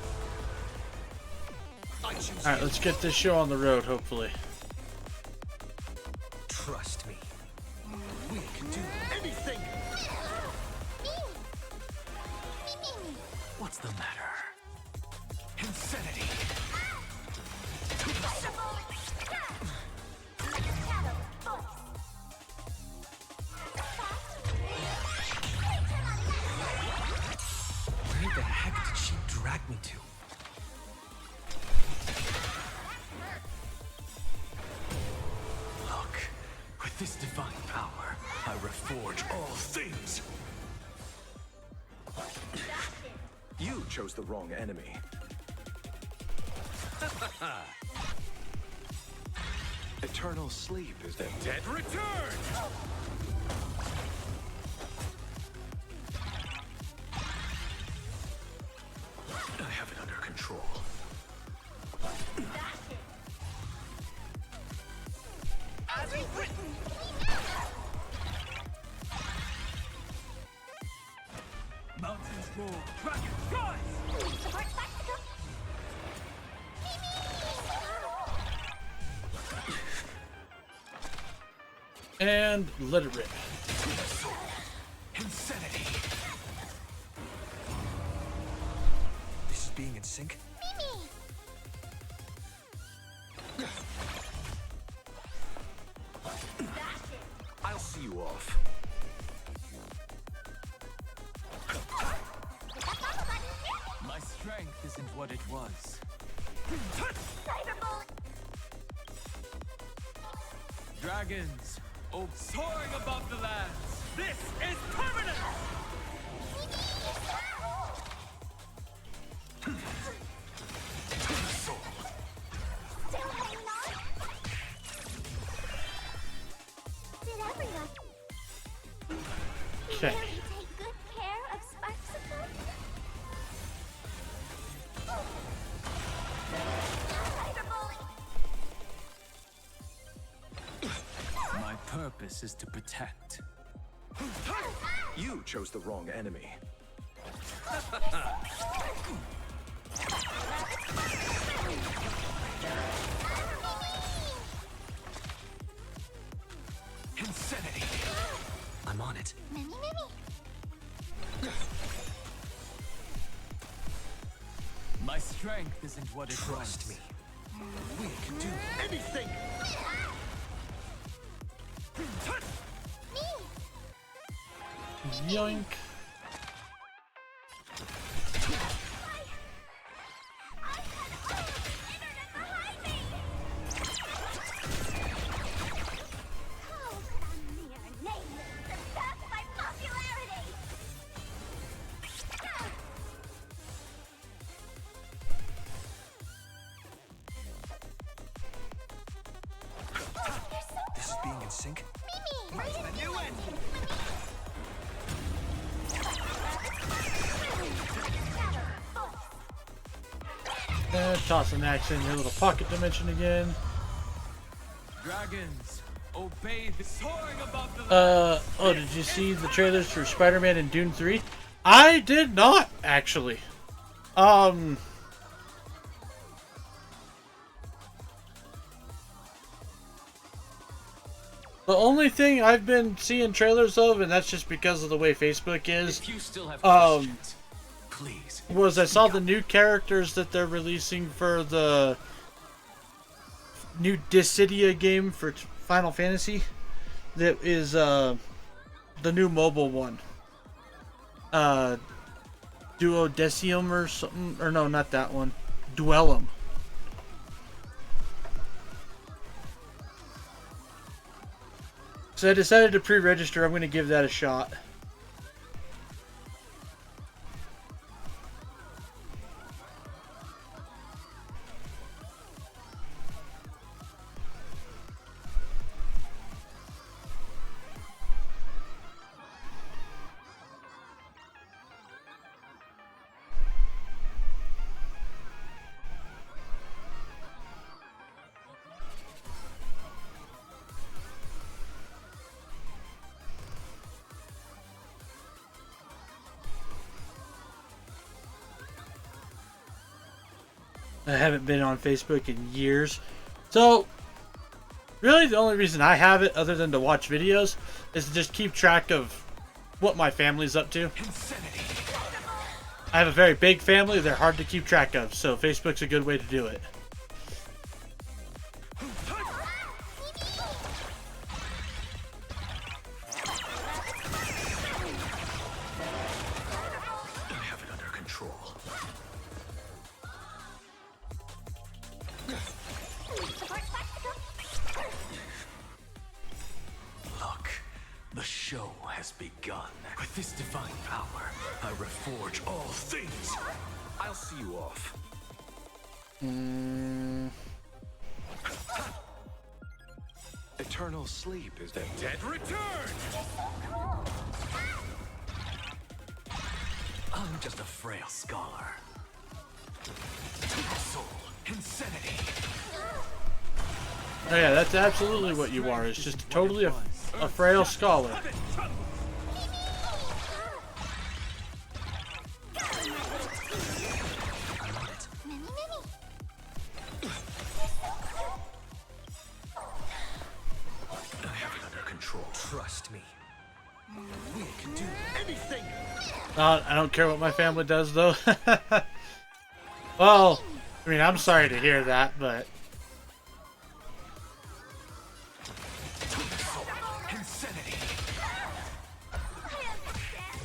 Alright, let's get this show on the road, hopefully. Trust me. We can do anything. What's the matter? Insanity. Where the heck did she drag me to? Look, with this divine power, I reforge all things. You chose the wrong enemy. Eternal sleep is The dead return! I have it under control. As written. Mountains roar, dragon rise! Support spectacle. And let it rip. Insanity. This is being in sync. I'll see you off. My strength isn't what it was. Cyberbullet. Dragons, oh, soaring above the lands! This is permanent! Still hanging on? Did everyone Okay. really take good care of Sparksicle? Cyberbullet. My purpose is to protect. You chose the wrong enemy. Insanity. I'm on it. Mimi, Mimi. My strength isn't what it Trust was. me. We can do anything. Yoink. This is being in sync. Toss an axe in your little pocket dimension again. Dragons, obey the soaring above the lands! Oh, did you see the trailers for Spider-Man and Dune 3? I did not, actually. The only thing I've been seeing trailers of, and that's just because of the way Facebook is, If you still have questions, Please. was I saw the new characters that they're releasing for the new Dissidia game for Final Fantasy. That is the new mobile one. Duodecium or something, or no, not that one. Duellum. So I decided to pre-register. I'm going to give that a shot. I haven't been on Facebook in years. So, really the only reason I have it, other than to watch videos, is to just keep track of what my family's up to. Insanity. I have a very big family, they're hard to keep track of, so Facebook's a good way to do it. I have it under control. Look, the show has begun. With this divine power, I reforge all things. I'll see you off. Eternal sleep is The dead return! I'm just a frail scholar. Soul, insanity. Oh yeah, that's absolutely what you are. It's just totally a frail scholar. I have it under control. Trust me. We can do anything. I don't care what my family does, though. Well, I mean, I'm sorry to hear that, but... Insanity. I understand.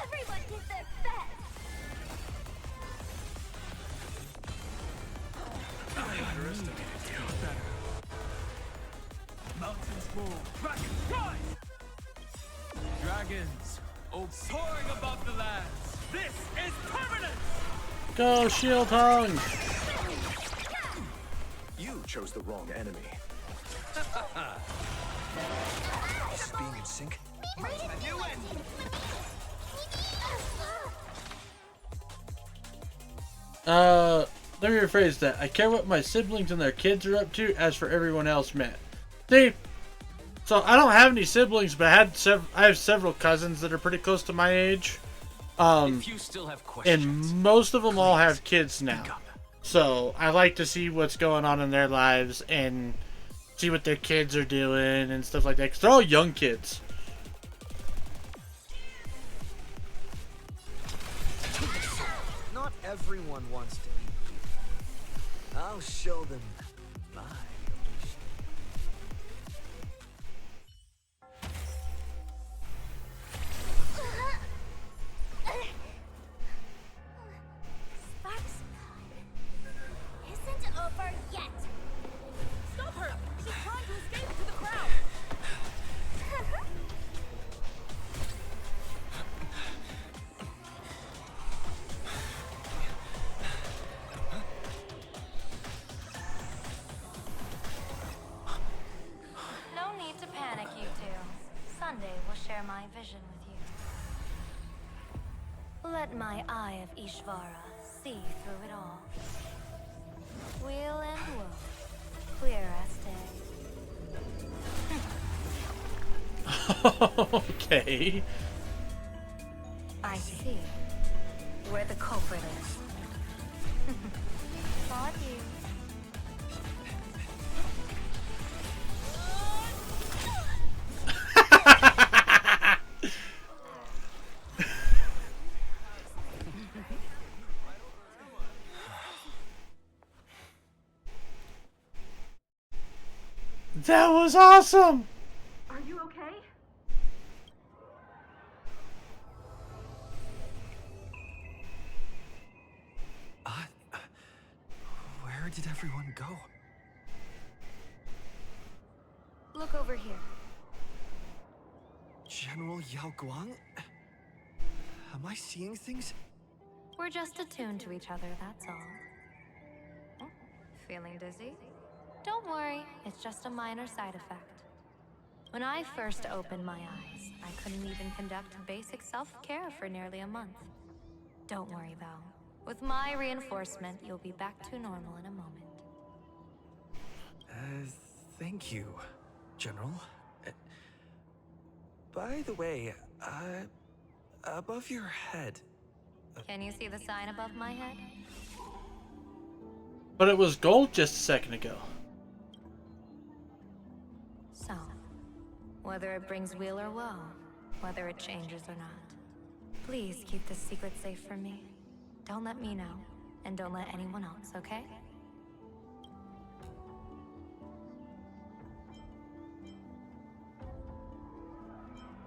Everyone did their best. I underestimated you. Mountains move, dragons rise! Dragons, oh, soaring above the lands. This is permanent! Go, Shield Tongue! You chose the wrong enemy. Just being in sync. A new end. Let me rephrase that. I care what my siblings and their kids are up to. As for everyone else, man. See, so I don't have any siblings, but I have several cousins that are pretty close to my age. If you still have questions, And most of them all have kids now. So I like to see what's going on in their lives and see what their kids are doing and stuff like that. Because they're all young kids. Not everyone wants to eat you. I'll show them my illusion. Sparks isn't over yet. Stop her! She's trying to escape into the crowd! No need to panic, you two. Sunday will share my vision with you. Let my eye of Ishvara see through it all. Wheel and woe, clear as day. Okay. I see where the culprit is. Got you. That was awesome! Are you okay? where did everyone go? Look over here. General Yao Guang? Am I seeing things? We're just attuned to each other, that's all. Oh, feeling dizzy? Don't worry, it's just a minor side effect. When I first opened my eyes, I couldn't even conduct basic self-care for nearly a month. Don't worry though. With my reinforcement, you'll be back to normal in a moment. Thank you, General. By the way, above your head. Can you see the sign above my head? But it was gold just a second ago. So, whether it brings weal or woe, whether it changes or not, please keep this secret safe from me. Don't let me know, and don't let anyone else, okay?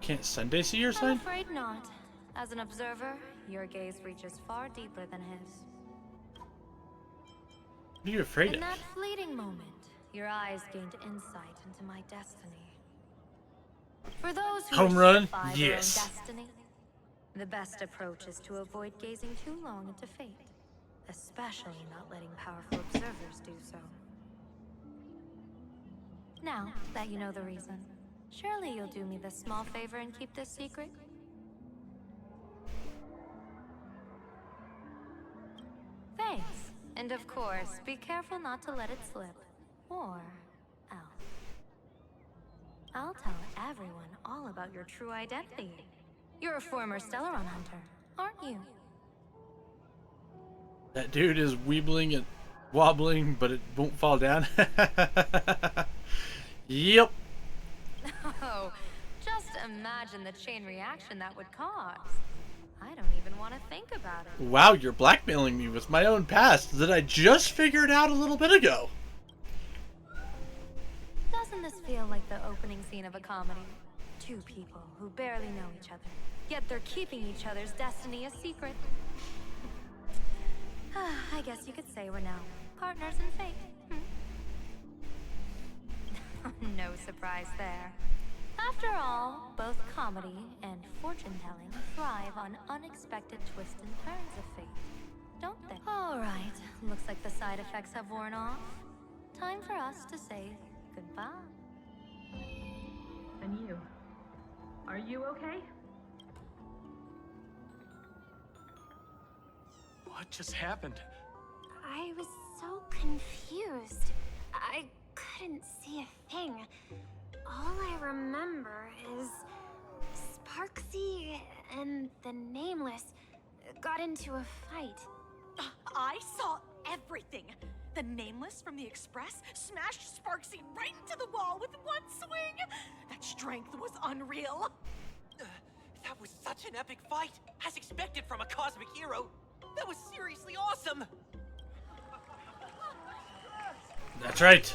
Can't Sunday see your I'm sign? afraid not. As an observer, your gaze reaches far deeper than his. What are you afraid In of? that fleeting moment, your eyes gained insight into my destiny. For those who Home wish run? to defy their own Yes. destiny, the best approach is to avoid gazing too long into fate, especially not letting powerful observers do so. Now that you know the reason, surely you'll do me this small favor and keep this secret? Thanks. And of course, be careful not to let it slip. Or else. I'll tell everyone all about your true identity. You're a former Stellaron hunter, aren't you? That dude is weebling and wobbling, but it won't fall down. Yep. Oh, just imagine the chain reaction that would cause. I don't even want to think about it. Wow, you're blackmailing me with my own past that I just figured out a little bit ago. Doesn't this feel like the opening scene of a comedy? Two people who barely know each other, yet they're keeping each other's destiny a secret. I guess you could say we're now partners in fate. No surprise there. After all, both comedy and fortune-telling thrive on unexpected twists and turns of fate, don't they? All right, looks like the side effects have worn off. Time for us to say goodbye. And you? Are you okay? What just happened? I was so confused. I couldn't see a thing. All I remember is Sparksy and the Nameless got into a fight. I saw everything. The Nameless from the Express smashed Sparksy right into the wall with one swing. That strength was unreal. That was such an epic fight, as expected from a cosmic hero. That was seriously awesome. That's right.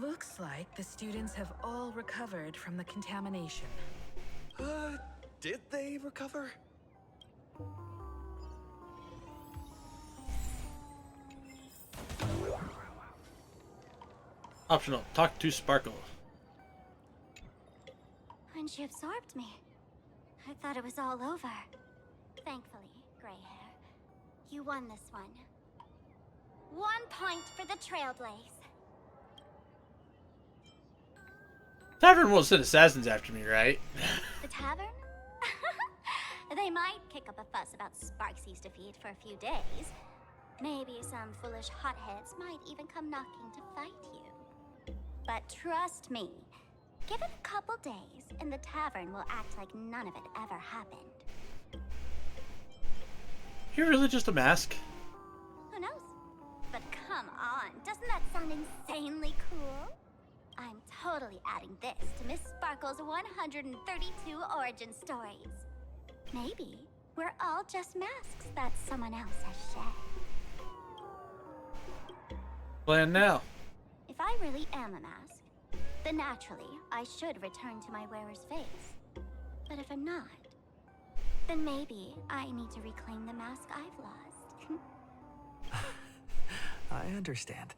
Looks like the students have all recovered from the contamination. Did they recover? Optional. Talk to Sparkle. When she absorbed me, I thought it was all over. Thankfully, Gray Hair, you won this one. 1 point for the Trailblaze. Tavern won't send assassins after me, right? The tavern? They might kick up a fuss about Sparksy's defeat for a few days. Maybe some foolish hotheads might even come knocking to fight you. But trust me, give it a couple days and the tavern will act like none of it ever happened. You're really just a mask. Who knows? But come on, doesn't that sound insanely cool? I'm totally adding this to Miss Sparkle's 132 origin stories. Maybe we're all just masks that someone else has shed. Plan now. If I really am a mask, then naturally I should return to my wearer's face. But if I'm not, then maybe I need to reclaim the mask I've lost. I understand.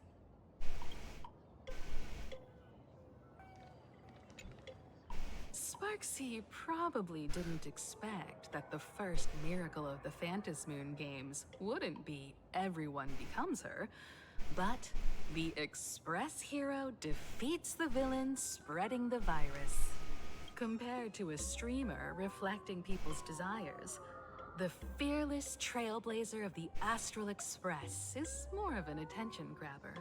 Sparksy probably didn't expect that the first miracle of the Phantasmoon games wouldn't be everyone becomes her, but the Express hero defeats the villain spreading the virus. Compared to a streamer reflecting people's desires, the fearless trailblazer of the Astral Express is more of an attention grabber.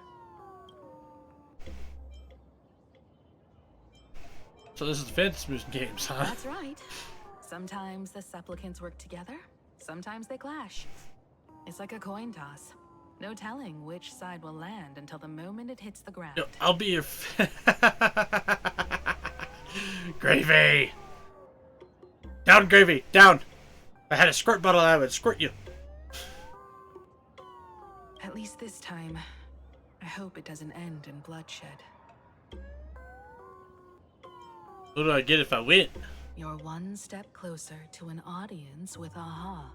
So this is the Phantasmoon games, huh? That's right. Sometimes the supplicants work together, sometimes they clash. It's like a coin toss. No telling which side will land until the moment it hits the ground. Yo, I'll be your Gravy! Down, Gravy! Down! If I had a squirt bottle, I would squirt you. At least this time, I hope it doesn't end in bloodshed. What do I get if I win? You're one step closer to an audience with Aha.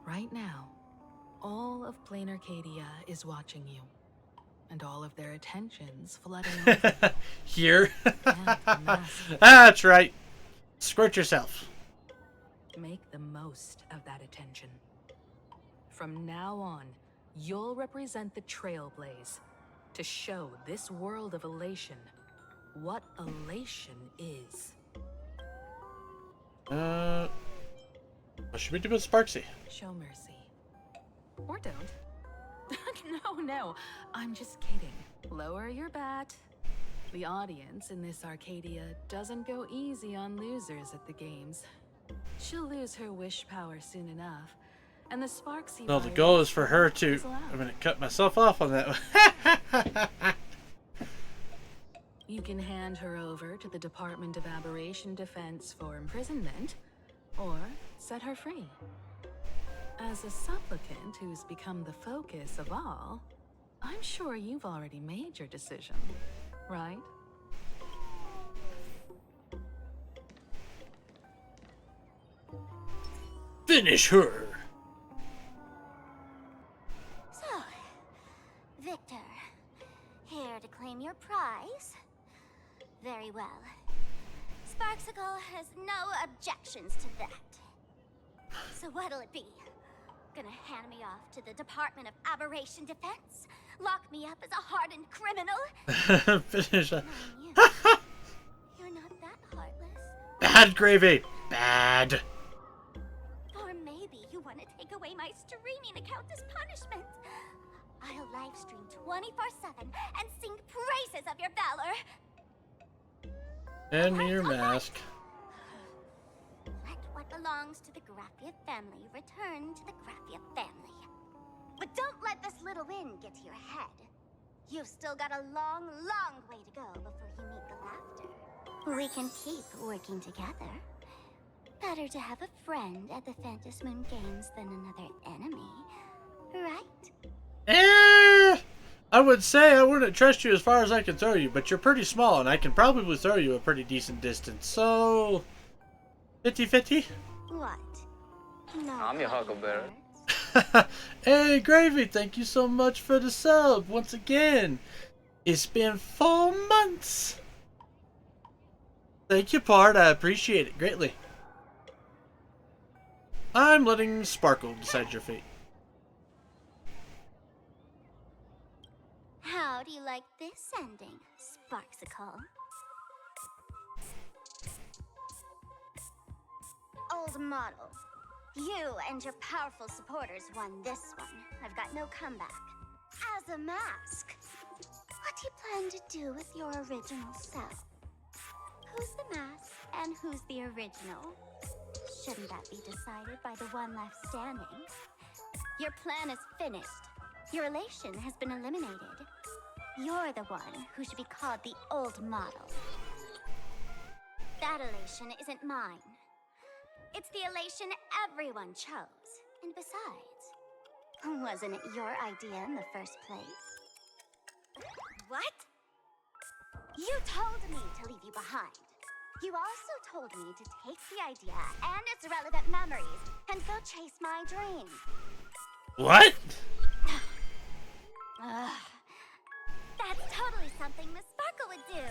Right now, all of Plain Arcadia is watching you, and all of their attention's flooding over you. Here? And the mask. That's right. Squirt yourself. Make the most of that attention. From now on, You'll represent the Trailblaze to show this world of elation what elation is. What should we do with Sparksy? Show mercy. Or don't. No, I'm just kidding. Lower your bat. The audience in this Arcadia doesn't go easy on losers at the games. She'll lose her wish power soon enough, and the Sparksy... No, the goal is for her to... I'm gonna cut myself off on that one. You can hand her over to the Department of Aberration Defense for imprisonment, or set her free. As a supplicant who's become the focus of all, I'm sure you've already made your decision, right? Finish her! So, Victor, here to claim your prize? Very well. Sparksicle has no objections to that. So what'll it be? Gonna hand me off to the Department of Aberration Defense? Lock me up as a hardened criminal? Finish her. You're not that heartless. Bad gravy! Bad! Or maybe you want to take away my streaming account as punishment. I'll livestream 24/7 and sing praises of your valor. Hand me your mask. Let what belongs to the Graphia family return to the Graphia family. But don't let this little win get to your head. You've still got a long, long way to go before you meet the laughter. We can keep working together. Better to have a friend at the Phantom Moon Games than another enemy, right? I would say I wouldn't trust you as far as I can throw you, but you're pretty small and I can probably throw you a pretty decent distance, so... 50-50? What? No. I'm your huckleberry. Hey, Gravy, thank you so much for the sub once again. It's been 4 months. Thank you, Pard. I appreciate it greatly. I'm letting Sparkle decide your fate. How do you like this ending, Sparksicle? Old model. You and your powerful supporters won this one. I've got no comeback. As a mask, what do you plan to do with your original self? Who's the mask and who's the original? Shouldn't that be decided by the one left standing? Your plan is finished. Your elation has been eliminated. You're the one who should be called the old model. That elation isn't mine. It's the elation everyone chose. And besides, wasn't it your idea in the first place? What? You told me to leave you behind. You also told me to take the idea and its relevant memories and go chase my dream. What? That's totally something Miss Sparkle would do.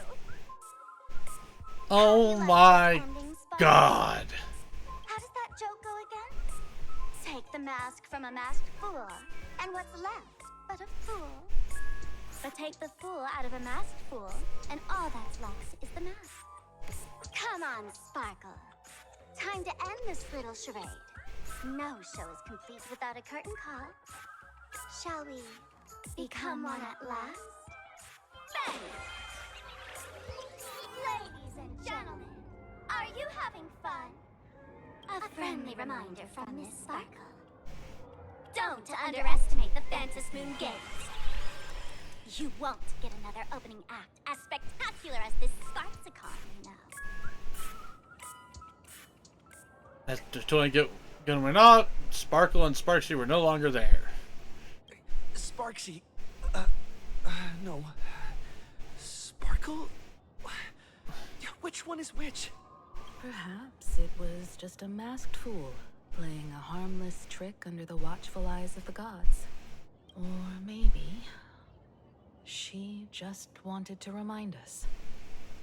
Oh my god. How does that joke go again? Take the mask from a masked fool, and what's left but a fool? But take the fool out of a masked fool, and all that's left is the mask. Come on, Sparkle. Time to end this little charade. No show is complete without a curtain call. Shall we become one at last? Bang! Ladies and gentlemen, are you having fun? A friendly reminder from Miss Sparkle. Don't underestimate the Phantom Moon Games. You won't get another opening act as spectacular as this Sparksicon, you know. That's totally gonna win out. Sparkle and Sparksy were no longer there. Sparksy. No. Sparkle? Which one is which? Perhaps it was just a masked fool playing a harmless trick under the watchful eyes of the gods. Or maybe she just wanted to remind us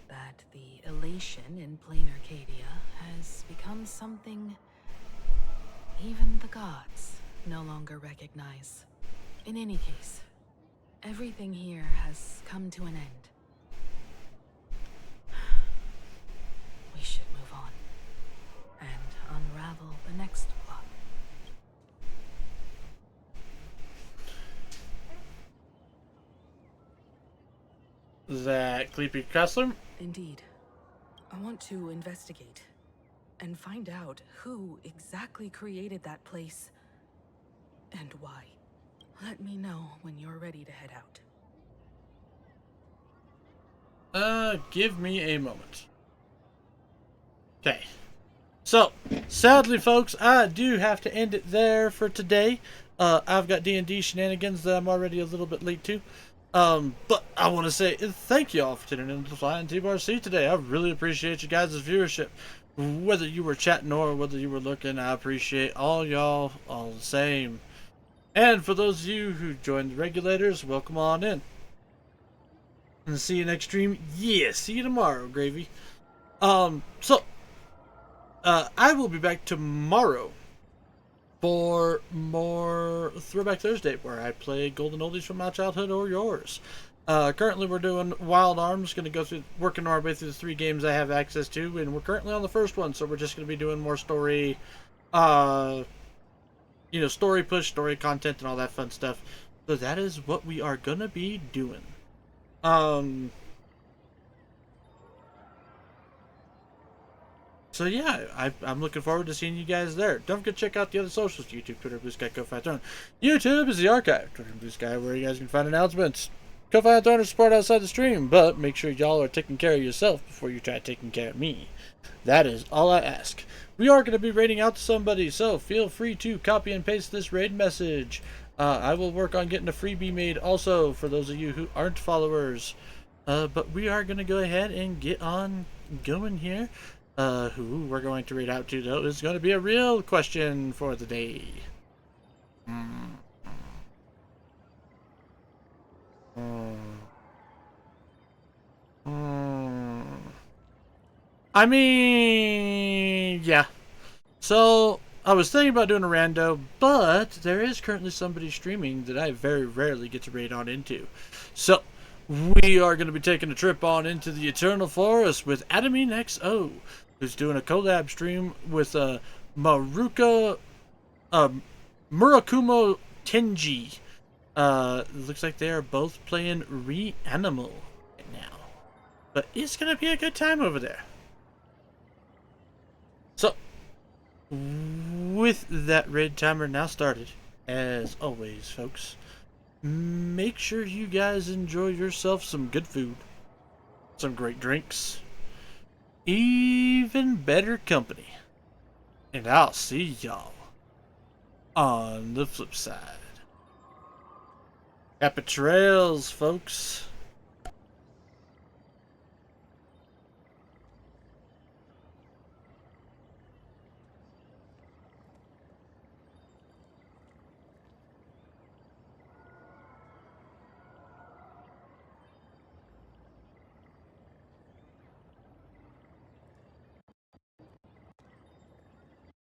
that the elation in plain Arcadia has become something even the gods no longer recognize. In any case, everything here has come to an end. We should move on and unravel the next plot. That creepy castle? Indeed. I want to investigate and find out who exactly created that place and why. Let me know when you're ready to head out. Give me a moment. Okay. So, sadly, folks, I do have to end it there for today. I've got D&D shenanigans that I'm already a little bit late to. But I want to say thank you all for tuning in to Flying TBRC today. I really appreciate you guys' viewership. Whether you were chatting or whether you were looking, I appreciate all y'all all the same. And for those of you who joined the regulators, welcome on in. And see you next stream. Yeah, see you tomorrow, Gravy. I will be back tomorrow for more Throwback Thursday, where I play Golden Oldies from my childhood or yours. Currently, we're doing Wild Arms. Going to go through, working our way through the 3 games I have access to, and we're currently on the first one, so we're just going to be doing more story, story push, story content, and all that fun stuff. So that is what we are going to be doing. So yeah, I'm looking forward to seeing you guys there. Don't forget to check out the other socials: YouTube, Twitter, Blue Sky, Ko-Fi, Throne. YouTube is the archive. Twitter and Blue Sky, where you guys can find announcements. Ko-Fi and Throne are support outside the stream, but make sure y'all are taking care of yourself before you try taking care of me. That is all I ask. We are going to be raiding out to somebody, so feel free to copy and paste this raid message. I will work on getting a freebie made also for those of you who aren't followers. But we are going to go ahead and get on going here. Who we're going to read out to, though, is going to be a real question for the day. I mean, yeah. So, I was thinking about doing a rando, but there is currently somebody streaming that I very rarely get to raid on into. So, we are going to be taking a trip on into the Eternal Forest with Adamine XO, who's doing a collab stream with Murakumo Tenji. Looks like they are both playing Reanimal right now. But it's going to be a good time over there. So, with that raid timer now started, as always, folks, make sure you guys enjoy yourself some good food, some great drinks, even better company. And I'll see y'all on the flip side. Happy trails, folks.